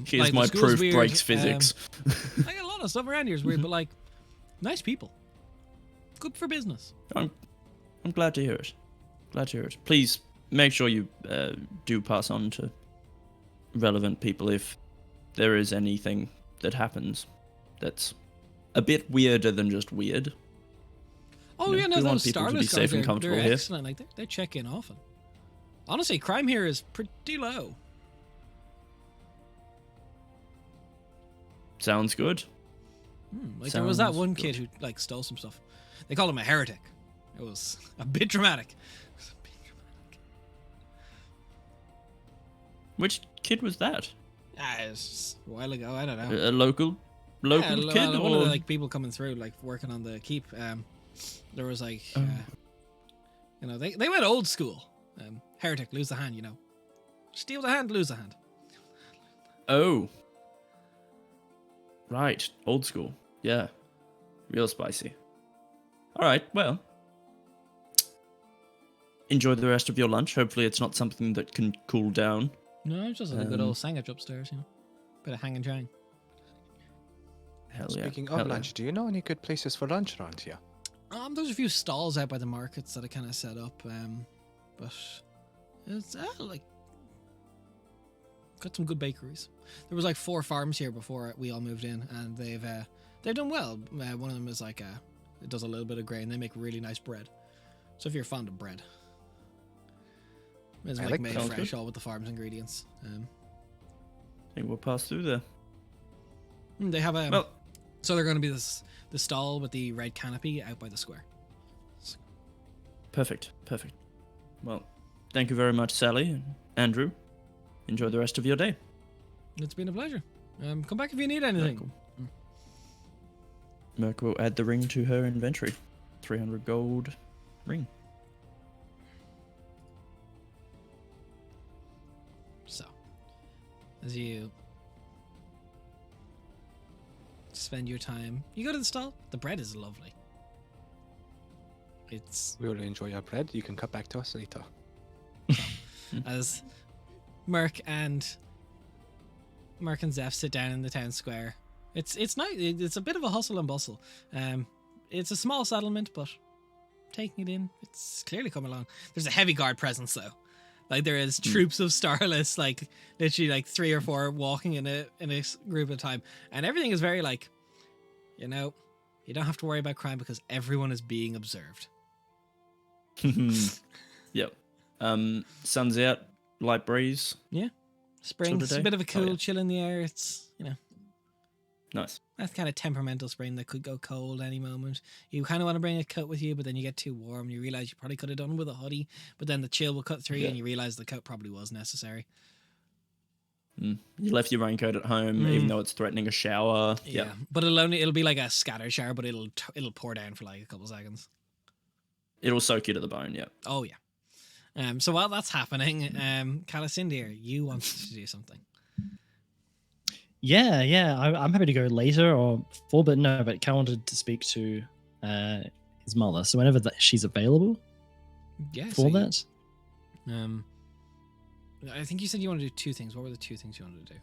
Here's Like, the my school's proof weird, breaks physics. I got a lot of stuff around here is weird, but like, nice people. Good for business. I'm glad to hear it. Glad to hear it. Please make sure you do pass on to relevant people if there is anything that happens that's a bit weirder than just weird. Oh You know, yeah, no, we want those people to be Starless safe guys and are, comfortable they're here. excellent. Like they check in often. Honestly, crime here is pretty low. Sounds good. Like there was that Sounds one good. kid who like stole some stuff. They called him a heretic. It was a bit dramatic. It was a bit dramatic. Which kid was that? It's a while ago. I don't know. A local Yeah, kid? one of or... the like people coming through, like working on the keep. There was like, Oh. they went old school. Heretic, lose the hand. Steal the hand, lose the hand. Oh. Right. Old school. Yeah. Real spicy. All right. Well. Enjoy the rest of your lunch. Hopefully it's not something that can cool down. No, it's just a good old sandwich upstairs, you know. Bit of hang and jang. Hell yeah. Speaking Hell of yeah. lunch, do you know any good places for lunch around here? There's a few stalls out by the markets that I kind of set up, but it's like got some good bakeries. There was like 4 farms here before we all moved in, and they've done well. One of them is like it does a little bit of grain. They make really nice bread. So if you're fond of bread, it's I like like made bread. fresh, all with the farm's ingredients. I think we'll pass through there. They have a Well, so they're going to be the stall with the red canopy out by the square. perfect. Perfect. Well, thank you very much, Sally and Andrew. Enjoy the rest of your day. It's been a pleasure. Come back if you need anything. cool. Merc will add the ring to her inventory. 300 gold ring. So, as you spend your time, you go to the stall. The bread is lovely. It's We will enjoy your bread. You can cut back to us later. as Merc and Zeph sit down in the town square. It's nice. It's a bit of a hustle and bustle. It's a small settlement, but taking it in, it's clearly come along. There's a heavy guard presence though. Like there is troops of Starless, like literally like 3 or 4 walking in a group at a time, and everything is very like, you know, you don't have to worry about crime because everyone is being observed. Yep. Sun's out, light breeze. Spring, it's day? a bit of a Oh, cool yeah. chill in the air. It's, you know, Nice. that kind of temperamental spring that could go cold any moment. You kind of want to bring a coat with you, but then you get too warm. You realize you probably could have done with a hoodie, but then the chill will cut through you, Yeah. and you realize the coat probably was necessary. You left your raincoat at home, even though it's threatening a shower. Yeah, but it'll be like a scattered shower, but it'll pour down for like a couple seconds. It'll soak you to the bone. Yeah. Oh yeah. So while that's happening, Calicindir, you wanted to do something. Yeah. I'm happy to go later or before, but no, but Cal wanted to speak to his mother. So whenever she's available Yeah. for that. I think you said you want to do 2 things. What were the 2 things you wanted to do?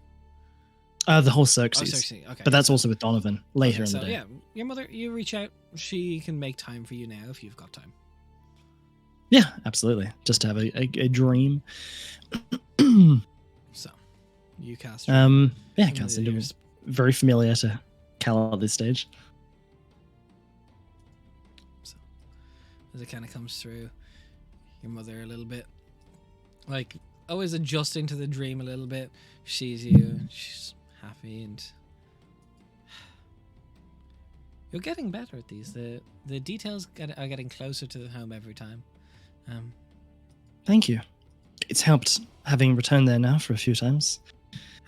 The whole Oh, Xerxes. Xerxes, okay. But that's also with Donovan later Okay, in so the day. yeah, your mother, you reach out. She can make time for you now if you've got time. Yeah, absolutely. Just to have a dream. So, you cast. Yeah, Familiar Cassidy to was very familiar to Cal at this stage. So, as it kind of comes through, your mother a little bit, like always adjusting to the dream a little bit. Sees you, she's happy, and you're getting better at these. The details are getting closer to the home every time. Thank you. It's helped having returned there now for a few times.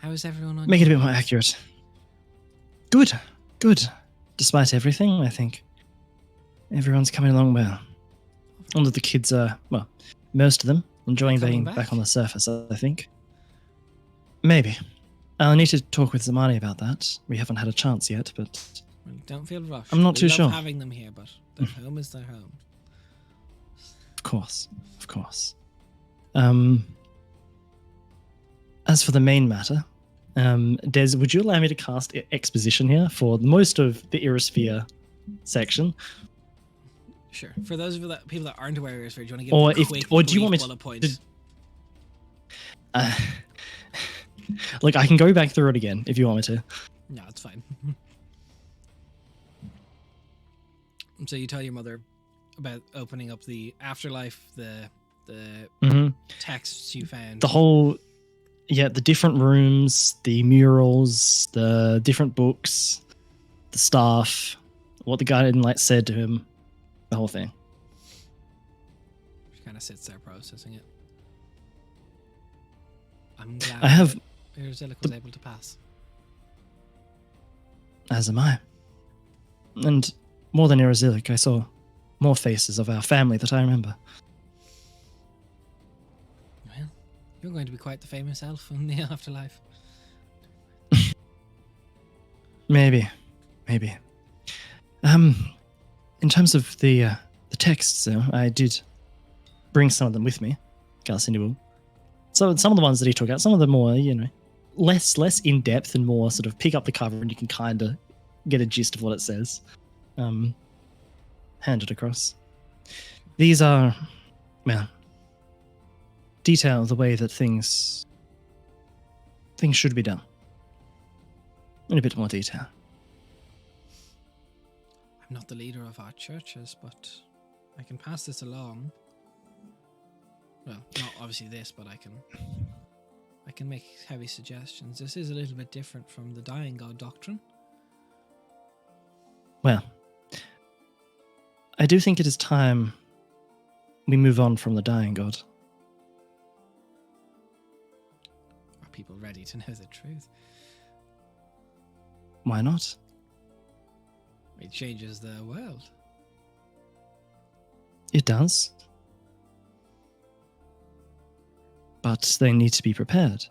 How is everyone on? Make it a your bit more end? accurate. Good. Despite everything, I think everyone's coming along well. All of the kids are, well, most of them, enjoying Coming being back? back on the surface, I think. Maybe. I'll need to talk with Zamani about that. We haven't had a chance yet, but Well, don't feel rushed. I'm not We too love sure. having them here, but their home is their home. of course. As for the main matter, Des, would you allow me to cast exposition here for most of the Irisphere section? Sure. For those of you people that aren't aware of Irisphere, do you want to give Or a if- quick or do you want me brief to- bullet point? Look, I can go back through it again if you want me to. No, it's fine. So you tell your mother about opening up the afterlife, the hmm texts you found. The whole, the different rooms, the murals, the different books, the staff, what the guy said to him, the whole thing. She kind of sits there processing it. I'm glad I have, Irzilic was able to pass. as am I. And more than Irazilic, I saw more faces of our family that I remember. Well, You're going to be quite the famous elf in the afterlife. Maybe. In terms of the texts, though, I did bring some of them with me, Galcindy. So some of the ones that he took out, some of them more, less in depth and more sort of pick up the cover and you can kind of get a gist of what it says. Handed across. These are, well, detail the way that things should be done. In a bit more detail. I'm not the leader of our churches, but I can pass this along. Well, not obviously this, but I can make heavy suggestions. This is a little bit different from the dying god doctrine. Well, I do think it is time we move on from the dying god. Are people ready to know the truth? Why not? It changes the world. It does. But they need to be prepared.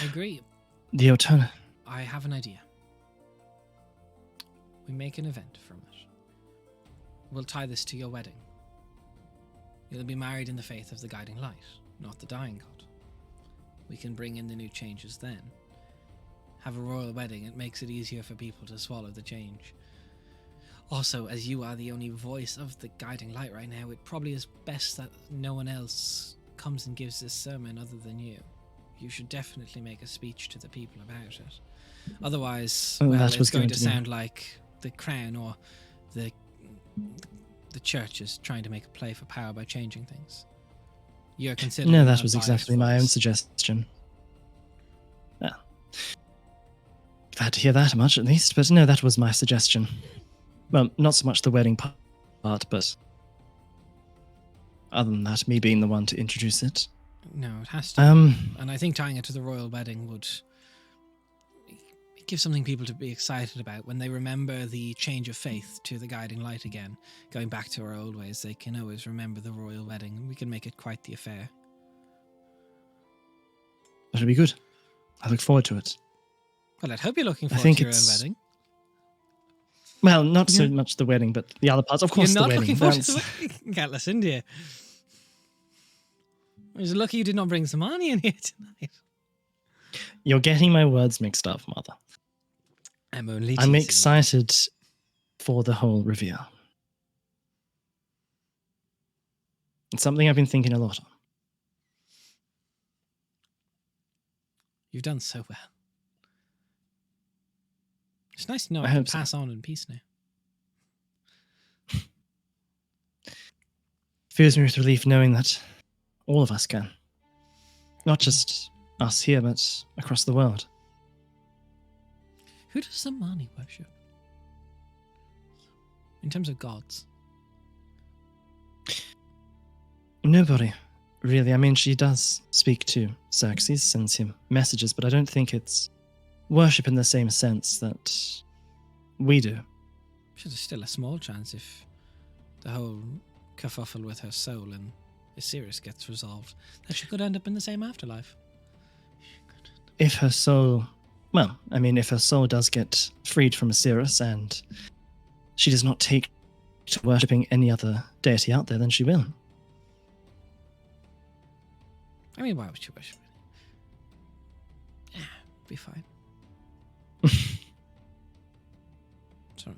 I agree. The alternative. I have an idea. We make an event from it. We'll tie this to your wedding. You'll be married in the faith of the guiding light, not the dying god. We can bring in the new changes then. Have a royal wedding, it makes it easier for people to swallow the change. Also, as you are the only voice of the guiding light right now, it probably is best that no one else comes and gives this sermon other than you. You should definitely make a speech to the people about it. Otherwise, it's going to sound like the crown or the church is trying to make a play for power by changing things. You're considering... No, that was exactly my own suggestion. Yeah. Glad to hear that much, at least. But no, that was my suggestion. Well, not so much the wedding part, but other than that, me being the one to introduce it. No, it has to. And I think tying it to the royal wedding would give something people to be excited about. When they remember the change of faith to the guiding light again, going back to our old ways, they can always remember the royal wedding, and we can make it quite the affair. That'll be good. I look forward to it. Well, I'd hope you're looking forward to your own wedding. Well, not so much the wedding, but the other parts. Of course, you're not the wedding. Looking forward to the wedding? Gatless India. I was lucky you did not bring Samani in here tonight. You're getting my words mixed up, Mother. I'm excited for the whole reveal. It's something I've been thinking a lot on. You've done so well. It's nice to know I can pass on in peace now. Fills me with relief knowing that all of us can. Not just us here, but across the world. Who does Samani worship? In terms of gods? Nobody, really. I mean, she does speak to Xerxes, sends him messages, but I don't think it's worship in the same sense that we do. There's still a small chance if the whole kerfuffle with her soul and Osiris gets resolved, that she could end up in the same afterlife. If her soul... Well, I mean, if her soul does get freed from Osiris and she does not take to worshipping any other deity out there, then she will. I mean, why would she worship it? Yeah, be fine. Sorry.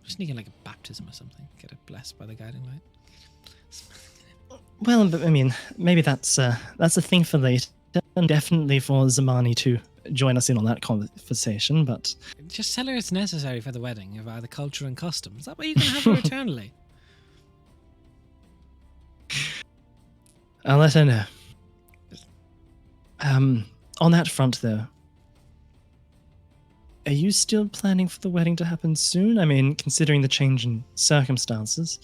Just sneaking like a baptism or something. Get it blessed by the guiding light. Well, but I mean, maybe that's a thing for later, and definitely for Zamani to join us in on that conversation. But just tell her it's necessary for the wedding of either culture and custom. Is that way you can have her eternally? I'll let her know. On that front, though, are you still planning for the wedding to happen soon? I mean, considering the change in circumstances.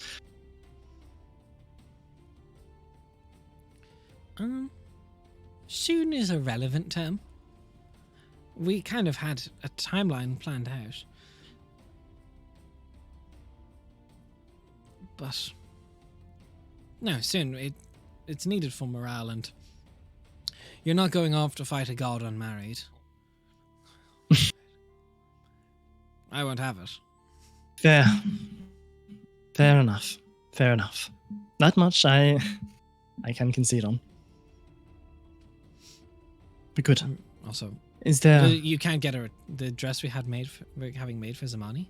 Soon is a relevant term. We kind of had a timeline planned out. But No, soon. It's needed for morale, and you're not going off to fight a god unmarried. I won't have it. Fair. Fair enough. Fair enough. That much I can concede on. But good. Also, Is there... you can't get her the dress we're having made for Zamani.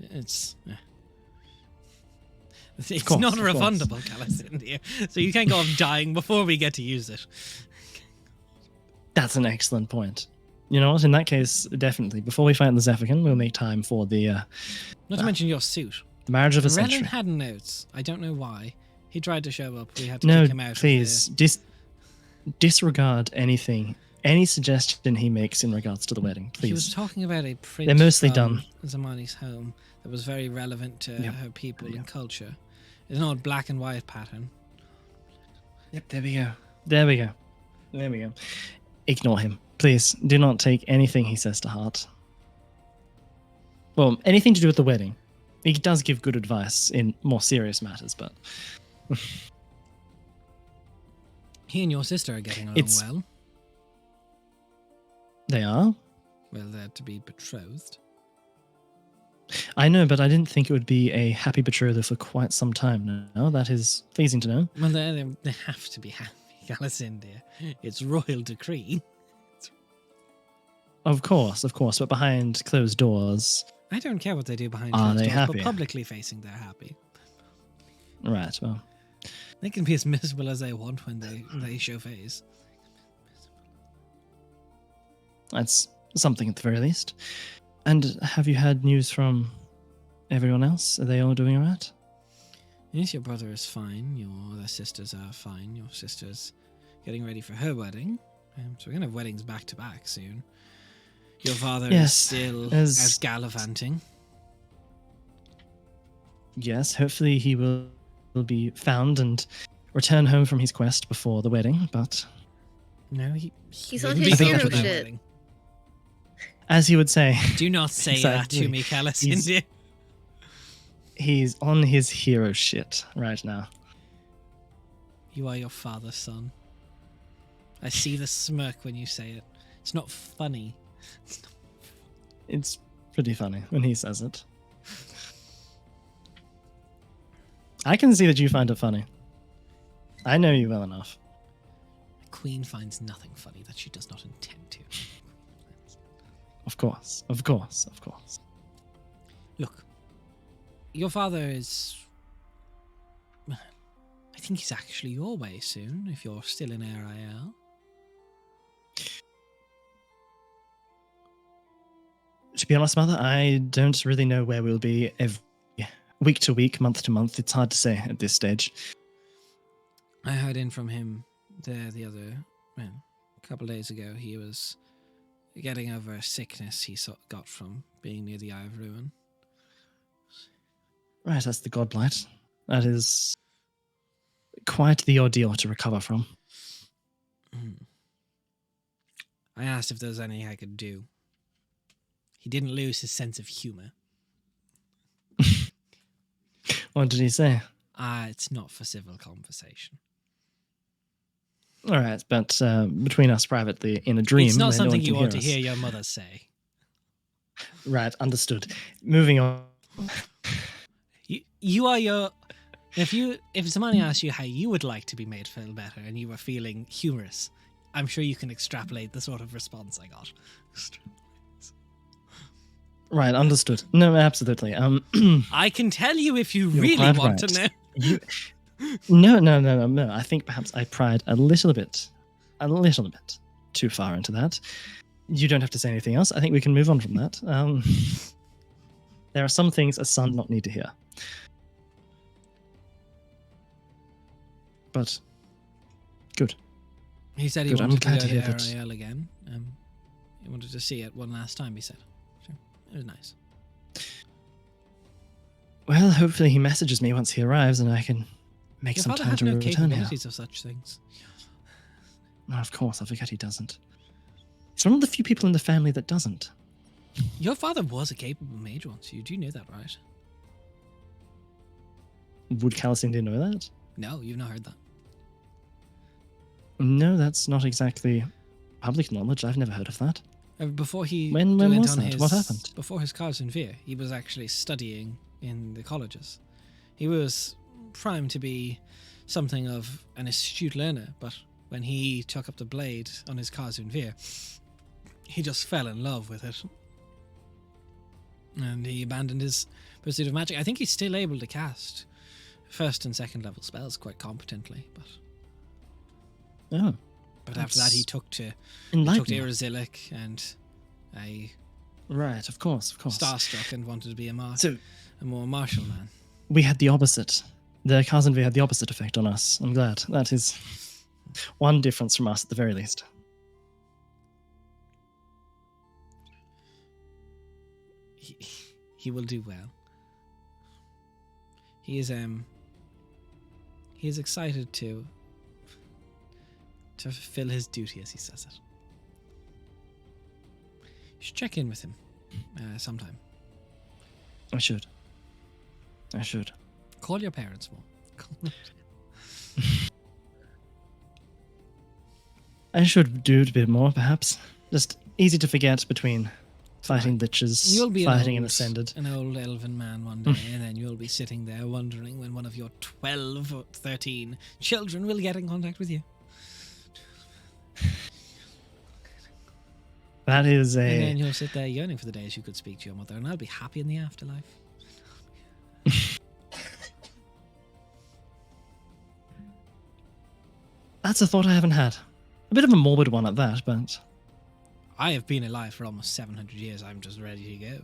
It's course, not of course. refundable, Calasindia. So you can't go off dying before we get to use it. That's an excellent point. You know what? In that case, definitely. Before we fight the Zephyrin, we'll make time for the Not to mention your suit. marriage of a Renan century. had notes. I don't know why. He tried to show up. We had to No, kick him out. please. Disregard anything, any suggestion he makes in regards to the wedding, He was please. talking about a print They're mostly from done. Zamani's home that was very relevant to Yep. her people Yep. and culture. It's not a black and white pattern. Yep, there we go. There we go. There we go. Ignore him. Please, do not take anything he says to heart. Well, anything to do with the wedding. He does give good advice in more serious matters, but He and your sister are getting along It's- well. they are. Well, they're to be betrothed. I know, but I didn't think it would be a happy betrothal for quite some time now. That is pleasing to know. Well, they have to be happy, Calasindia. It's royal decree. Of course, but behind closed doors. I don't care what they do behind Are closed they doors, happy? but publicly facing, they're happy. Right, well, They can be as miserable as they want when they show face. that's something at the very least. And have you had news from everyone else? Are they all doing all right? Yes, your brother is fine. Your other sisters are fine. Your sister's getting ready for her wedding. So we're going to have weddings back to back soon. Your father is Yes, still as- out gallivanting. Yes, hopefully he will be found and return home from his quest before the wedding, but No, He's on wouldn't his be hero there for the shit. wedding. as he would say, Do not say that to Exactly. me, Calasindia. he's on his hero shit right now. You are your father's son. I see the smirk when you say it. It's not funny. It's pretty funny when he says it. I can see that you find it funny. I know you well enough. The queen finds nothing funny that she does not intend to. Of course, of course, of course. Look, your father is... I think he's actually your way soon, if you're still in ARIL. To be honest, Mother, I don't really know where we'll be every week to week, month to month. It's hard to say at this stage. I heard in from him the other, a couple of days ago. He was getting over a sickness he got from being near the Eye of Ruin. Right, that's the Godblight. That is quite the ordeal to recover from. I asked if there was anything I could do. He didn't lose his sense of humor. What did he say? It's not for civil conversation. All right, but between us privately in a dream, It's not where no something one you can want to us. hear your mother say. Right, understood. Moving on. You are your... If somebody asked you how you would like to be made feel better and you were feeling humorous, I'm sure you can extrapolate the sort of response I got. Right, understood. No, absolutely. I can tell you if you You're really quite want right. to know. You, no. I think perhaps I pried a little bit too far into that. You don't have to say anything else. I think we can move on from that. There are some things a son not need to hear. But good. He said he Good, I'm wanted to glad go to hear to that. RIL again. He wanted to see it one last time, he said. So, it was nice. Well, hopefully he messages me once he arrives and I can make Your some father time had to no return here. capabilities of such things. Oh, of course, I forget he doesn't. He's one of the few people in the family that doesn't. Your father was a capable mage once. You do know that, right? Would Calasindia know that? No, you've not heard that. No, that's not exactly public knowledge. I've never heard of that. Before he When went was on that? his, What happened? Before his Cars in Fear, he was actually studying in the colleges. He was primed to be something of an astute learner, but when he took up the blade on his Cars in Fear, he just fell in love with it. And he abandoned his pursuit of magic. I think he's still able to cast first and second level spells quite competently, Oh, but after that he took to enlightening. Irazilic, and I Right, of course. starstruck and wanted to be a So more martial man. we had the opposite. The Kazan V had the opposite effect on us. I'm glad. That is one difference from us at the very least. He will do well. He is excited to fulfill his duty, as he says it. You should check in with him sometime. I should. Call your parents more. I should do it a bit more, perhaps. Just easy to forget between fighting liches, You'll be fighting and ascended. an old elven man one day, and then you'll be sitting there wondering when one of your 12 or 13 children will get in contact with you. That is And then a... you'll sit there yearning for the days you could speak to your mother, and I'll be happy in the afterlife. That's a thought I haven't had. A bit of a morbid one at that, but... I have been alive for almost 700 years. I'm just ready to go.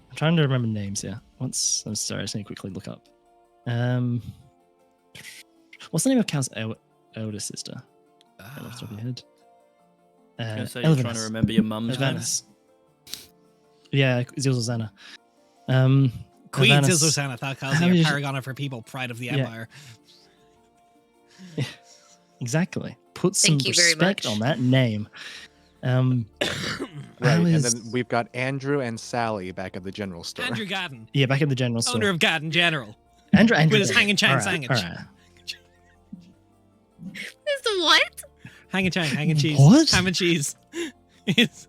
I'm trying to remember names here. I'm sorry, I just need to quickly look up. What's the name of Cal's elder sister? Off the top of your head. I was gonna say you're trying to Elvinus. remember your mum's name. Elvinus. Yeah, Zilzana. Queen Elvinus. Zilzosana, thou calls How you is- paragon of her people, pride of the Yeah. empire. Exactly. Put some Thank you very respect much. on that name. Right, how and is- then we've got Andrew and Sally back at the general store. Andrew Gadden, Yeah, back in the general store. owner of Gadden General. Andrew with his David. hanging chan All right, sandwich. all right. Is the what? Hang and chang, hang and cheese. What? Ham and cheese. It's-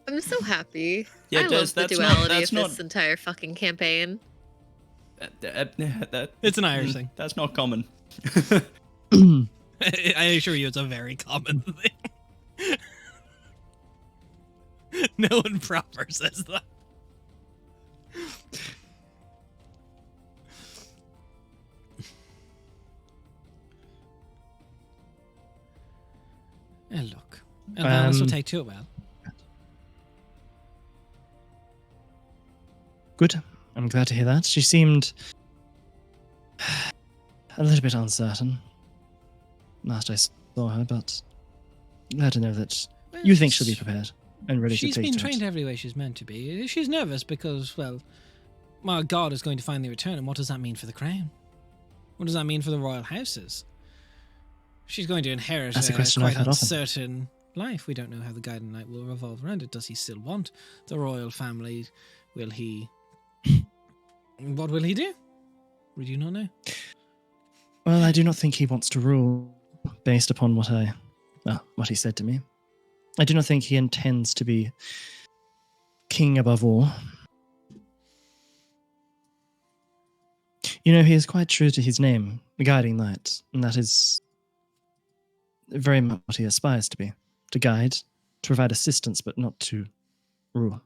I'm so happy. Yeah, I Des, love the that's duality that's of this entire fucking campaign. It's an Irish thing. That's not common. I assure you, it's a very common thing. No one proper says that. Look, Elvanus will take to it well. Good. I'm glad to hear that. She seemed a little bit uncertain last I saw her, but glad to know that you think she'll be prepared and ready to She's take been to trained it. every way she's meant to be. She's nervous because, well, my god is going to finally return, and what does that mean for the crown? What does that mean for the royal houses? She's going to inherit That's a a question quite I've had often. uncertain life. We don't know how the Guiding Knight will revolve around it. Does he still want the royal family? Will he... What will he do? Would you not know? Well, I do not think he wants to rule based upon what he said to me. I do not think he intends to be king above all. You know, he is quite true to his name, the Guiding Knight, and that is very much what he aspires to be. To guide, to provide assistance, but not to rule.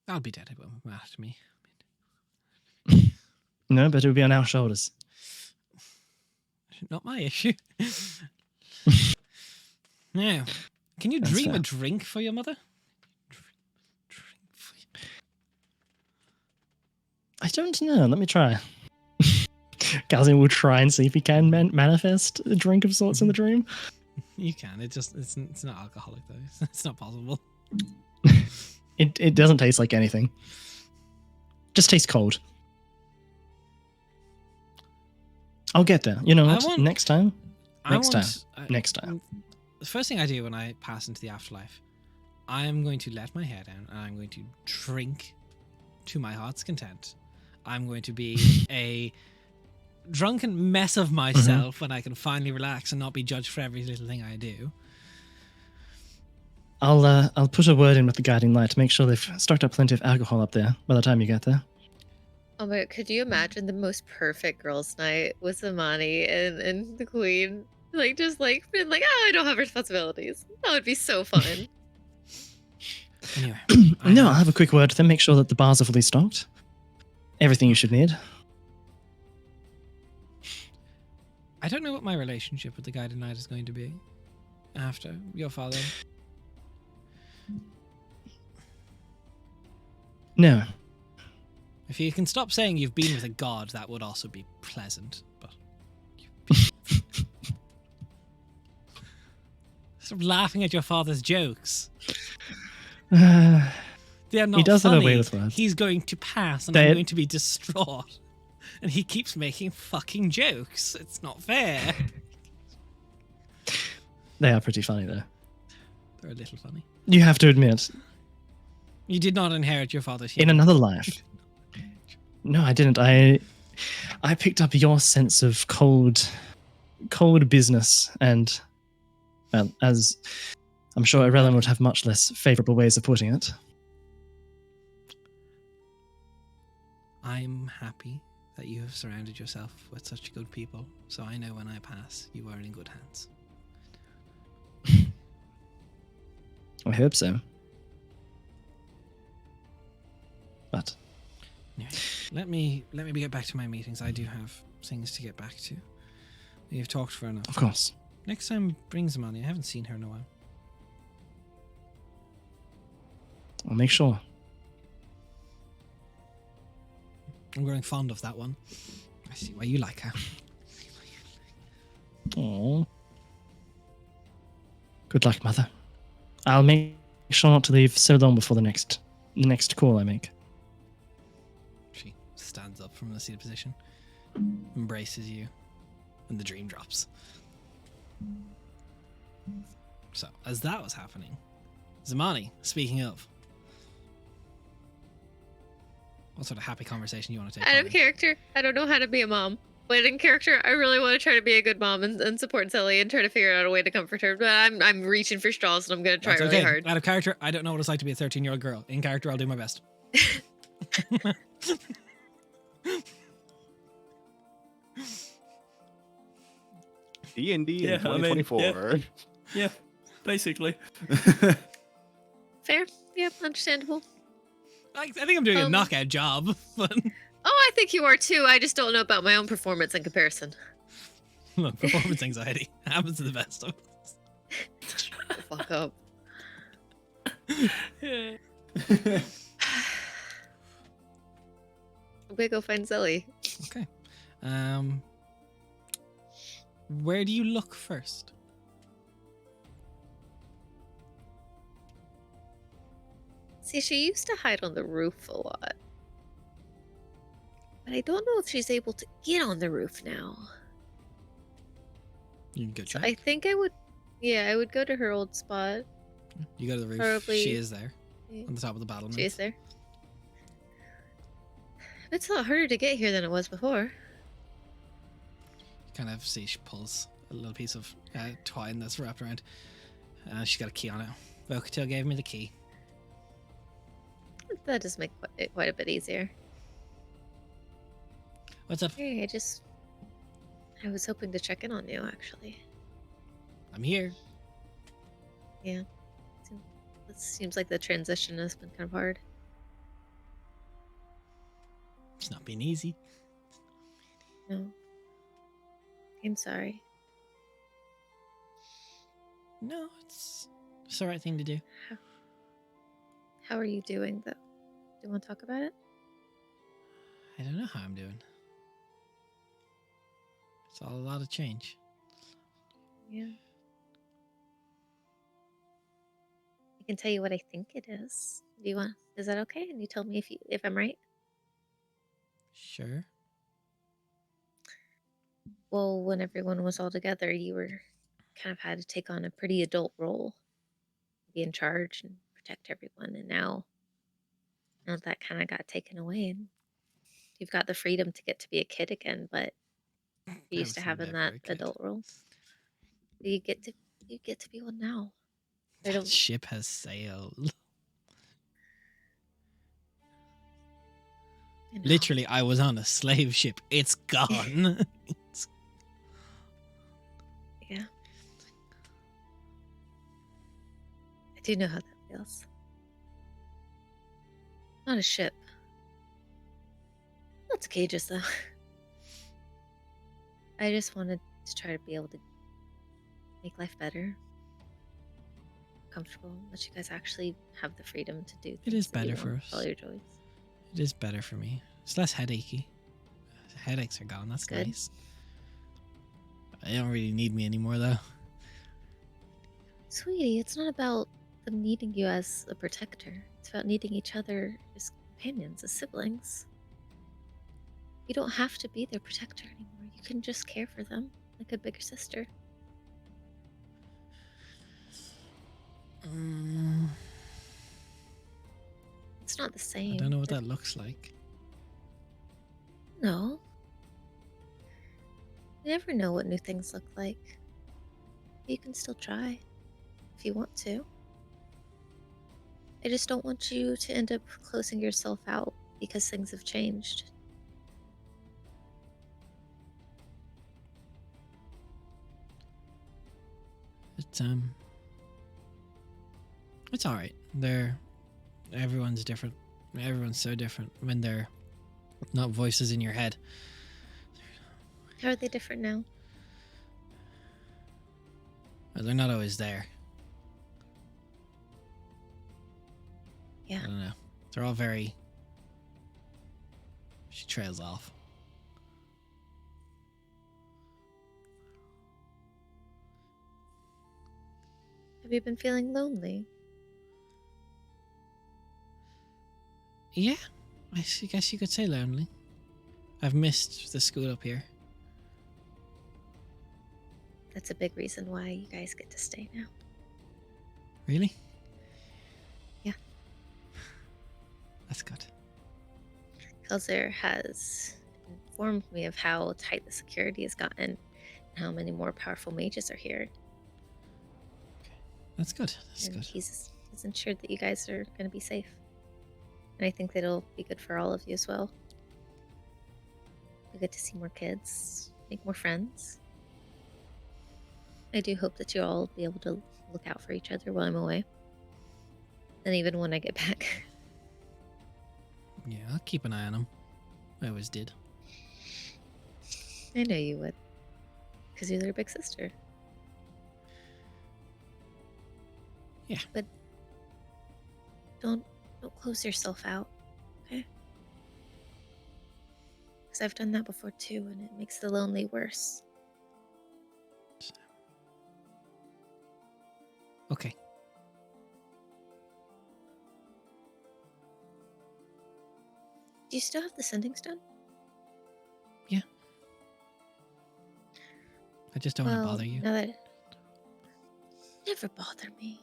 I'll be dead. It won't matter to me. No, but it will be on our shoulders. Not my issue. Now, can you That's dream fair. a drink for your mother? I don't know. Let me try. Gazin will try and see if he can manifest a drink of sorts in the dream. You can. It's not alcoholic though. It's not possible. It doesn't taste like anything. Just tastes cold. I'll get there. You know I what? want- Next time. I Next want- Next time. the first thing I do when I pass into the afterlife, I am going to let my hair down and I'm going to drink to my heart's content. I'm going to be a drunken mess of myself when I can finally relax and not be judged for every little thing I do. I'll put a word in with the guiding light to make sure they've stocked up plenty of alcohol up there by the time you get there. Oh my god, could you imagine the most perfect girls' night with Amani and the queen? Like, just like, being like, oh, I don't have responsibilities. That would be so fun. Anyway. No, I'll have a quick word with them, make sure that the bars are fully stocked. Everything you should need. I don't know what my relationship with the guided knight is going to be after your father. No. If you can stop saying you've been with a god, that would also be pleasant. But stop laughing at your father's jokes. They are not He does have a funny. way with words. He's going to pass, and They- I'm going to be distraught. And he keeps making fucking jokes. It's not fair. They are pretty funny, though. They're a little funny. You have to admit, You did not inherit your father's in humor. another life. No, I didn't. I picked up your sense of cold business, and well, as I'm sure Irelin would have much less favorable ways of putting it. I'm happy that you have surrounded yourself with such good people, so I know when I pass, you are in good hands. I hope so. But Anyway, let me get back to my meetings. I do have things to get back to. We've talked for enough. of course, Next time, bring Zamani. I haven't seen her in a while. I'll make sure. I'm growing fond of that one. I see why you like her. Aww. Good luck, Mother. I'll make sure not to leave so long before the next call I make. She stands up from the seated position, embraces you, and the dream drops. So, as that was happening, Zamani, speaking of, what sort of happy conversation you want to take? Out part of in? character, I don't know how to be a mom. But in character, I really want to try to be a good mom and support Zelly and try to figure out a way to comfort her. But I'm reaching for straws and I'm going to try That's really okay. hard. Out of character, I don't know what it's like to be a 13-year-old girl. In character, I'll do my best. D&D Yeah, in I mean, 2024. Yeah, basically. Fair. Yep, understandable. I think I'm doing a knockout job. But Oh, I think you are too. I just don't know about my own performance in comparison. look, performance anxiety happens to the best of us. Shut the fuck up. Yeah. I'm gonna go find Zelly. Okay. Where do you look first? See, she used to hide on the roof a lot. But I don't know if she's able to get on the roof now. You can go So check. I think I would, yeah, I would go to her old spot. You go to the roof. Probably- She is there Yeah, on the top of the battlement. she is there. It's a lot harder to get here than it was before. You kind of see she pulls a little piece of twine that's wrapped around. She's got a key on it. Vocatil gave me the key. That does make it quite a bit easier. What's up? Hey, I was hoping to check in on you, actually. I'm here. It seems like the transition has been kind of hard. It's not been easy. No. I'm sorry. No, it's the right thing to do. How are you doing, though? Do you want to talk about it? I don't know how I'm doing. It's all a lot of change. Yeah. I can tell you what I think it is. Do you want? Is that okay? And you tell me if I'm right. Sure. Well, when everyone was all together, you were kind of had to take on a pretty adult role, be in charge and protect everyone. And now that kind of got taken away, and you've got the freedom to get to be a kid again, but you're I used to was having never that a kid. adult role. You get to be one now. I That don't. ship has sailed. I know. Literally, I was on a slave ship. It's gone. Yeah. I do know how that feels. Not a ship. Lots of cages, though. I just wanted to try to be able to make life better, comfortable, let you guys actually have the freedom to do things. It is that you better for want, us. all your joys. It is better for me. It's less headachy. Headaches are gone. That's Good. nice. They don't really need me anymore, though. Sweetie, it's not about them needing you as a protector. It's about needing each other as companions, as siblings. You don't have to be their protector anymore. You can just care for them like a bigger sister. It's not the same. I don't know what that looks like. No. You never know what new things look like. You can still try if you want to. I just don't want you to end up closing yourself out because things have changed. It's all right. Everyone's different. Everyone's so different when they're not voices in your head. How are they different now? Well, they're not always there. Yeah. I don't know. They're all very. She trails off. Have you been feeling lonely? Yeah, guess you could say lonely. I've missed the school up here. That's a big reason why you guys get to stay now. Really? Yeah. That's good. Kelzer has informed me of how tight the security has gotten and how many more powerful mages are here. That's good. That's And good. he's ensured that you guys are going to be safe. And I think that it'll be good for all of you as well. We get to see more kids, make more friends. I do hope that you all will be able to look out for each other while I'm away. And even when I get back. Yeah, I'll keep an eye on him. I always did. I know you would. Because you're their big sister. Yeah. But don't close yourself out, okay? Because I've done that before too, and it makes the lonely worse. Okay. Do you still have the sending stone? Yeah. I just don't want to bother you. Now that never bother me.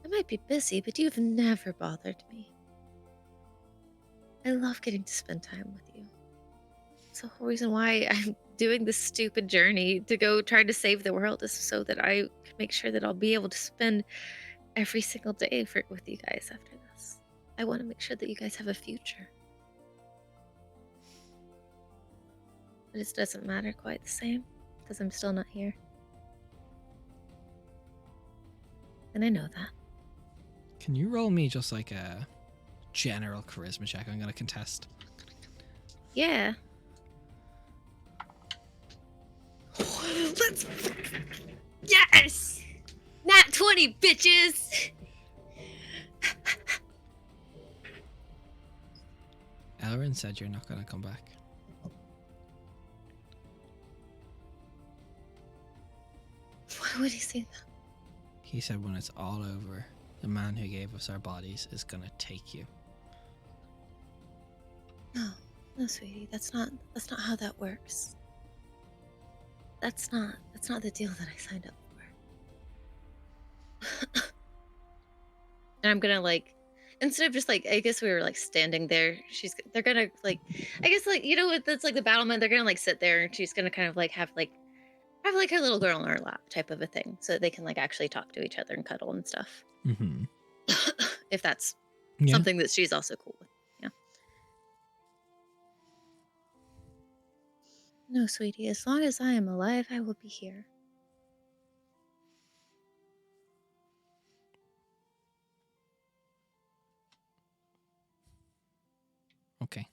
I might be busy, but you've never bothered me. I love getting to spend time with you. It's the whole reason why I'm doing this stupid journey to go try to save the world is so that I can make sure that I'll be able to spend every single day with you guys after this. I want to make sure that you guys have a future. But it doesn't matter quite the same because I'm still not here. And I know that. Can you roll me just like a general charisma check? I'm gonna contest. Yeah. Let's. Yes! Nat 20, bitches! Elrin said you're not gonna come back. Why would he say that? He said when it's all over, the man who gave us our bodies is gonna take you. No, no, sweetie. That's not how that works. that's not the deal that I signed up for. And I'm gonna like, instead of just like, I guess we were like standing there. They're gonna like, I guess like, you know, it's like the battlement. They're gonna like sit there, and she's gonna kind of like have like her little girl in her lap type of a thing, so that they can like actually talk to each other and cuddle and stuff. Mm-hmm. If that's Yeah. something that she's also cool with. Yeah. No, sweetie. As long as I am alive, I will be here. Okay.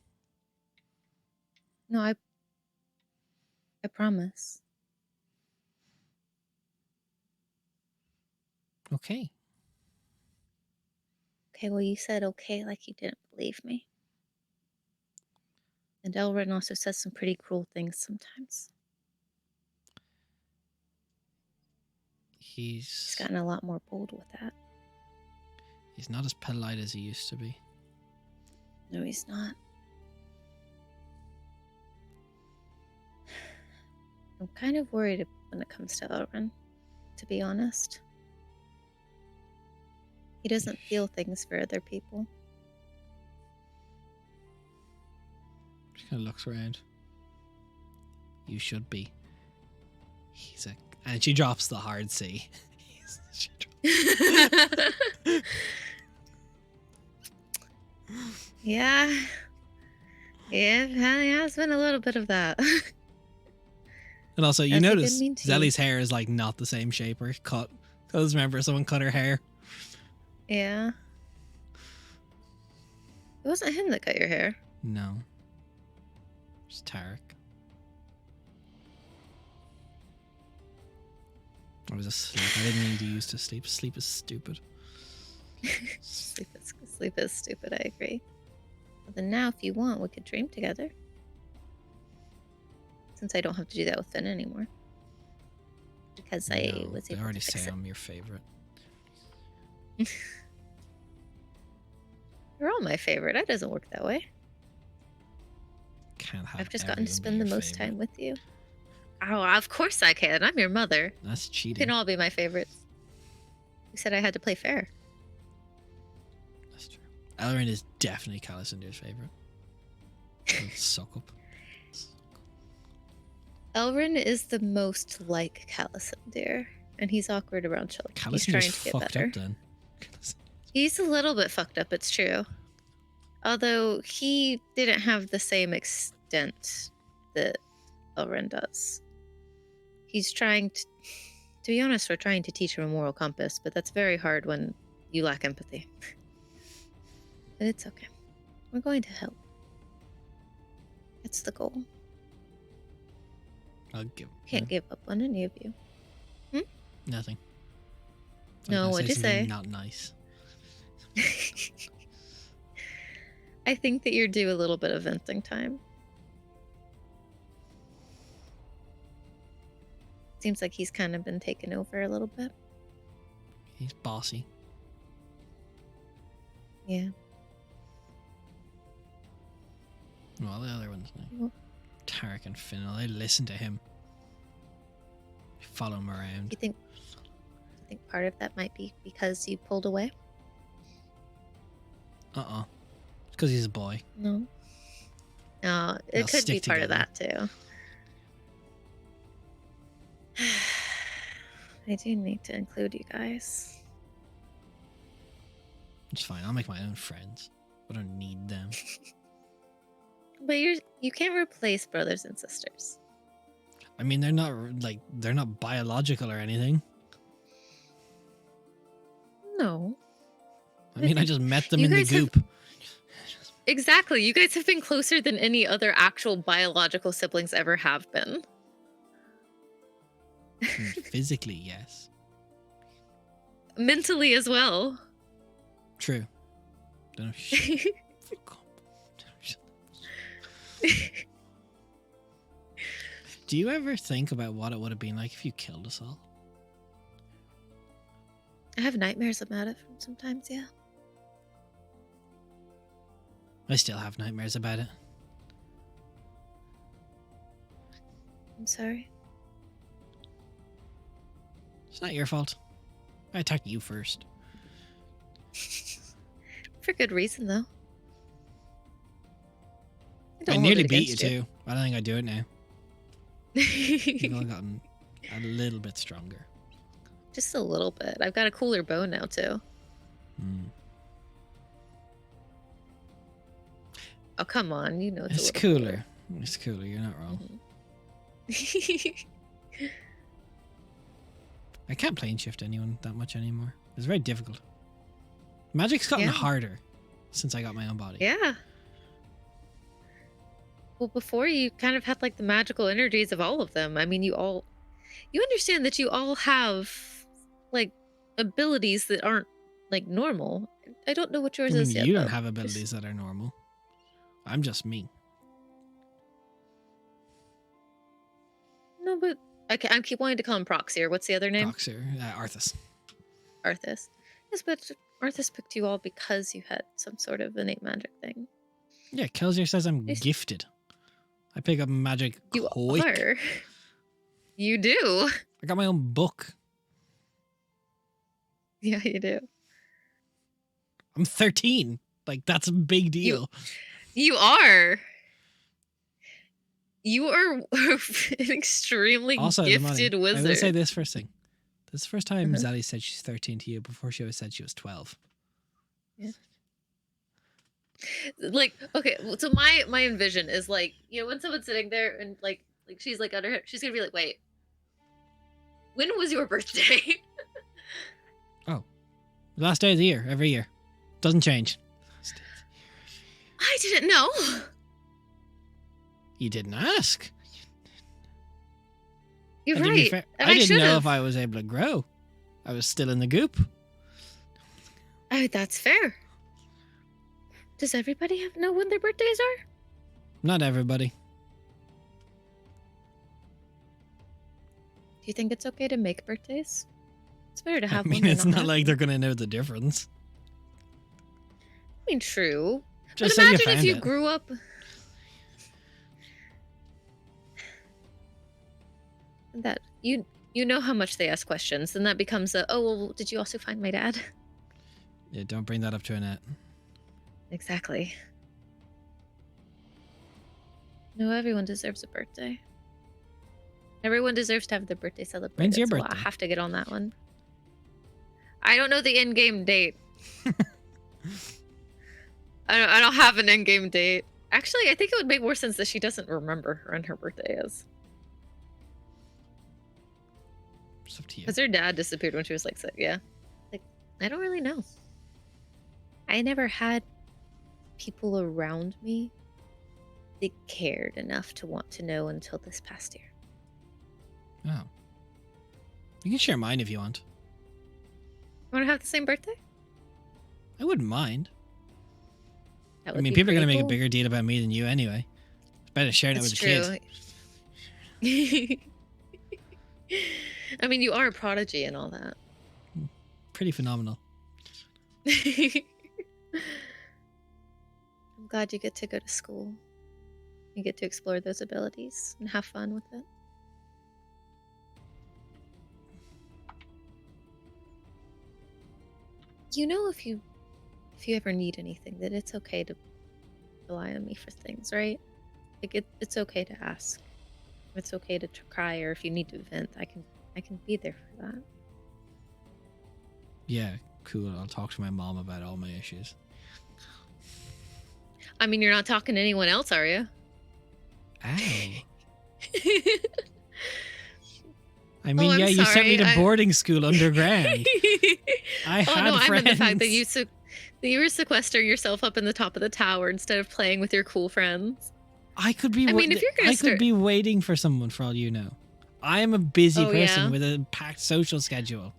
No, I promise. Okay. Okay, well, you said okay like you didn't believe me. And Elrin also says some pretty cruel things sometimes. He's gotten a lot more bold with that. He's not as polite as he used to be. No, he's not. I'm kind of worried when it comes to Elrin, to be honest. He doesn't feel things for other people. She kind of looks around. You should be. And she drops the hard C. Yeah. Yeah, it has been a little bit of that. And also, you That's a good notice mean too. Zelly's hair is like not the same shape or cut. Because remember, someone cut her hair. Yeah. It wasn't him that cut your hair. No. It's Tarek. I was asleep. I didn't mean to use to sleep. Sleep is stupid. Sleep is stupid, I agree. Well, then now, if you want, we could dream together. Since I don't have to do that with Finn anymore. Because I was They able already to fix say it. I'm your favorite. You're all my favorite. That doesn't work that way. Can't have I've just gotten to everyone be spend the your most favorite. time with you. Oh, of course I can. I'm your mother. That's You cheating. can all be my favorites. You said I had to play fair. That's true. Elrin is definitely Calicinder's favorite. He'll suck up. Elrin is the most like Callisinder, and he's awkward around children. He's trying Calicinder's to get fucked better. up then. He's a little bit fucked up, it's true. Although he didn't have the same extent that Elrin does. He's trying to be honest, we're trying to teach him a moral compass, but that's very hard when you lack empathy. But it's okay. We're going to help. It's the goal. I'll give. Can't give up on any of you. Nothing. No, I'll what'd you something say? Not nice. I think that you're due a little bit of venting time. Seems like he's kind of been taken over a little bit. He's bossy. Yeah. Well, the other ones, like Well- Tarek and Finn, they listen to him. Follow him around. You think part of that might be because you pulled away? It's because he's a boy. No. No, They'll it could be stick part of together. that too. I do need to include you guys. It's fine. I'll make my own friends. I don't need them. But you can't replace brothers and sisters. I mean, they're not biological or anything. No. I mean, I just met them You in the guys have- goop. Exactly. You guys have been closer than any other actual biological siblings ever have been. Physically, yes. Mentally as well. True. Don't know. Shit. Fuck up. Do you ever think about what it would have been like if you killed us all? I have nightmares about it sometimes, yeah. I still have nightmares about it. I'm sorry. It's not your fault. I attacked you first. For good reason, though. I don't hold nearly it beat you against too. I don't think I do it now. You've all gotten a little bit stronger. Just a little bit. I've got a cooler bow now, too. Mm. Oh, come on. You know it's It's a little cooler. It's cooler. You're not wrong. I can't plane shift anyone that much anymore. It's very difficult. Magic's gotten Yeah. harder since I got my own body. Yeah. Well, before you kind of had like the magical energies of all of them. I mean, you understand that you all have like abilities that aren't like normal. I don't know what yours I mean, is yet. you don't though. have abilities that are normal. I'm just me. No, but I keep wanting to call him Proxier. What's the other name? Proxer, Arthas. Arthas. Yes, but Arthas picked you all because you had some sort of innate magic thing. Yeah, Kelsier says I'm Yes. gifted. I pick up magic You quick. are. You do. I got my own book. Yeah, you do. I'm 13. Like, that's a big deal. You are. You are an extremely Also, gifted Damani, wizard. I will say this first thing. This is the first time Uh-huh. Zaddy said she's 13 to you. Before she always said she was 12. Like, okay, so my envision is like, you know, when someone's sitting there and like she's like under her, she's gonna be like, wait, when was your birthday? Last day of the year, every year. Doesn't change. I didn't know. You didn't ask. You're And to be right. fair, And I didn't know should've. if I was able to grow. I was still in the goop. Oh, that's fair. Does everybody know when their birthdays are? Not everybody. Do you think it's okay to make birthdays? It's better to I have mean, one than it's not have like one. they're going to know the difference. I mean, true. Just but say you imagine if found you it. grew up. That you know how much they ask questions, and that becomes a, oh well, did you also find my dad? Yeah, don't bring that up to Annette. Exactly. No, everyone deserves a birthday. Everyone deserves to have their birthday celebrated. When's your so birthday? I have to get on that one. I don't know the in-game date. I don't have an in-game date. Actually, I think it would make more sense that she doesn't remember when her birthday is. It's up to you. Because her dad disappeared when she was like 6. Yeah. Like, I don't really know. I never had people around me that cared enough to want to know until this past year. Oh. You can share mine if you want. Want to have the same birthday? I wouldn't mind. That I would mean, be people are going to pretty make a cool. bigger deal about me than you anyway. It's better sharing it That's with a kid. true. I mean, you are a prodigy and all that. Pretty phenomenal. I'm glad you get to go to school. You get to explore those abilities and have fun with it. You know, if you ever need anything, that it's okay to rely on me for things, right? Like it's okay to ask. It's okay to cry, or if you need to vent, I can be there for that. Yeah, cool. I'll talk to my mom about all my issues. I mean, you're not talking to anyone else, are you? Ow. I mean, I'm yeah, you sent me to sorry, boarding school underground. I oh had no, I friends. meant the fact that you were sequestering yourself up in the top of the tower instead of playing with your cool friends. I could be. I mean, if you're gonna I could start- be waiting for someone for all you know. I am a busy Oh, person yeah? with a packed social schedule.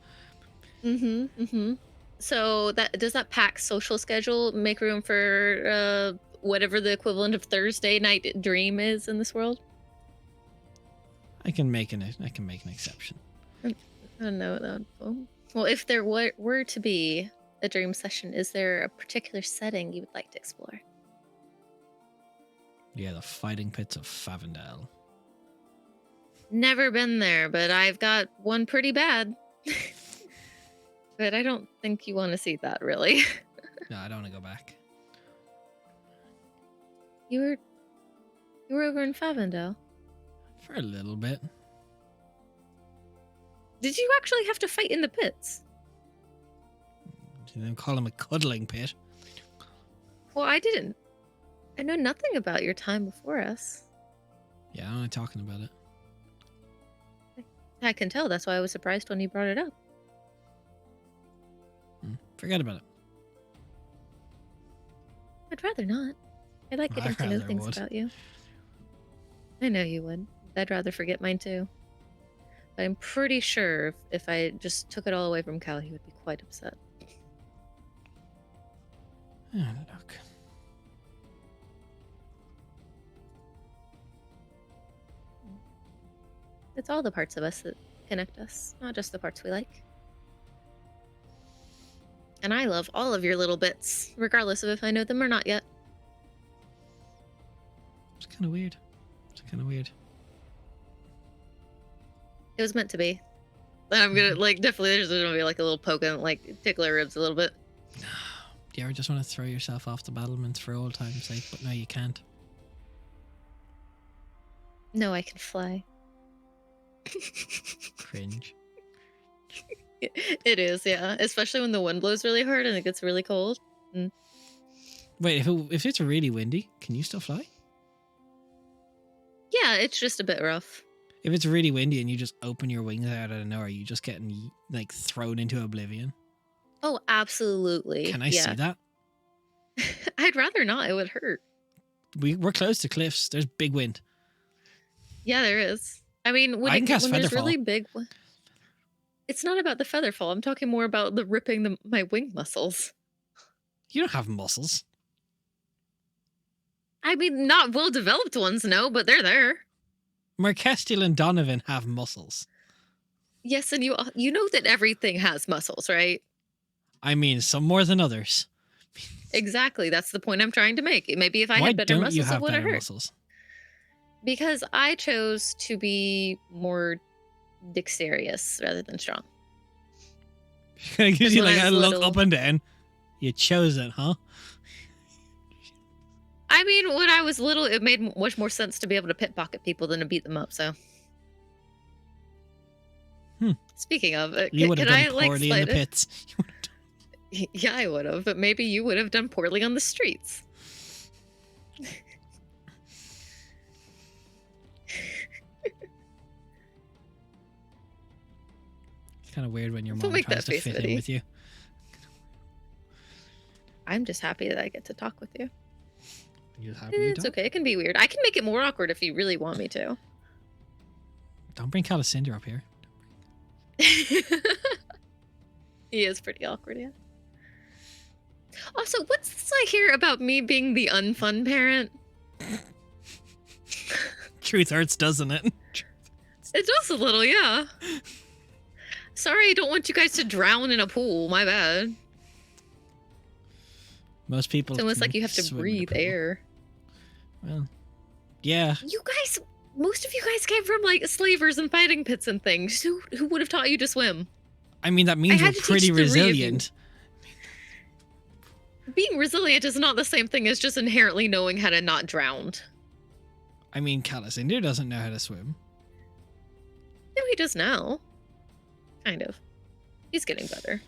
So does that packed social schedule make room for whatever the equivalent of Thursday night dream is in this world? I can make an exception. I don't know that. Well, if there were to be a dream session, is there a particular setting you would like to explore? Yeah, the fighting pits of Favendale. Never been there, but I've got one pretty bad. But I don't think you want to see that, really. No, I don't want to go back. You were over in Favendale. For a little bit. Did you actually have to fight in the pits? You didn't call him a cuddling pit. Well, I didn't. I know nothing about your time before us. Yeah, I'm not talking about it. I can tell. That's why I was surprised when you brought it up. Forget about it. I'd rather not. I like getting to know rather things would. about you. I know you would. I'd rather forget mine too. But I'm pretty sure if I just took it all away from Cal, he would be quite upset. Oh, look. It's all the parts of us that connect us, not just the parts we like. And I love all of your little bits, regardless of if I know them or not yet. It's kind of weird. It's kind of weird. It was meant to be. I'm gonna, like, definitely there's gonna be like a little poke and, like, tickle her ribs a little bit. Do you ever just want to throw yourself off the battlements for old time's sake? But no, you can't. No, I can fly. Cringe. It is, yeah. Especially when the wind blows really hard and it gets really cold. Wait, if it's really windy, can you still fly? Yeah, it's just a bit rough. If it's really windy and you just open your wings out of nowhere, you just getting like thrown into oblivion. Oh, absolutely. Can I see that? I'd rather not. It would hurt. We're close to cliffs. There's big wind. Yeah, there is. I mean, I can cast when there's Featherfall. really big... It's not about the feather fall. I'm talking more about the ripping my wing muscles. You don't have muscles. I mean, not well-developed ones, no, but they're there. Markestiel and Donovan have muscles. Yes, and you know that everything has muscles, right? I mean, some more than others. Exactly. That's the point I'm trying to make. Maybe if I Why had better don't muscles, you it have would have better hurt. muscles? Because I chose to be more dexterous rather than strong. It gives you when like I a was look little- up and down. You chose it, huh? I mean, when I was little, it made much more sense to be able to pickpocket people than to beat them up, so. Speaking of, You would have can I, done like, poorly in the slide it? pits. Yeah, I would have, but maybe you would have done poorly on the streets. It's kind of weird when your Don't mom make tries that to face, fit in Eddie. with you. I'm just happy that I get to talk with you. You happy you It's don't? okay, it can be weird. I can make it more awkward if you really want me to. Don't bring Calicinder up here. He is pretty awkward, yeah. Also, what's this I hear about me being the unfun parent? Truth hurts, doesn't it? It does a little, yeah. Sorry, I don't want you guys to drown in a pool. My bad. Most people. It's almost can like you have to swim in a breathe pool. air. Well, yeah. You guys, most of you guys came from like slavers and fighting pits and things. Who would have taught you to swim? I mean, that means had we're to teach pretty 3 of you. resilient. Being resilient is not the same thing as just inherently knowing how to not drown. I mean, Calicinder doesn't know how to swim. No, he does now. Kind of. He's getting better.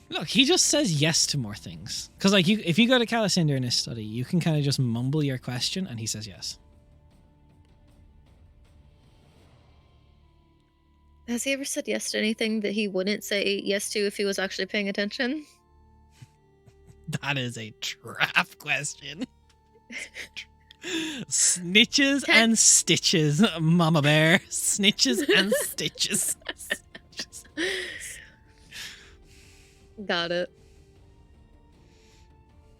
Look, he just says yes to more things. Because, like, if you go to Calicinder in his study, you can kind of just mumble your question and he says yes. Has he ever said yes to anything that he wouldn't say yes to if he was actually paying attention? That is a trap question. Snitches Ten- and stitches, Mama Bear. Snitches and stitches. Got it.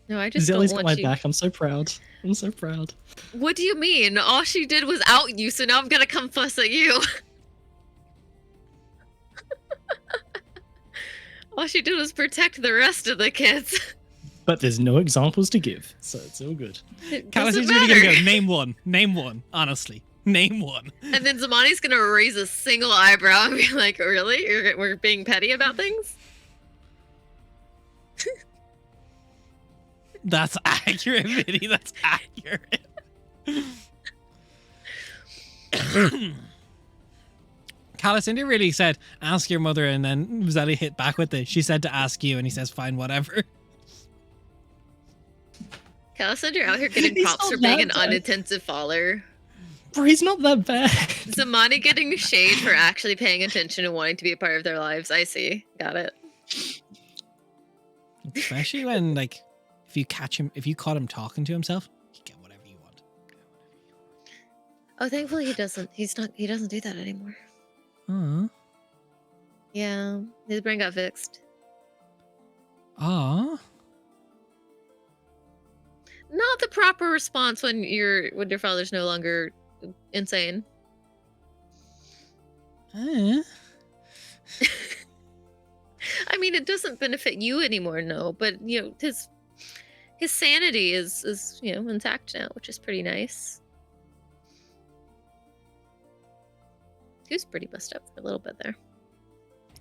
No, I just Zilly's don't got want my you. back. I'm so proud. I'm so proud. What do you mean? All she did was out you, so now I'm gonna come fuss at you. All she did was protect the rest of the kids. But there's no examples to give, so it's all good. It doesn't Calicinder's really gonna matter. go, name one. Name one, honestly. Name one. And then Zamani's gonna raise a single eyebrow and be like, "Really? We're being petty about things?" That's accurate, Vinny. That's accurate. Calicinda really said, ask your mother, and then Zelly hit back with it. She said to ask you, and he says, fine, whatever. Calisander out here getting He's props not for being that an bad. unintensive follower. Bro, he's not that bad. Zamani getting shade for actually paying attention and wanting to be a part of their lives. I see. Got it. Especially when, like, if you caught him talking to himself, you get whatever you want. Oh, thankfully he doesn't. He doesn't do that anymore. Aw. Yeah, his brain got fixed. Aw. Not the proper response when your father's no longer insane. Eh. I mean, it doesn't benefit you anymore, no. But you know, his sanity is intact now, which is pretty nice. He was pretty messed up for a little bit there.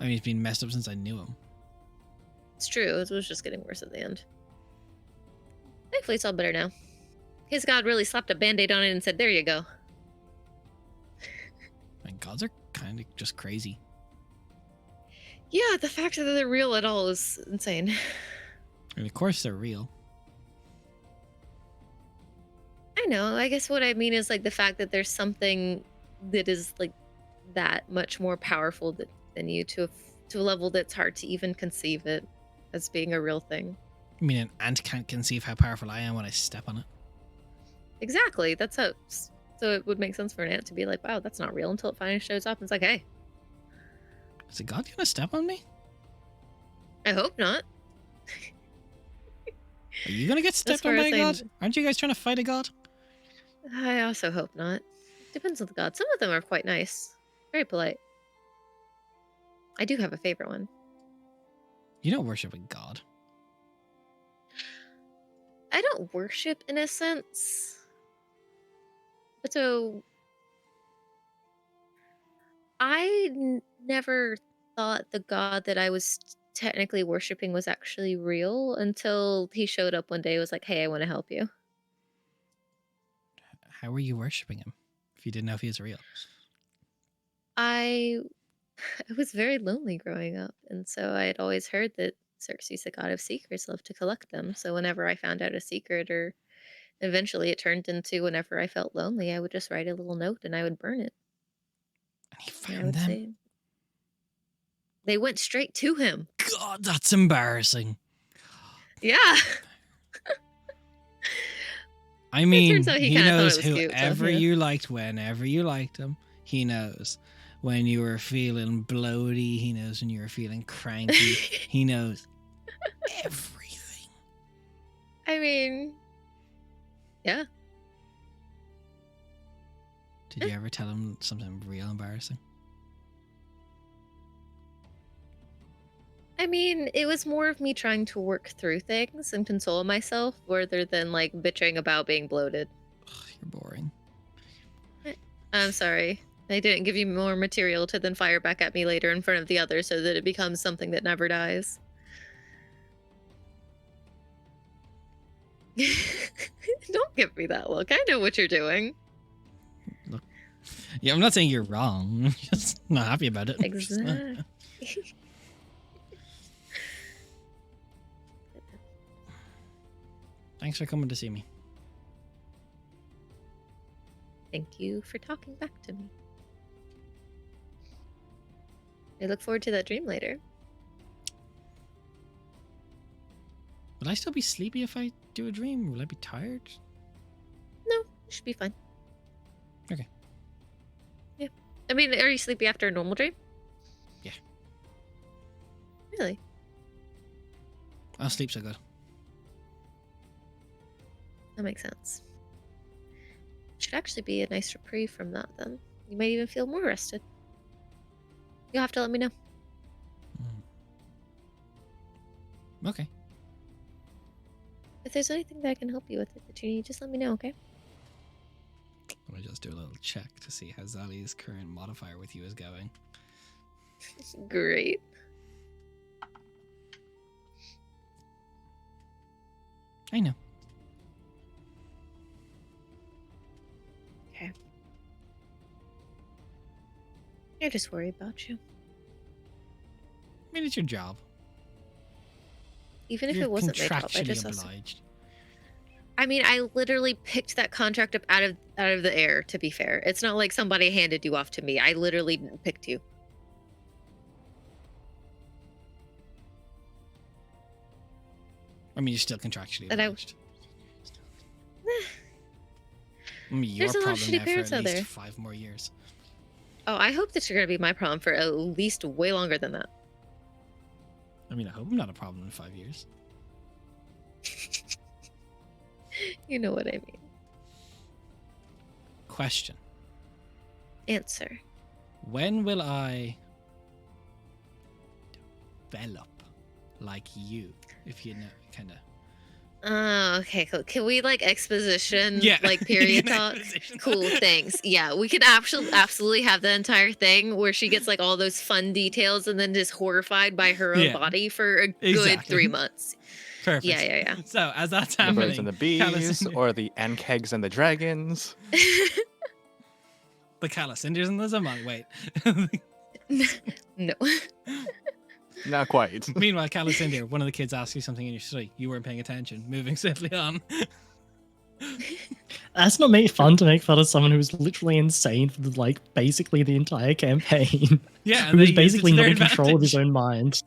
I mean, he's been messed up since I knew him. It's true. It was just getting worse at the end. Thankfully, it's all better now. His god really slapped a band-aid on it and said, "There you go." And gods are kind of just crazy. Yeah, the fact that they're real at all is insane. And of course they're real. I know. I guess what I mean is like the fact that there's something that is like that much more powerful than you to a level that's hard to even conceive it as being a real thing. I mean, an ant can't conceive how powerful I am when I step on it. Exactly. That's how. So it would make sense for an ant to be like, "Wow, that's not real," until it finally shows up and it's like, "Hey, Is a god gonna step on me? I hope not." Are you gonna get stepped far on by as a I god? Aren't you guys trying to fight a god? I also hope not. Depends on the god. Some of them are quite nice, very polite. I do have a favorite one. You don't worship a god. I don't worship in a sense. But so I never thought the god that I was technically worshiping was actually real until he showed up one day and was like, "Hey, I want to help you." How were you worshiping him if you didn't know if he was real? I was very lonely growing up, and so I had always heard that Xerxes, the god of secrets, loved to collect them. So whenever I found out a secret, or eventually it turned into whenever I felt lonely, I would just write a little note and I would burn it. And he And I found would them? say they went straight to him. God, that's embarrassing. Yeah. I mean, turns out he he kinda thought it knows was cute, so, whoever yeah. you liked, whenever you liked him. He knows when you were feeling bloaty. He knows when you were feeling cranky. He knows everything. I mean, yeah. Did you ever tell him something real embarrassing? I mean, it was more of me trying to work through things and console myself rather than like bitching about being bloated. Ugh, you're boring. I'm sorry. I didn't give you more material to then fire back at me later in front of the others so that it becomes something that never dies. Don't give me that look. I know what you're doing. Yeah, I'm not saying you're wrong. I'm just not happy about it. Exactly. Thanks for coming to see me. Thank you for talking back to me. I look forward to that dream later. Will I still be sleepy if I do a dream? Will I be tired? No, it should be fine. Okay. Yeah. I mean, are you sleepy after a normal dream? Yeah. Really? I'll sleep so good. That makes sense. Should actually be a nice reprieve from that then. You might even feel more rested. You'll have to let me know. Okay. If there's anything that I can help you with that you need, just let me know, okay? I'm gonna just do a little check to see how Zali's current modifier with you is going. Great. I know. Okay. I just worry about you. I mean, it's your job. Even if You're it wasn't my job, I contractually just also... obliged. I mean, I literally picked that contract up out of the air, to be fair. It's not like somebody handed you off to me. I literally picked you. I mean, you're still contractually And I- obliged. I mean, There's your a lot of problem shitty now for parents at out least there. 5 more years. Oh, I hope that you're going to be my problem for at least way longer than that. I mean, I hope I'm not a problem in 5 years. You know what I mean. Question. Answer. When will I develop like you? If you know, kind of. Oh, okay, cool. Can we like exposition, Yeah. like period An talk? exposition. Cool, thanks. Yeah, we could absolutely have the entire thing where she gets like all those fun details and then is horrified by her own Yeah. body for a good Exactly. 3 months. Perfect. Yeah. So, as that's The happening, birds and the bees, Callisinder- or the Ankegs and the dragons. the Callicinders and the Zaman. Wait. No. Not quite. Meanwhile, Calicinder, one of the kids asks you something in your study. You weren't paying attention. Moving swiftly on. That's not made fun to make fun of someone who's literally insane for the, like basically the entire campaign. Yeah, Who they is use it basically to not their in control of his advantage. own mind.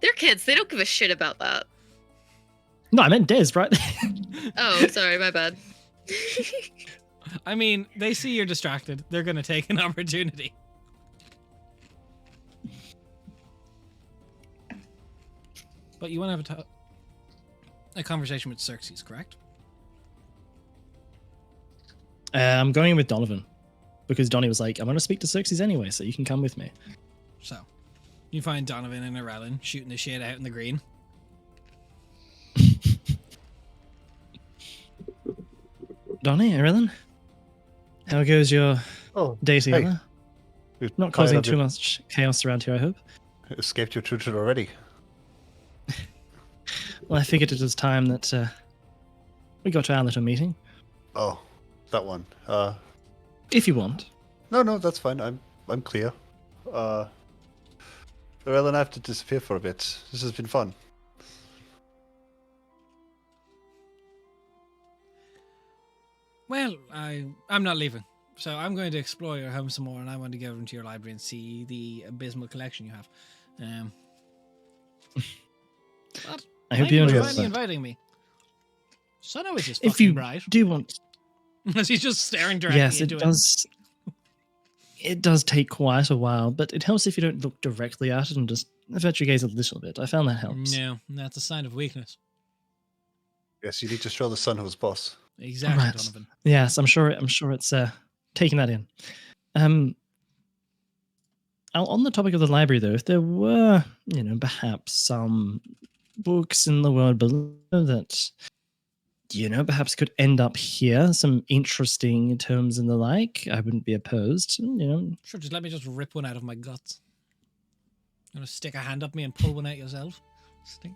They're kids. They don't give a shit about that. No, I meant Des, right? Oh, sorry, my bad. I mean, they see you're distracted. They're going to take an opportunity. But you want to have a conversation with Xerxes, correct? I'm going with Donovan because Donnie was like, "I'm going to speak to Xerxes anyway, so you can come with me." So, you find Donovan and Arellen shooting the shit out in the green. Donnie, Erilyn, how goes your Oh, day together? you're Not tired causing of too it. much chaos around here, I hope. Escaped your tutor already. Well, I figured it was time that we got to our little meeting. Oh, that one. If you want. No, that's fine. I'm clear. Ellen, I have to disappear for a bit. This has been fun. Well, I'm not leaving. So I'm going to explore your home some more, and I want to go into your library and see the abysmal collection you have. But I hope thank you for enjoy finally it. inviting me. Sun always is If fucking you bright. do want, She's just staring directly yes, it into does. It does take quite a while, but it helps if you don't look directly at it and just avert your gaze a little bit. I found that helps. No, that's a sign of weakness. Yes, you need to show the son who's boss. Exactly, Right. Donovan. Yes, I'm sure it's taking that in. On the topic of the library, though, if there were, perhaps some books in the world below that, perhaps could end up here, some interesting terms and the like, I wouldn't be opposed. Sure, just let me just rip one out of my guts. You want to stick a hand up me and pull one out yourself? Stick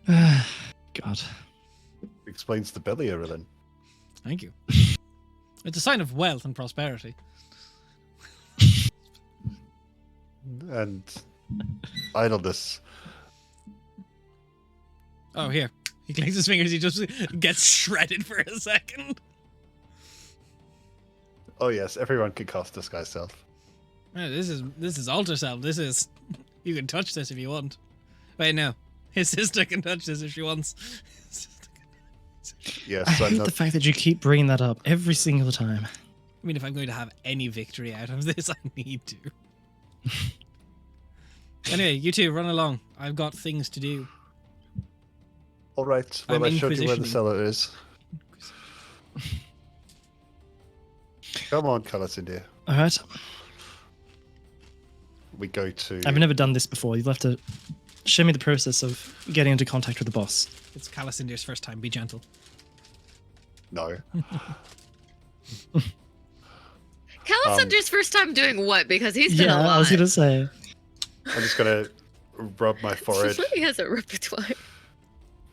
God. Explains the belly, Ellen. Thank you. It's a sign of wealth and prosperity. And idleness. Oh, here. He clicks his fingers, he just gets shredded for a second. Oh yes, everyone can cast Disguise Self. Oh, this is Alter Self. This is... You can touch this if you want. Wait, no. His sister can touch this if she wants. Yes, I I'm hate not. the fact that you keep bringing that up every single time. I mean, if I'm going to have any victory out of this, I need to. Anyway, you two, run along. I've got things to do. All right. Well, I'm I showed you where the inquisitioning. cellar is. Come on, Calacindia. All right. We go to. I've never done this before. You'll have to show me the process of getting into contact with the boss. It's Calicinder's first time. Be gentle. No. Calicinder's first time doing what? Because he's been a Yeah, lot. I was gonna say. I'm just gonna rub my forehead He has a repertoire.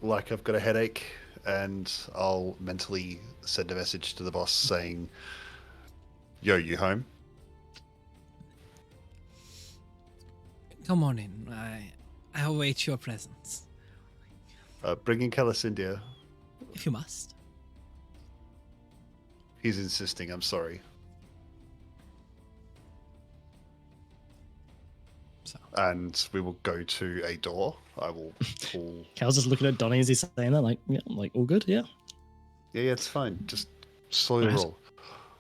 like I've got a headache, and I'll mentally send a message to the boss saying, "Yo, you home?" Come on in. I await your presence, Bringing Calicindia. if you must. He's insisting. I'm sorry. So And we will go to a door. I will pull. Cal's just looking at Donnie as he's saying that, like, yeah, like all good, yeah. Yeah, it's fine. Just slowly Right. roll.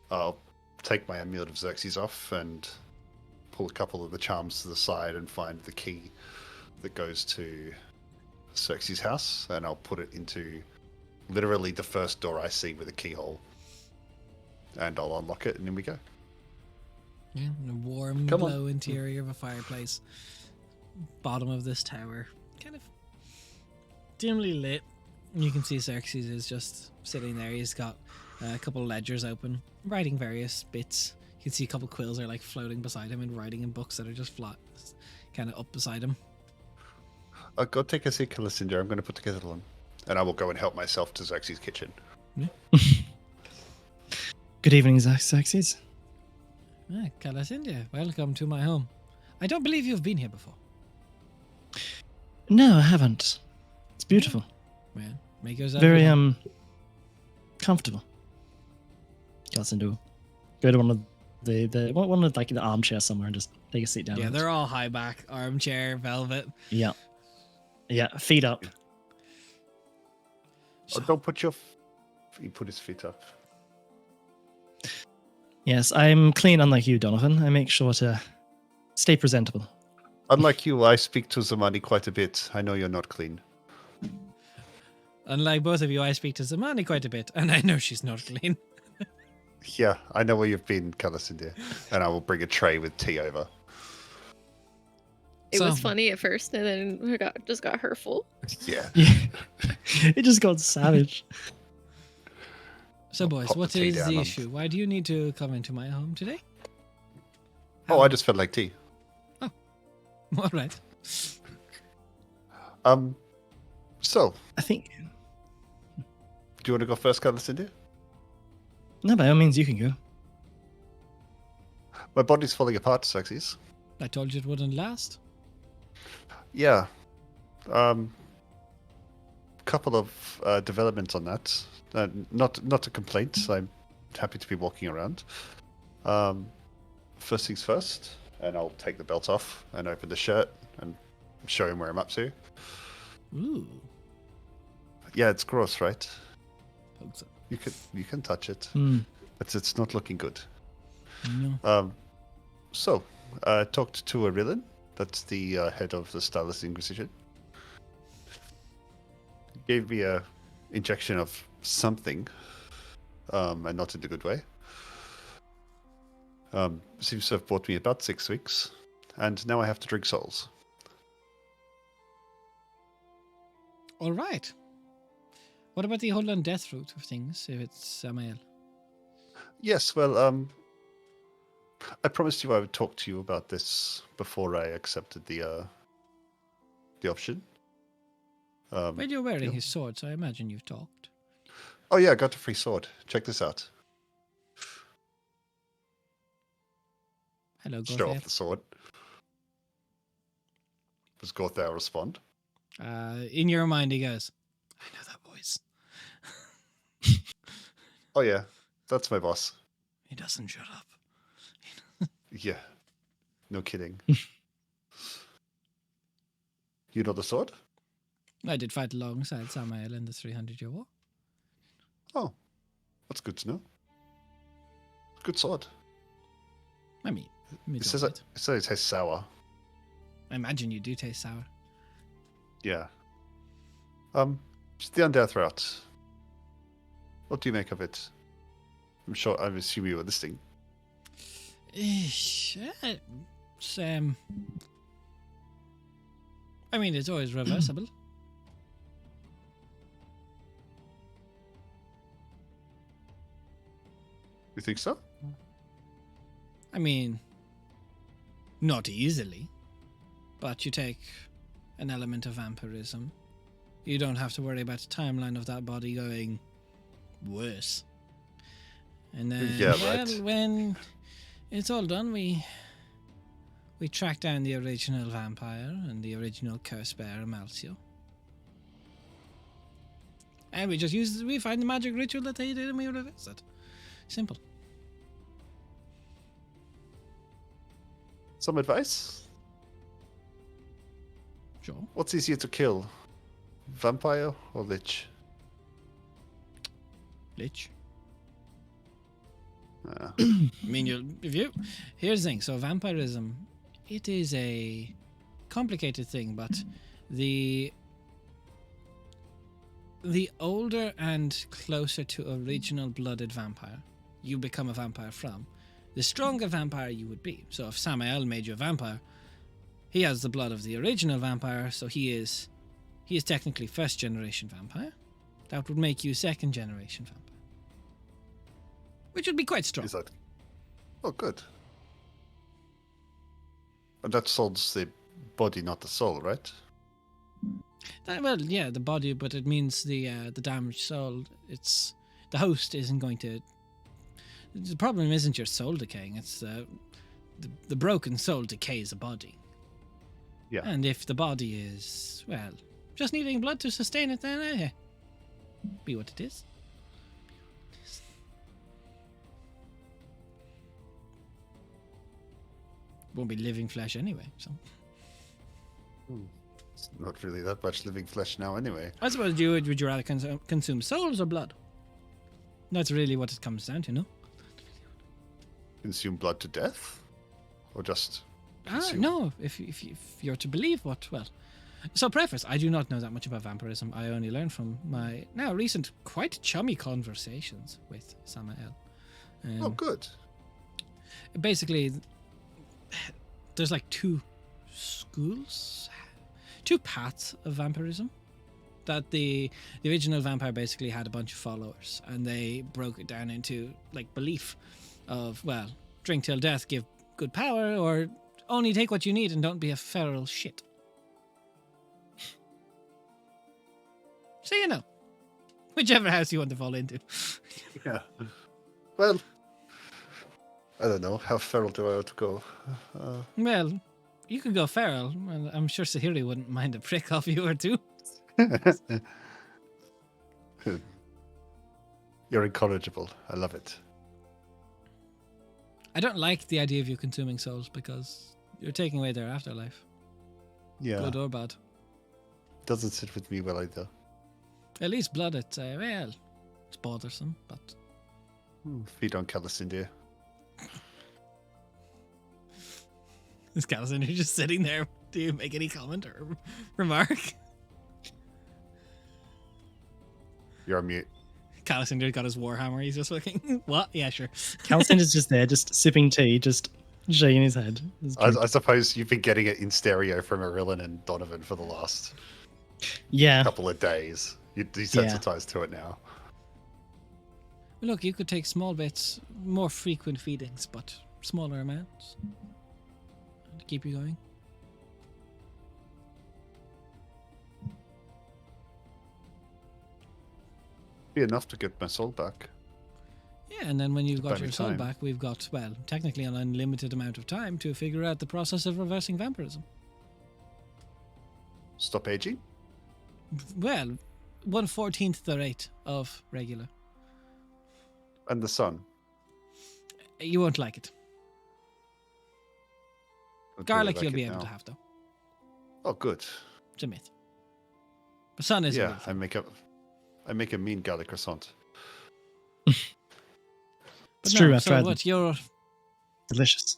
I'll take my amulet of Xerxes off and pull a couple of the charms to the side and find the key that goes to Xerxes' house, and I'll put it into literally the first door I see with a keyhole. And I'll unlock it, and in we go. Yeah, a warm, Come on. glow interior of a fireplace. Bottom of this tower, kind of dimly lit. You can see Xerxes is just sitting there. He's got a couple of ledgers open, writing various bits. You can see a couple of quills are like floating beside him and writing in books that are just flat, kind of up beside him. I'll go take a seat, Calicindia. I'm going to put the kettle on. And I will go and help myself to Xerxes' kitchen. Good evening, Xerxes. Ah, Calacindia, welcome to my home. I don't believe you've been here before. No, I haven't. It's beautiful. Well, make yourself Very at home. comfortable. Calcindo. Go to one of the armchair somewhere and just take a seat down. Yeah, on it. they're all high back, armchair, velvet. Yeah. Yeah, feet up. Oh, don't put your... He put his feet up. Yes, I'm clean, unlike you, Donovan. I make sure to stay presentable. Unlike you, I speak to Zamani quite a bit. I know you're not clean. Unlike both of you, I speak to Zamani quite a bit, and I know she's not clean. Yeah, I know where you've been, Calicindia. And I will bring a tray with tea over. It was So- funny at first, and then it just got hurtful. Yeah. Yeah. It just got savage. So, boys, pop the what tea is down the on- issue? Why do you need to come into my home today? Oh, I just felt like tea. All right. So, I think. do you want to go first, Calicindia? No, by all means, you can go. My body's falling apart, Xerxes. I told you it wouldn't last. Yeah. Couple of developments on that. Not a complaint. I'm happy to be walking around. First things first, and I'll take the belt off and open the shirt and show him where I'm up to. Ooh. Yeah, it's gross, right? Hope so. You can touch it, Hmm. but it's not looking good. No. So, talked to Arillan. That's the head of the Starless Inquisition. Gave me a injection of something, and not in a good way. Seems to have bought me about 6 weeks, and now I have to drink souls. All right. What about the whole on death route of things, if it's Samael? Yes, well, I promised you I would talk to you about this before I accepted the option. Well, you're wearing yeah. his sword, so I imagine you've talked. Oh yeah, I got a free sword. Check this out. Hello, Show off Gothier. the sword. Does Gothar respond? In your mind, he goes, I know that voice. Oh yeah, that's my boss. He doesn't shut up. Yeah, no kidding. You know the sword? I did fight alongside Samael in the 300-year war. Oh, that's good to know. Good sword. I mean, It says it tastes sour. I imagine you do taste sour. Yeah. Just the undeath route. What do you make of it? I'm assuming you were listening. It's, I mean, it's always reversible. You think so? I mean, not easily, but you take an element of vampirism. You don't have to worry about the timeline of that body going worse. And then, Yeah, well, right. when it's all done, we track down the original vampire and the original curse bearer, Malcio. And we find the magic ritual that they did and we reverse it. Simple. Some advice? Sure. What's easier to kill? Vampire or lich? Lich. Uh, I mean, here's the thing. So vampirism, it is a complicated thing, but the older and closer to original blooded vampire you become a vampire from, the stronger vampire you would be. So if Samael made you a vampire, he has the blood of the original vampire, so he is technically first generation vampire. That would make you second generation vampire, which would be quite strong. is that? Oh, good. And that solves the body, not the soul, right? Well, yeah, the body, but it means the damaged soul. It's the host isn't going to. The problem isn't your soul decaying; it's the broken soul decays a body. Yeah. And if the body is just needing blood to sustain it, then be what it is. Won't be living flesh anyway, so. It's not really that much living flesh now, anyway. I suppose would you rather consume souls or blood? That's really what it comes down to, no? Consume blood to death, or just? consume? No. If you're to believe what, So preface, I do not know that much about vampirism. I only learned from my now recent, quite chummy conversations with Samael. Oh, good. Basically, there's like two schools, two paths of vampirism. That the original vampire basically had a bunch of followers, and they broke it down into like belief of, drink till death, give good power, or only take what you need and don't be a feral shit. So you know, whichever house you want to fall into. Yeah. Well, I don't know. How feral do I want to go? Well, you could go feral. Well, I'm sure Sahiri wouldn't mind a prick off you or two. You're incorrigible. I love it. I don't like the idea of you consuming souls because you're taking away their afterlife, Yeah. good or bad. Doesn't sit with me well either. At least blood, it's bothersome, but Feed on callous India. this Callison, you're just sitting there. Do you make any comment or remark? You're on mute. Callison got his warhammer. He's just looking. What? Yeah, sure. Calcinder's just there, just sipping tea, just shaking his head. I suppose you've been getting it in stereo from Arillin and Donovan for the last Yeah. couple of days. You're desensitized to it now. Look, you could take small bits, more frequent feedings, but smaller amounts to keep you going. Be enough to get my soul back. Yeah, and then when you've Buy got me your soul time. back, we've got, technically an unlimited amount of time to figure out the process of reversing vampirism. Stop aging? Well, 1/14 the rate of regular. And the sun. You won't like it. I'll do Garlic like you'll it be able now. to have, though. Oh, good. It's a myth. The sun is a Yeah, real I thing. make a mean garlic croissant. It's But true, no, I've so tried what, them. Delicious.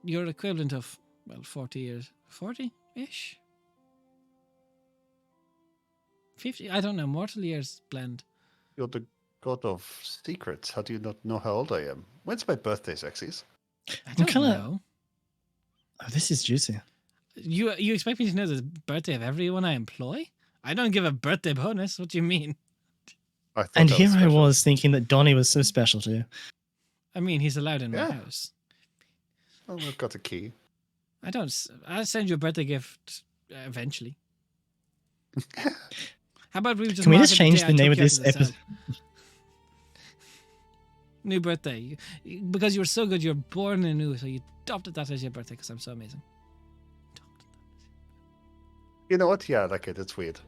your equivalent of, 40 years. 40-ish? 50? I don't know. Mortal years blend. You're the god of secrets. How do you not know how old I am? When's my birthday, Sexies? I don't kinda- know. Oh, this is juicy. You expect me to know the birthday of everyone I employ? I don't give a birthday bonus. What do you mean? I thought And that here I special. was thinking that Donnie was so special to you. I mean, he's allowed in my Yeah. house. Oh, I've got a key. I'll send you a birthday gift eventually. How about we just Can we mark just it change day the I name took of you out this to the episode? cell? New birthday. Because you were so good, you were born anew, so you adopted that as your birthday because I'm so amazing. You know what? Yeah, I like it. It's weird.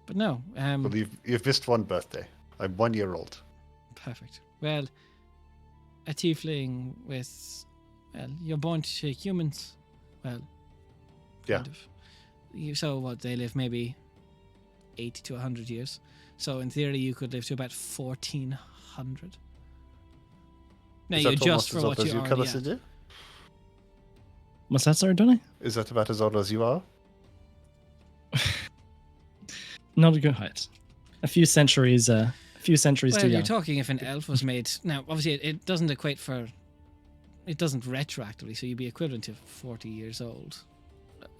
But no, Well, you've missed one birthday. I'm 1 year old. perfect. Well, a tiefling with, well, you're born to humans. Well, Yeah. kind of. So what, they live maybe 80 to 100 years. So in theory, you could live to about 1400. Now Is you that adjust almost for as what old as you you, already Callis, have. What's that, sorry, Donnie? Is that about as old as you are? Not a good height. A few centuries Well, too you're young. talking if an elf was made. Now, obviously, it doesn't equate for. It doesn't retroactively, so you'd be equivalent to 40 years old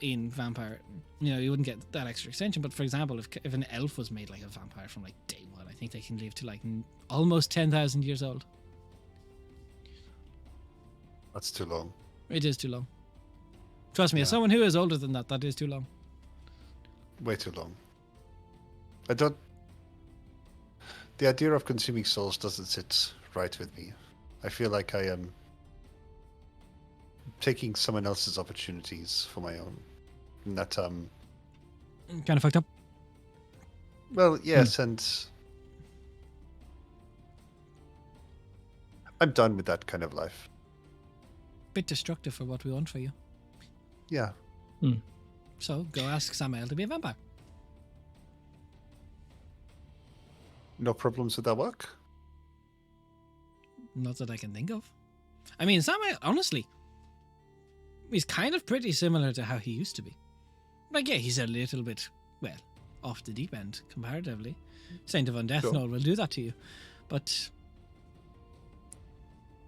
in vampire. You know, you wouldn't get that extra extension. But for example, if an elf was made like a vampire from like day one, I think they can live to like almost 10,000 years old. That's too long. It is too long. Trust me, as Yeah. someone who is older than that, that is too long. Way too long. I don't. The idea of consuming souls doesn't sit right with me. I feel like I am taking someone else's opportunities for my own. And that, Kind of fucked up. well, yes, and I'm done with that kind of life. Bit destructive for what we want for you. Yeah. So go ask Samael to be a vampire. No problems with that work? Not that I can think of. I mean, Samael, honestly, he's kind of pretty similar to how he used to be. Like, yeah, he's a little bit, well, off the deep end comparatively. Saint of Undeath Sure. and all will do that to you. But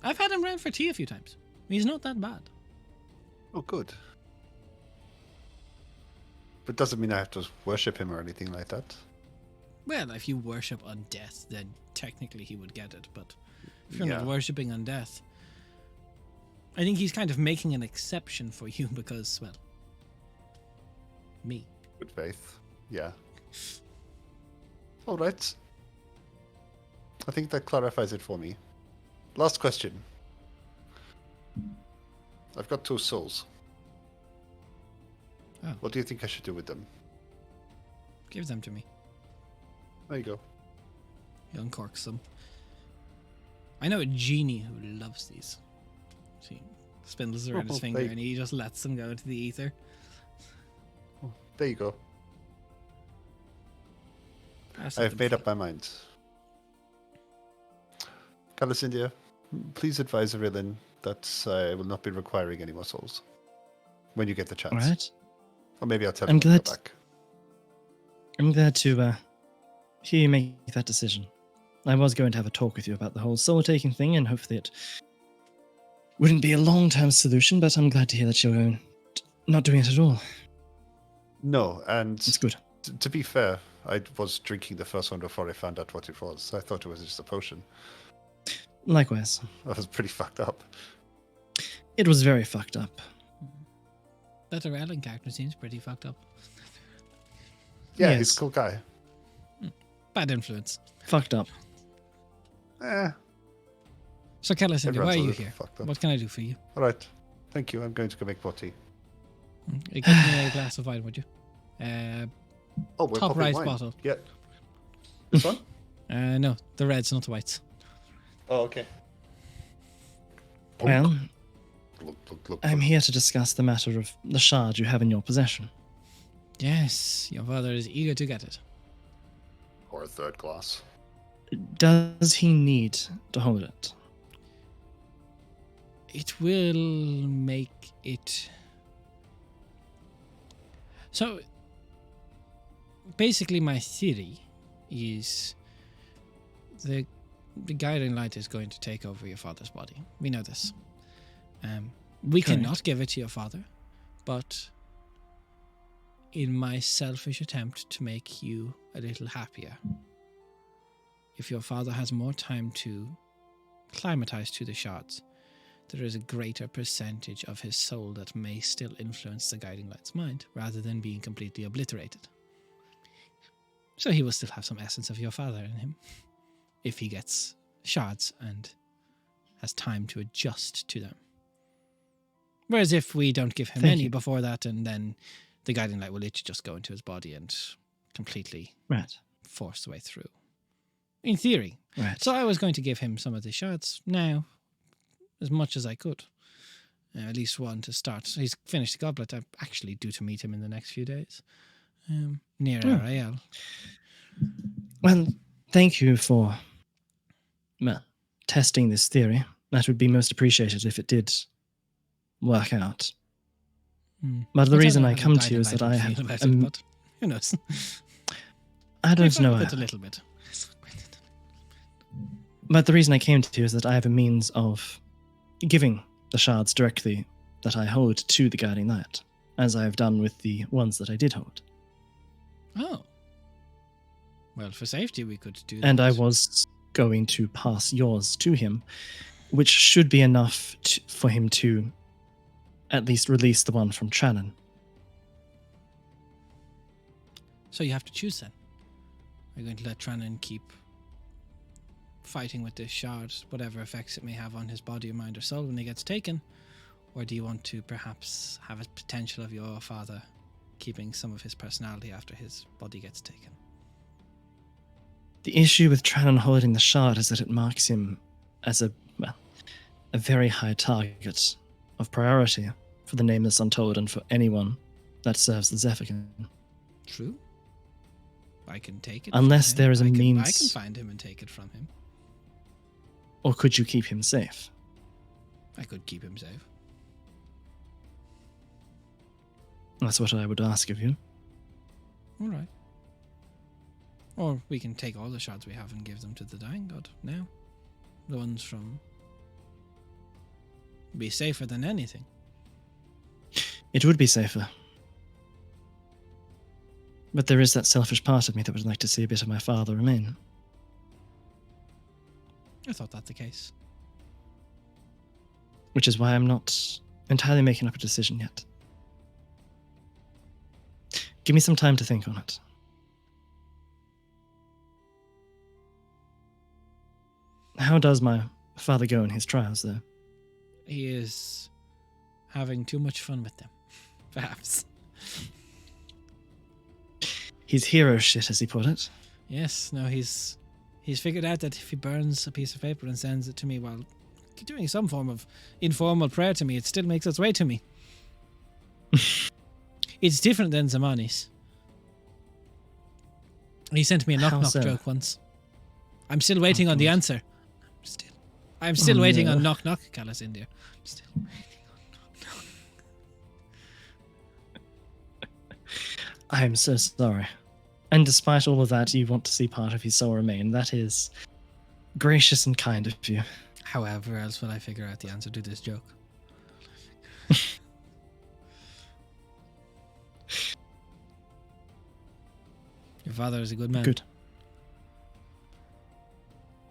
I've had him round for tea a few times. He's not that bad. Oh, good. But doesn't mean I have to worship him or anything like that. Well, if you worship Undeath, then technically he would get it. But if you're Yeah. not worshipping Undeath, I think he's kind of making an exception for you because, well, me. Good faith. Yeah. All right. I think that clarifies it for me. Last question. I've got 2 souls. Oh. What do you think I should do with them? Give them to me. There you go. He uncorks them. I know a genie who loves these. He spindles around his Oh, finger they- and he just lets them go into the ether. There you go. Pass I have them made free. up my mind. Calicindia, please advise Arilyn that I will not be requiring any more souls. When you get the chance. All right. Or maybe I'll tell I'm you when I glad- go back. I'm glad to hear you make that decision. I was going to have a talk with you about the whole soul taking thing and hopefully it wouldn't be a long term solution, but I'm glad to hear that you're going not doing it at all. No, and It's good. to be fair, I was drinking the first one before I found out what it was. I thought it was just a potion. Likewise. I was pretty fucked up. It was very fucked up. That Arellen character seems pretty fucked up. Yeah, Yes. he's a cool guy. Bad influence. Fucked up. So, Kellis, why Everyone's are a you little here? fucked up. What can I do for you? All right. Thank you. I'm going to go make more tea. Get me a glass of wine, would you? Oh, we're Top popping right wine. bottle. Yeah. This one? No, the reds, not the whites. Oh, okay. Well, Look. I'm here to discuss the matter of the shard you have in your possession. Yes, your father is eager to get it. Or a third glass. Does he need to hold it? It will make it. So, basically, my theory is the guiding light is going to take over your father's body. We know this. We Correct. cannot give it to your father, but in my selfish attempt to make you a little happier, if your father has more time to climatize to the shards, there is a greater percentage of his soul that may still influence the Guiding Light's mind, rather than being completely obliterated. So he will still have some essence of your father in him, if he gets shards and has time to adjust to them. Whereas if we don't give him Thank any you. before that, and then the Guiding Light will literally just go into his body and completely Right. force the way through. In theory. Right. So I was going to give him some of the shards now, as much as I could. At least one to start. So he's finished the goblet. I'm actually due to meet him in the next few days. Near Oh. Ariel. Well, thank you for testing this theory. That would be most appreciated if it did work out. But the don't reason know I how the come to Guiding you is Light that would I feel have. about it, but who knows? I don't We've know. worked with it a little bit. But the reason I came to you is that I have a means of giving the shards directly that I hold to the Guiding Light, as I have done with the ones that I did hold. Oh. Well, for safety, we could do that. And I was going to pass yours to him, which should be enough for him to at least release the one from Trannon. So you have to choose then. Are you going to let Trannon keep fighting with this shard, whatever effects it may have on his body, mind, or soul when he gets taken? Or do you want to perhaps have a potential of your father keeping some of his personality after his body gets taken? The issue with Trannon holding the shard is that it marks him as a very high target of priority for the Nameless Untold and for anyone that serves the Zephyr. True. I can take it. Unless from him. there is a I means- can find him and take it from him. Or could you keep him safe? I could keep him safe. That's what I would ask of you. All right. Or we can take all the shards we have and give them to the Dying God now. The ones from... Be safer than anything. It would be safer. But there is that selfish part of me that would like to see a bit of my father remain. I thought that the case. Which is why I'm not entirely making up a decision yet. Give me some time to think on it. How does my father go in his trials, though? He is having too much fun with them. Perhaps. He's hero shit, as he put it. Yes, no, he's figured out that if he burns a piece of paper and sends it to me while doing some form of informal prayer to me, it still makes its way to me. It's different than Zamani's. He sent me a How knock-knock so? joke once. I'm still waiting on the God. answer. I'm still Oh, waiting no. on knock-knock, Callus India. I'm still waiting on knock-knock. I am so sorry. And despite all of that, you want to see part of his soul remain. That is gracious and kind of you. However else will I figure out the answer to this joke? Your father is a good man. Good.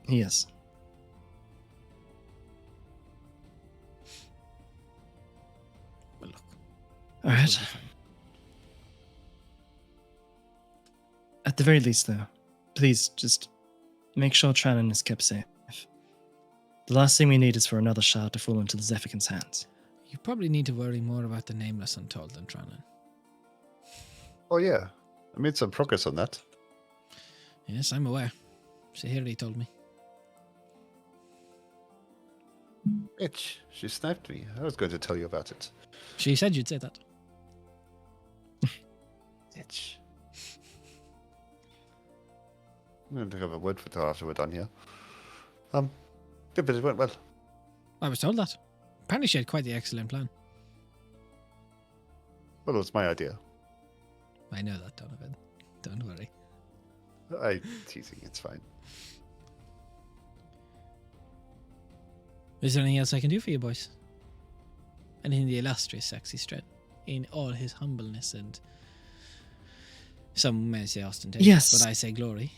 He is. Well, look. All we'll right. be fine. At the very least, though, please just make sure Trannon is kept safe. The last thing we need is for another shard to fall into the Zephycan's hands. You probably need to worry more about the Nameless Untold than Trannon. Oh yeah, I made some progress on that. Yes, I'm aware. Sahiri told me. Bitch, she sniped me. I was going to tell you about it. She said you'd say that. Bitch. I'm going to have a word with her after we're done here. Yeah, but it went well. I was told that. Apparently she had quite the excellent plan. Well, it was my idea. I know that, Donovan. Don't worry. I'm teasing, it's fine. Is there anything else I can do for you, boys? and in the illustrious sexy Stren, in all his humbleness and some may say ostentation, Yes. but I say glory.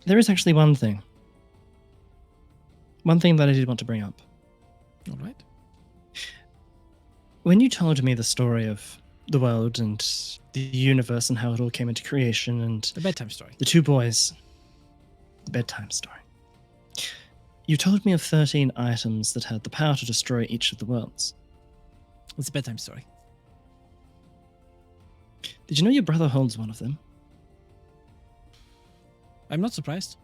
There is actually one thing. One thing that I did want to bring up. All right. When you told me the story of the world and the universe and how it all came into creation and The bedtime story. the two boys, the bedtime story, you told me of 13 items that had the power to destroy each of the worlds. It's a bedtime story. Did you know your brother holds one of them? I'm not surprised.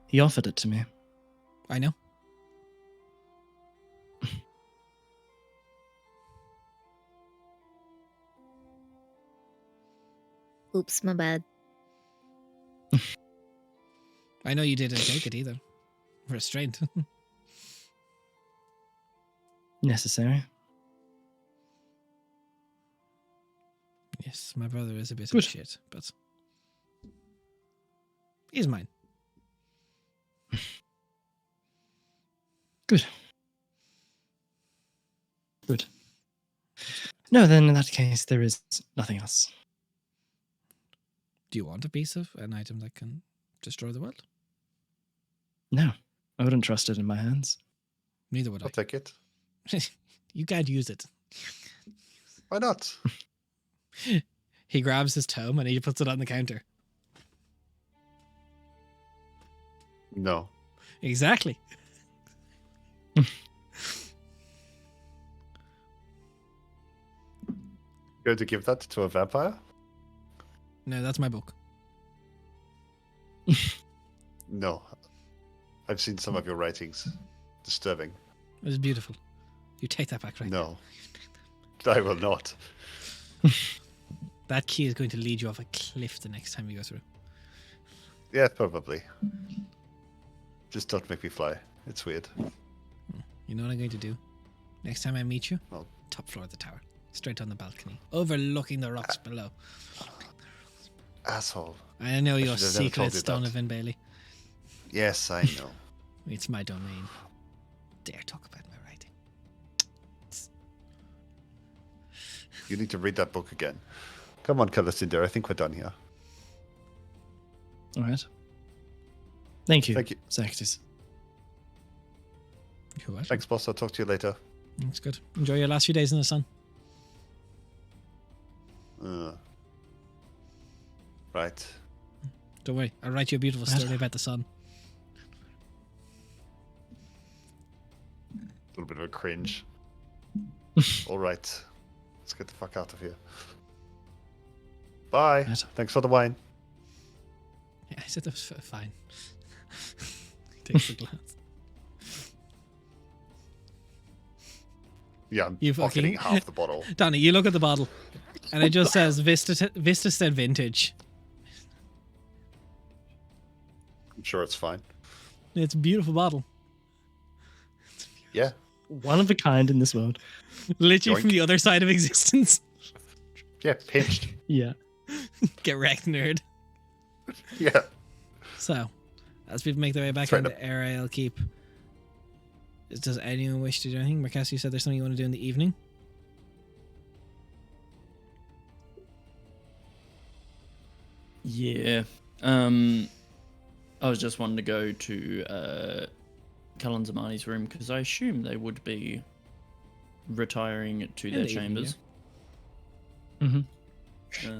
He offered it to me. I know. Oops, my bad. I know you didn't take it either. Restraint. Necessary. Yes, my brother is a bit Good. of shit, but he's mine. Good. Good. No, then in that case, there is nothing else. Do you want a piece of an item that can destroy the world? No, I wouldn't trust it in my hands. Neither would I'll I. take it. You can't use it. Why not? He grabs his tome and he puts it on the counter. No. Exactly. Going to give that to a vampire? No, that's my book. No. I've seen some of your writings. Disturbing. It was beautiful. You take that back, right? No. I will not. That key is going to lead you off a cliff the next time you go through. Yeah, probably. Just don't make me fly. It's weird. You know what I'm going to do? Next time I meet you, Well- top floor of the tower. Straight on the balcony. Overlooking the rocks below. Asshole. I know your should have never told secret, you that. Donovan Bailey. Yes, I know. It's my domain. Dare talk about my writing. You need to read that book again. Come on, Calicinder. I think we're done here. All right. Thank you. Thank you. Zactus. You're welcome. Thanks, boss. I'll talk to you later. That's good. Enjoy your last few days in the sun. Right. Don't worry. I'll write you a beautiful Right. story about the sun. A little bit of a cringe. All right. Let's get the fuck out of here. Bye. Right. Thanks for the wine. Yeah, I said that was fine. He takes a glance. Yeah, I'm You pocketing fucking- half the bottle. Donnie, you look at the bottle, and it just says Vista said vintage. I'm sure it's fine. It's a beautiful bottle. Yeah. One of a kind in this world. Literally from Yoink. the other side of existence. Yeah, pinched. Yeah. Get wrecked, nerd. Yeah. So, as people make their way back Straight into Ariel Keep, does anyone wish to do anything? Marcus, you said there's something you want to do in the evening? Yeah. I was just wanting to go to Cullen Zamani's room because I assume they would be retiring to In their the evening, chambers. Mm-hmm.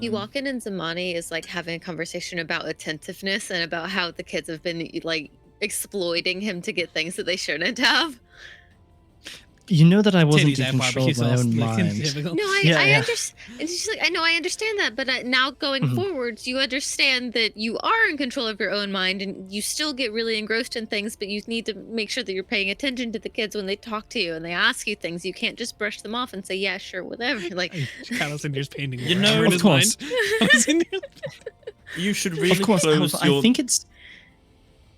You Um, walk in and Zamani is like having a conversation about attentiveness and about how the kids have been like exploiting him to get things that they shouldn't have. You know that I wasn't Titties in out, control barbecue of my sauce, own like, mind. typical. No, I Yeah, yeah. understand. It's just like I know I understand that, but now going Mhm. forwards, you understand that you are in control of your own mind, and you still get really engrossed in things. But you need to make sure that you're paying attention to the kids when they talk to you and they ask you things. You can't just brush them off and say, "Yeah, sure, whatever." Like, Carlos Inder's painting. You a know, picture in of his course. mind. you should really Of course, close I your. think it's.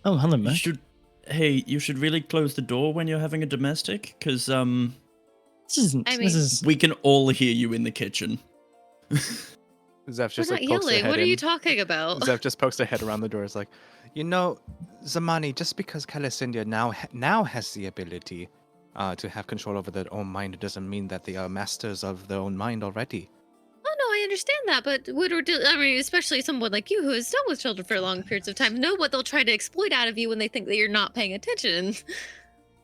Oh, hello, You Mac. should. Hey, you should really close the door when you're having a domestic, because This isn't. I this mean- is. we can all hear you in the kitchen. Zeph just We're like not pokes her yelling. head What are in. you talking about? Zeph just pokes her head around the door. It's like, Zamani, just because Calicindia now has the ability to have control over their own mind, it doesn't mean that they are masters of their own mind already. Oh no, I understand that, but I mean, especially someone like you who has dealt with children for long periods of time, know what they'll try to exploit out of you when they think that you're not paying attention.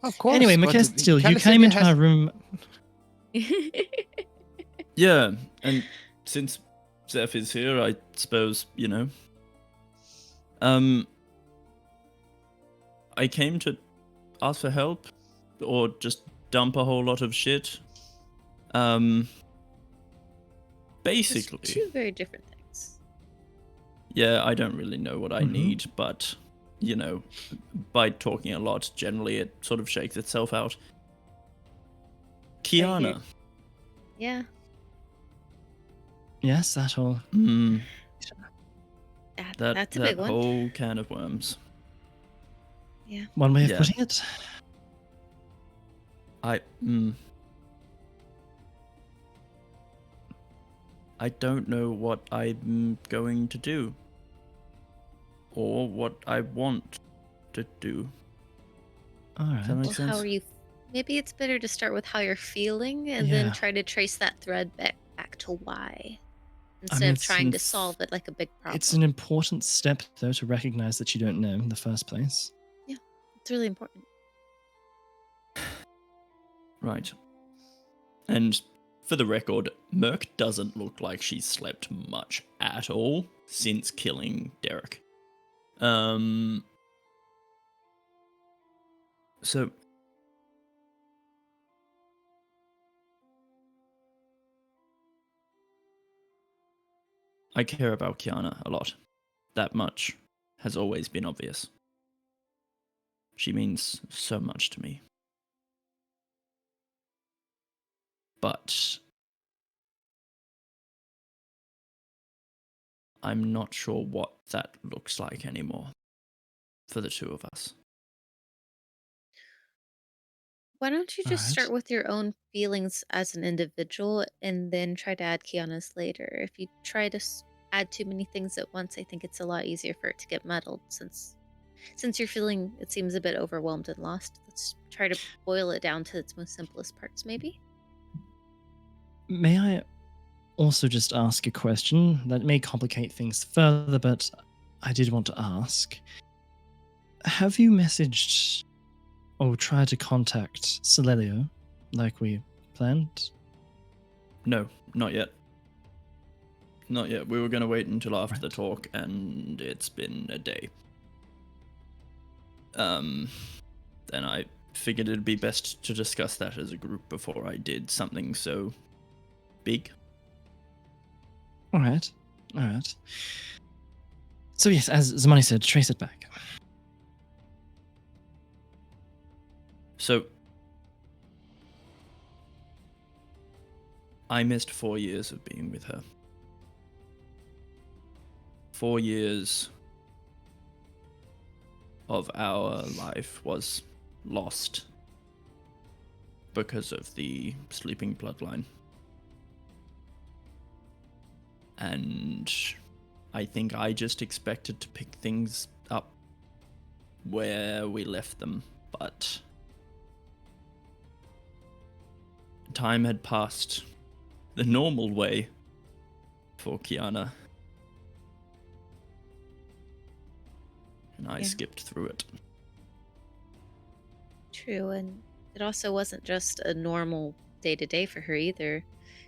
Of course. Anyway, but Macestiel, you came Calicindia into has- our room. Yeah, and since Zeph is here, I suppose, I came to ask for help or just dump a whole lot of shit. Basically, It's two very different things. yeah, I don't really know what I Mhm. need, but, by talking a lot, generally it sort of shakes itself out. Kiana. Yeah, Yes, that all. that's a big one. Whole can of worms. Yeah. One way of Yeah. putting it. I don't know what I'm going to do. Or what I want to do. All Does that right. make Well, sense? how are you? Maybe it's better to start with how you're feeling and Yeah. then try to trace that thread back to why, instead mean, of it's trying to solve it like a big problem. It's an important step, though, to recognize that you don't know in the first place. It's really important. Right. And for the record, Merc doesn't look like she's slept much at all since killing Derek. So I care about Kiana a lot. That much has always been obvious. She means so much to me. But I'm not sure what that looks like anymore for the two of us. Why don't you just start Alright. with your own feelings as an individual and then try to add Kiana's later? If you try to add too many things at once, I think it's a lot easier for it to get muddled since you're feeling it seems a bit overwhelmed and lost. Let's try to boil it down to its most simplest parts, maybe. May I also just ask a question that may complicate things further, but I did want to ask. Have you messaged or tried to contact Celelio like we planned? No, not yet. Not yet. We were going to wait until after Right. the talk, and it's been a day. Then I figured it'd be best to discuss that as a group before I did something so big. All right. So yes, as Zamani said, trace it back. So, I missed 4 years of being with her. 4 years of our life was lost because of the sleeping bloodline. And I think I just expected to pick things up where we left them, but time had passed the normal way for Kiana. And I Yeah. skipped through it. True, and it also wasn't just a normal day to day for her either.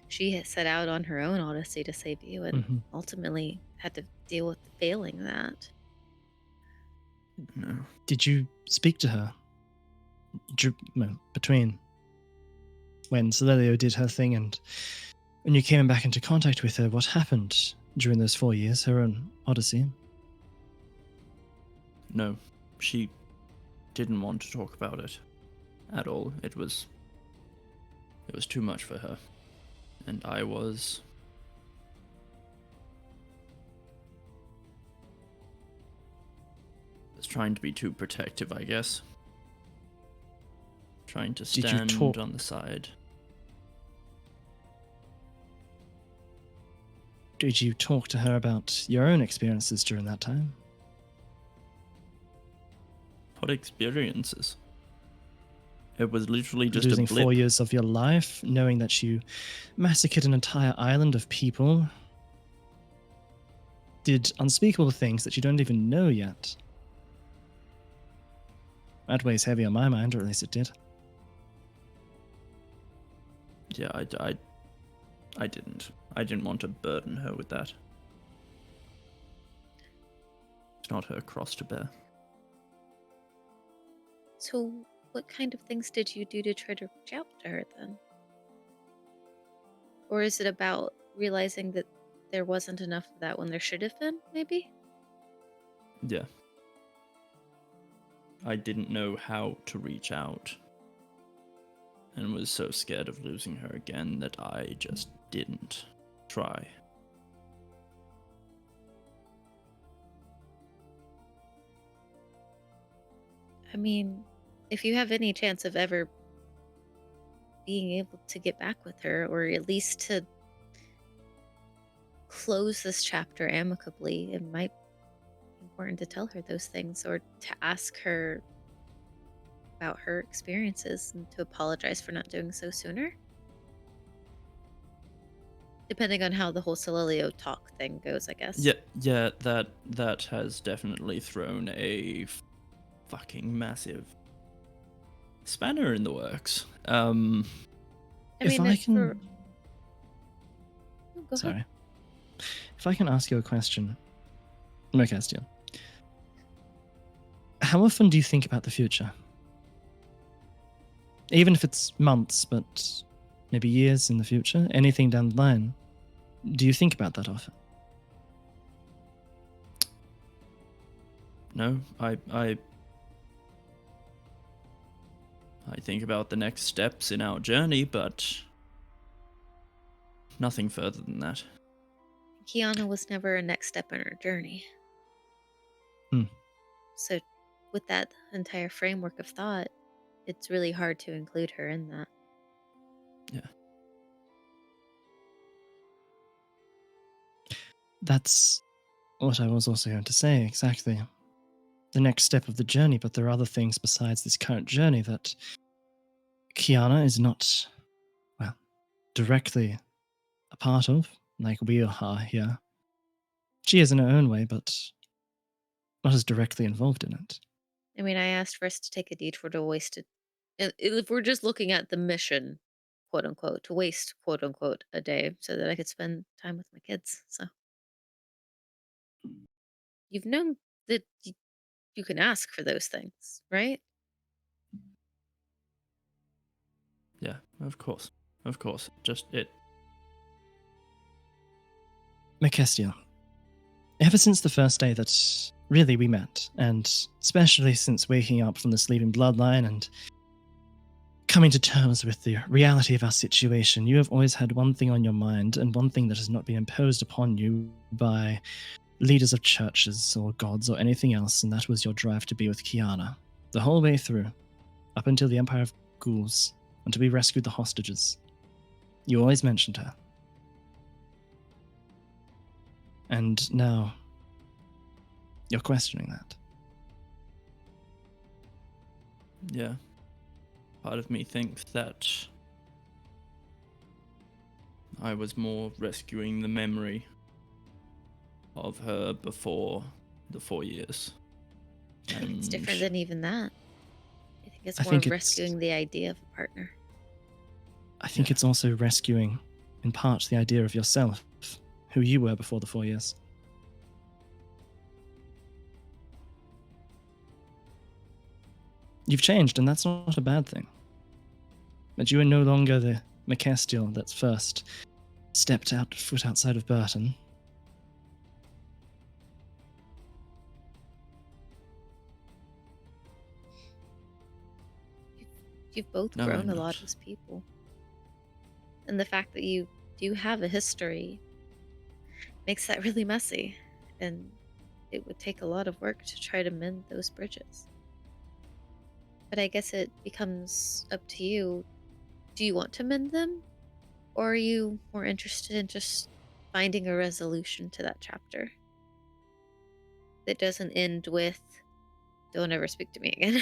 She had set out on her own odyssey to save you and Mhm. ultimately had to deal with failing that. No. Did you speak to her between when Celelio did her thing and when you came back into contact with her? What happened during those 4 years, her own odyssey? No, she didn't want to talk about it at all. It was too much for her. And I was trying to be too protective, I guess. Trying to Did you stand talk- on the side. Did you talk to her about your own experiences during that time? What experiences? It was literally just Losing a blip. 4 years of your life, knowing that you massacred an entire island of people, did unspeakable things that you don't even know yet. That weighs heavy on my mind, or at least it did. Yeah, I didn't. I didn't want to burden her with that. It's not her cross to bear. So, what kind of things did you do to try to reach out to her then? Or is it about realizing that there wasn't enough of that when there should have been, maybe? Yeah. I didn't know how to reach out. And was so scared of losing her again that I just didn't try. I mean, if you have any chance of ever being able to get back with her, or at least to close this chapter amicably, it might be important to tell her those things, or to ask her about her experiences and to apologize for not doing so sooner. Depending on how the whole Celilio talk thing goes, I guess. Yeah, that has definitely thrown a fucking massive spanner in the works. I If mean, I can... Oh, go ahead. Sorry. If I can ask you a question, Mercastiel. How often do you think about the future? Even if it's months, but maybe years in the future, anything down the line, do you think about that often? No, I think about the next steps in our journey, but nothing further than that. Kiana was never a next step in her journey. Hmm. So, with that entire framework of thought, it's really hard to include her in that. Yeah. That's what I was also going to say, exactly. The next step of the journey, but there are other things besides this current journey that Kiana is not, well, directly a part of, like we are here. She is in her own way, but not as directly involved in it. I mean, I asked for us to take a detour to waste it. If we're just looking at the mission, quote unquote, to waste, quote unquote, a day so that I could spend time with my kids. So, you've known that you can ask for those things, right? Yeah, of course. Of course. Just it. Mercastiel, ever since the first day that really we met, and especially since waking up from the sleeping bloodline and coming to terms with the reality of our situation, you have always had one thing on your mind, and one thing that has not been imposed upon you by leaders of churches or gods or anything else, and that was your drive to be with Kiana. The whole way through, up until the Empire of Ghouls, until we rescued the hostages. You always mentioned her. And now, you're questioning that. Yeah. Part of me thinks that I was more rescuing the memory of her before the 4 years. It's different And than even that. I think it's I more think of it's- rescuing the idea of a partner. I think Yeah. it's also rescuing, in part, the idea of yourself, who you were before the 4 years. You've changed, and that's not a bad thing. But you are no longer the Mercastiel that first stepped foot outside of Burton. You've both No, grown I'm a lot not. as people. And the fact that you do have a history makes that really messy. And it would take a lot of work to try to mend those bridges. But I guess it becomes up to you. Do you want to mend them? Or are you more interested in just finding a resolution to that chapter that doesn't end with, don't ever speak to me again.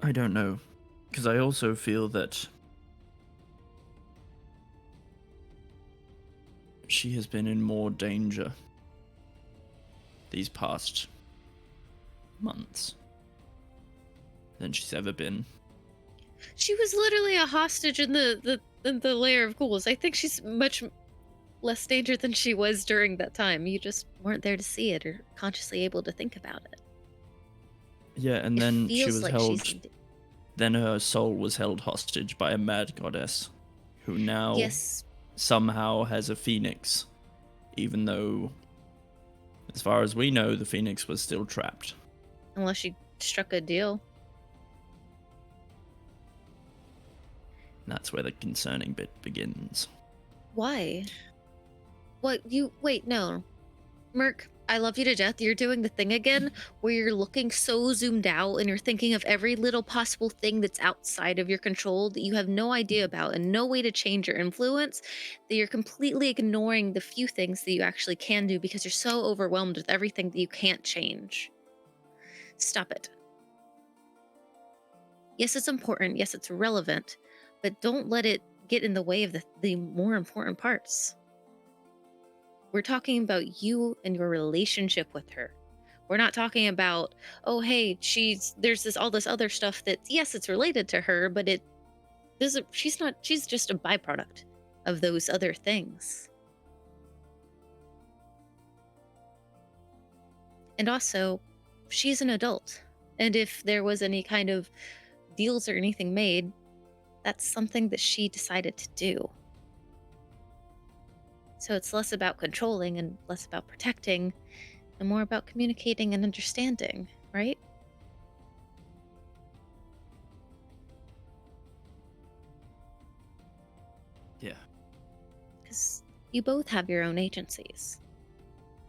I don't know, because I also feel that she has been in more danger these past months than she's ever been. She was literally a hostage in the lair of ghouls. I think she's much less danger than she was during that time. You just weren't there to see it or consciously able to think about it. Yeah, and It then she feels was like held. she's in Then her soul was held hostage by a mad goddess, who now Yes, somehow has a phoenix, even though, as far as we know, the phoenix was still trapped. unless she struck a deal. And that's where the concerning bit begins. Why? Wait, no. Merc, I love you to death. You're doing the thing again where you're looking so zoomed out and you're thinking of every little possible thing that's outside of your control that you have no idea about and no way to change your influence, that you're completely ignoring the few things that you actually can do because you're so overwhelmed with everything that you can't change. Stop it. Yes, it's important. Yes, it's relevant, but don't let it get in the way of the more important parts. We're talking about you and your relationship with her. We're not talking about, oh, hey, there's all this other stuff that, yes, it's related to her, but she's just a byproduct of those other things. And also, she's an adult. And if there was any kind of deals or anything made, that's something that she decided to do. So it's less about controlling and less about protecting and more about communicating and understanding, right? Yeah. Because you both have your own agencies.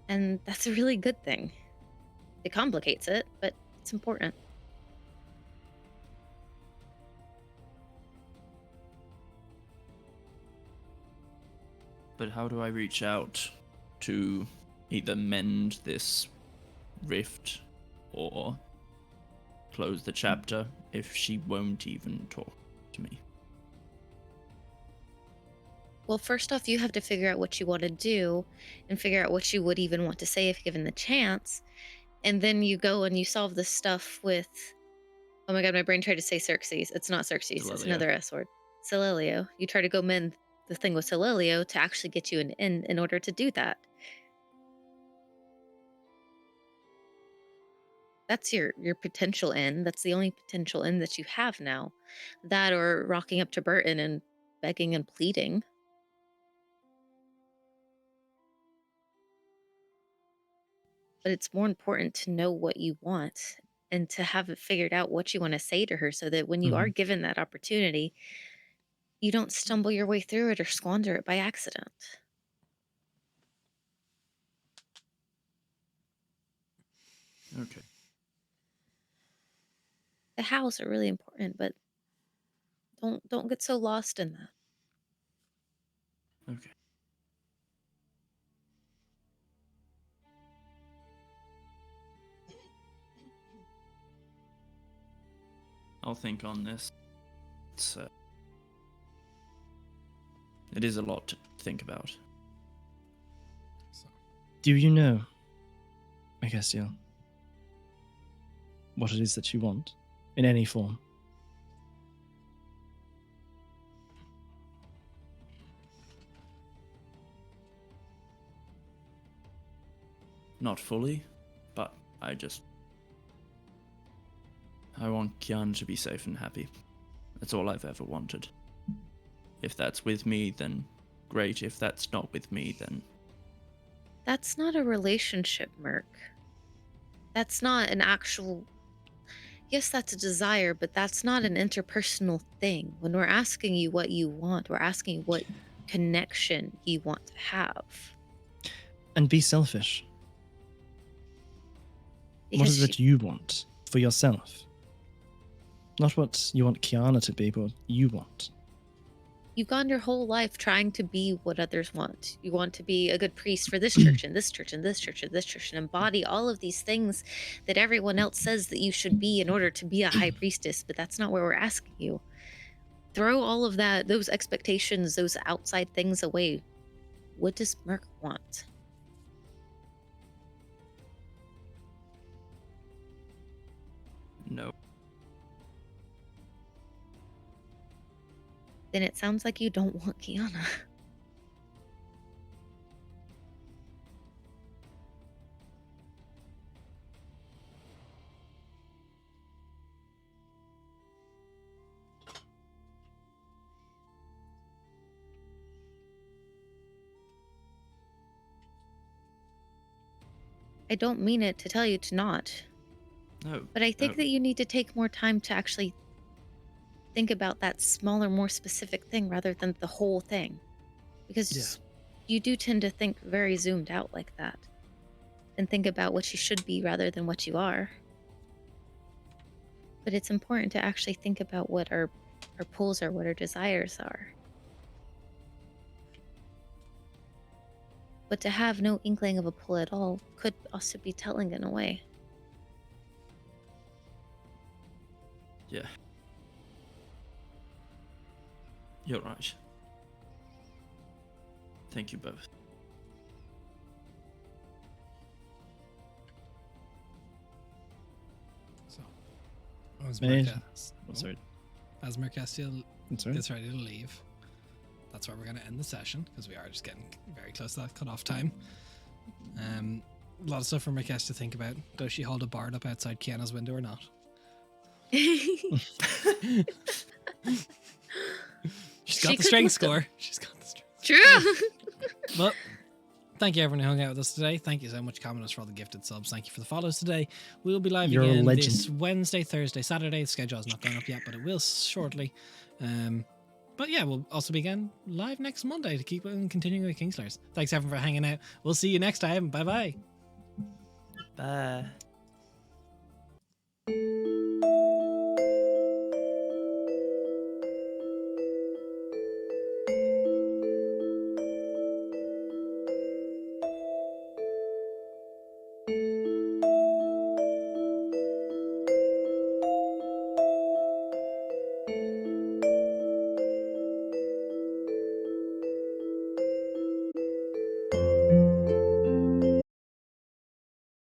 And that's a really good thing. It complicates it, but it's important. But how do I reach out to either mend this rift or close the chapter if she won't even talk to me? Well, first off, you have to figure out what you want to do and figure out what you would even want to say if given the chance. And then you go and you solve this stuff with, oh my god, my brain tried to say Xerxes. It's not Xerxes, it's Celelio. another S word. Celelio. You try to go mend the thing with Celelio to actually get you an end in order to do that. That's your potential end. That's the only potential end that you have now. That or rocking up to Burton and begging and pleading. But it's more important to know what you want and to have it figured out what you want to say to her so that when you are given that opportunity, you don't stumble your way through it or squander it by accident. Okay. The hows are really important, but don't get so lost in that. Okay. I'll think on this. It is a lot to think about. Do you know, Miguel, what it is that you want in any form? Not fully, but I want Kian to be safe and happy. That's all I've ever wanted. If that's with me, then great. If that's not with me, then... That's not a relationship, Merc. That's not an actual... Yes, that's a desire, but that's not an interpersonal thing. When we're asking you what you want, we're asking what connection you want to have. And be selfish. What Because is it you want for yourself? Not what you want Kiana to be, but what you want. You've gone your whole life trying to be what others want. You want to be a good priest for this church and this church and this church and this church and embody all of these things that everyone else says that you should be in order to be a high priestess, but that's not where we're asking you. Throw all of that, those expectations, those outside things away. What does Merc want? No. Then it sounds like you don't want Kiana. I don't mean it to tell you to not, No. but I think no. that you need to take more time to actually think about that smaller, more specific thing rather than the whole thing. Because you do tend to think very zoomed out like that. And think about what you should be rather than what you are. But it's important to actually think about what our pulls are, what our desires are. But to have no inkling of a pull at all could also be telling in a way. Yeah. You're right. Thank you both. So, as Man. Mercastia That's right. gets ready to leave, that's where we're going to end the session, because we are just getting very close to that cut-off time. A lot of stuff for Mercast to think about. Does she hold a bard up outside Kiana's window or not? She's got She the could strength look score. She's got the strength. True. Well, thank you everyone who hung out with us today. Thank you so much, Commoners, for all the gifted subs. Thank you for the follows today. We'll be live You're a again legend. this Wednesday, Thursday, Saturday. The schedule has not gone up yet, but it will shortly. But yeah, we'll also be again live next Monday to keep on continuing with Kingslayers. Thanks everyone for hanging out. We'll see you next time. Bye bye. Bye.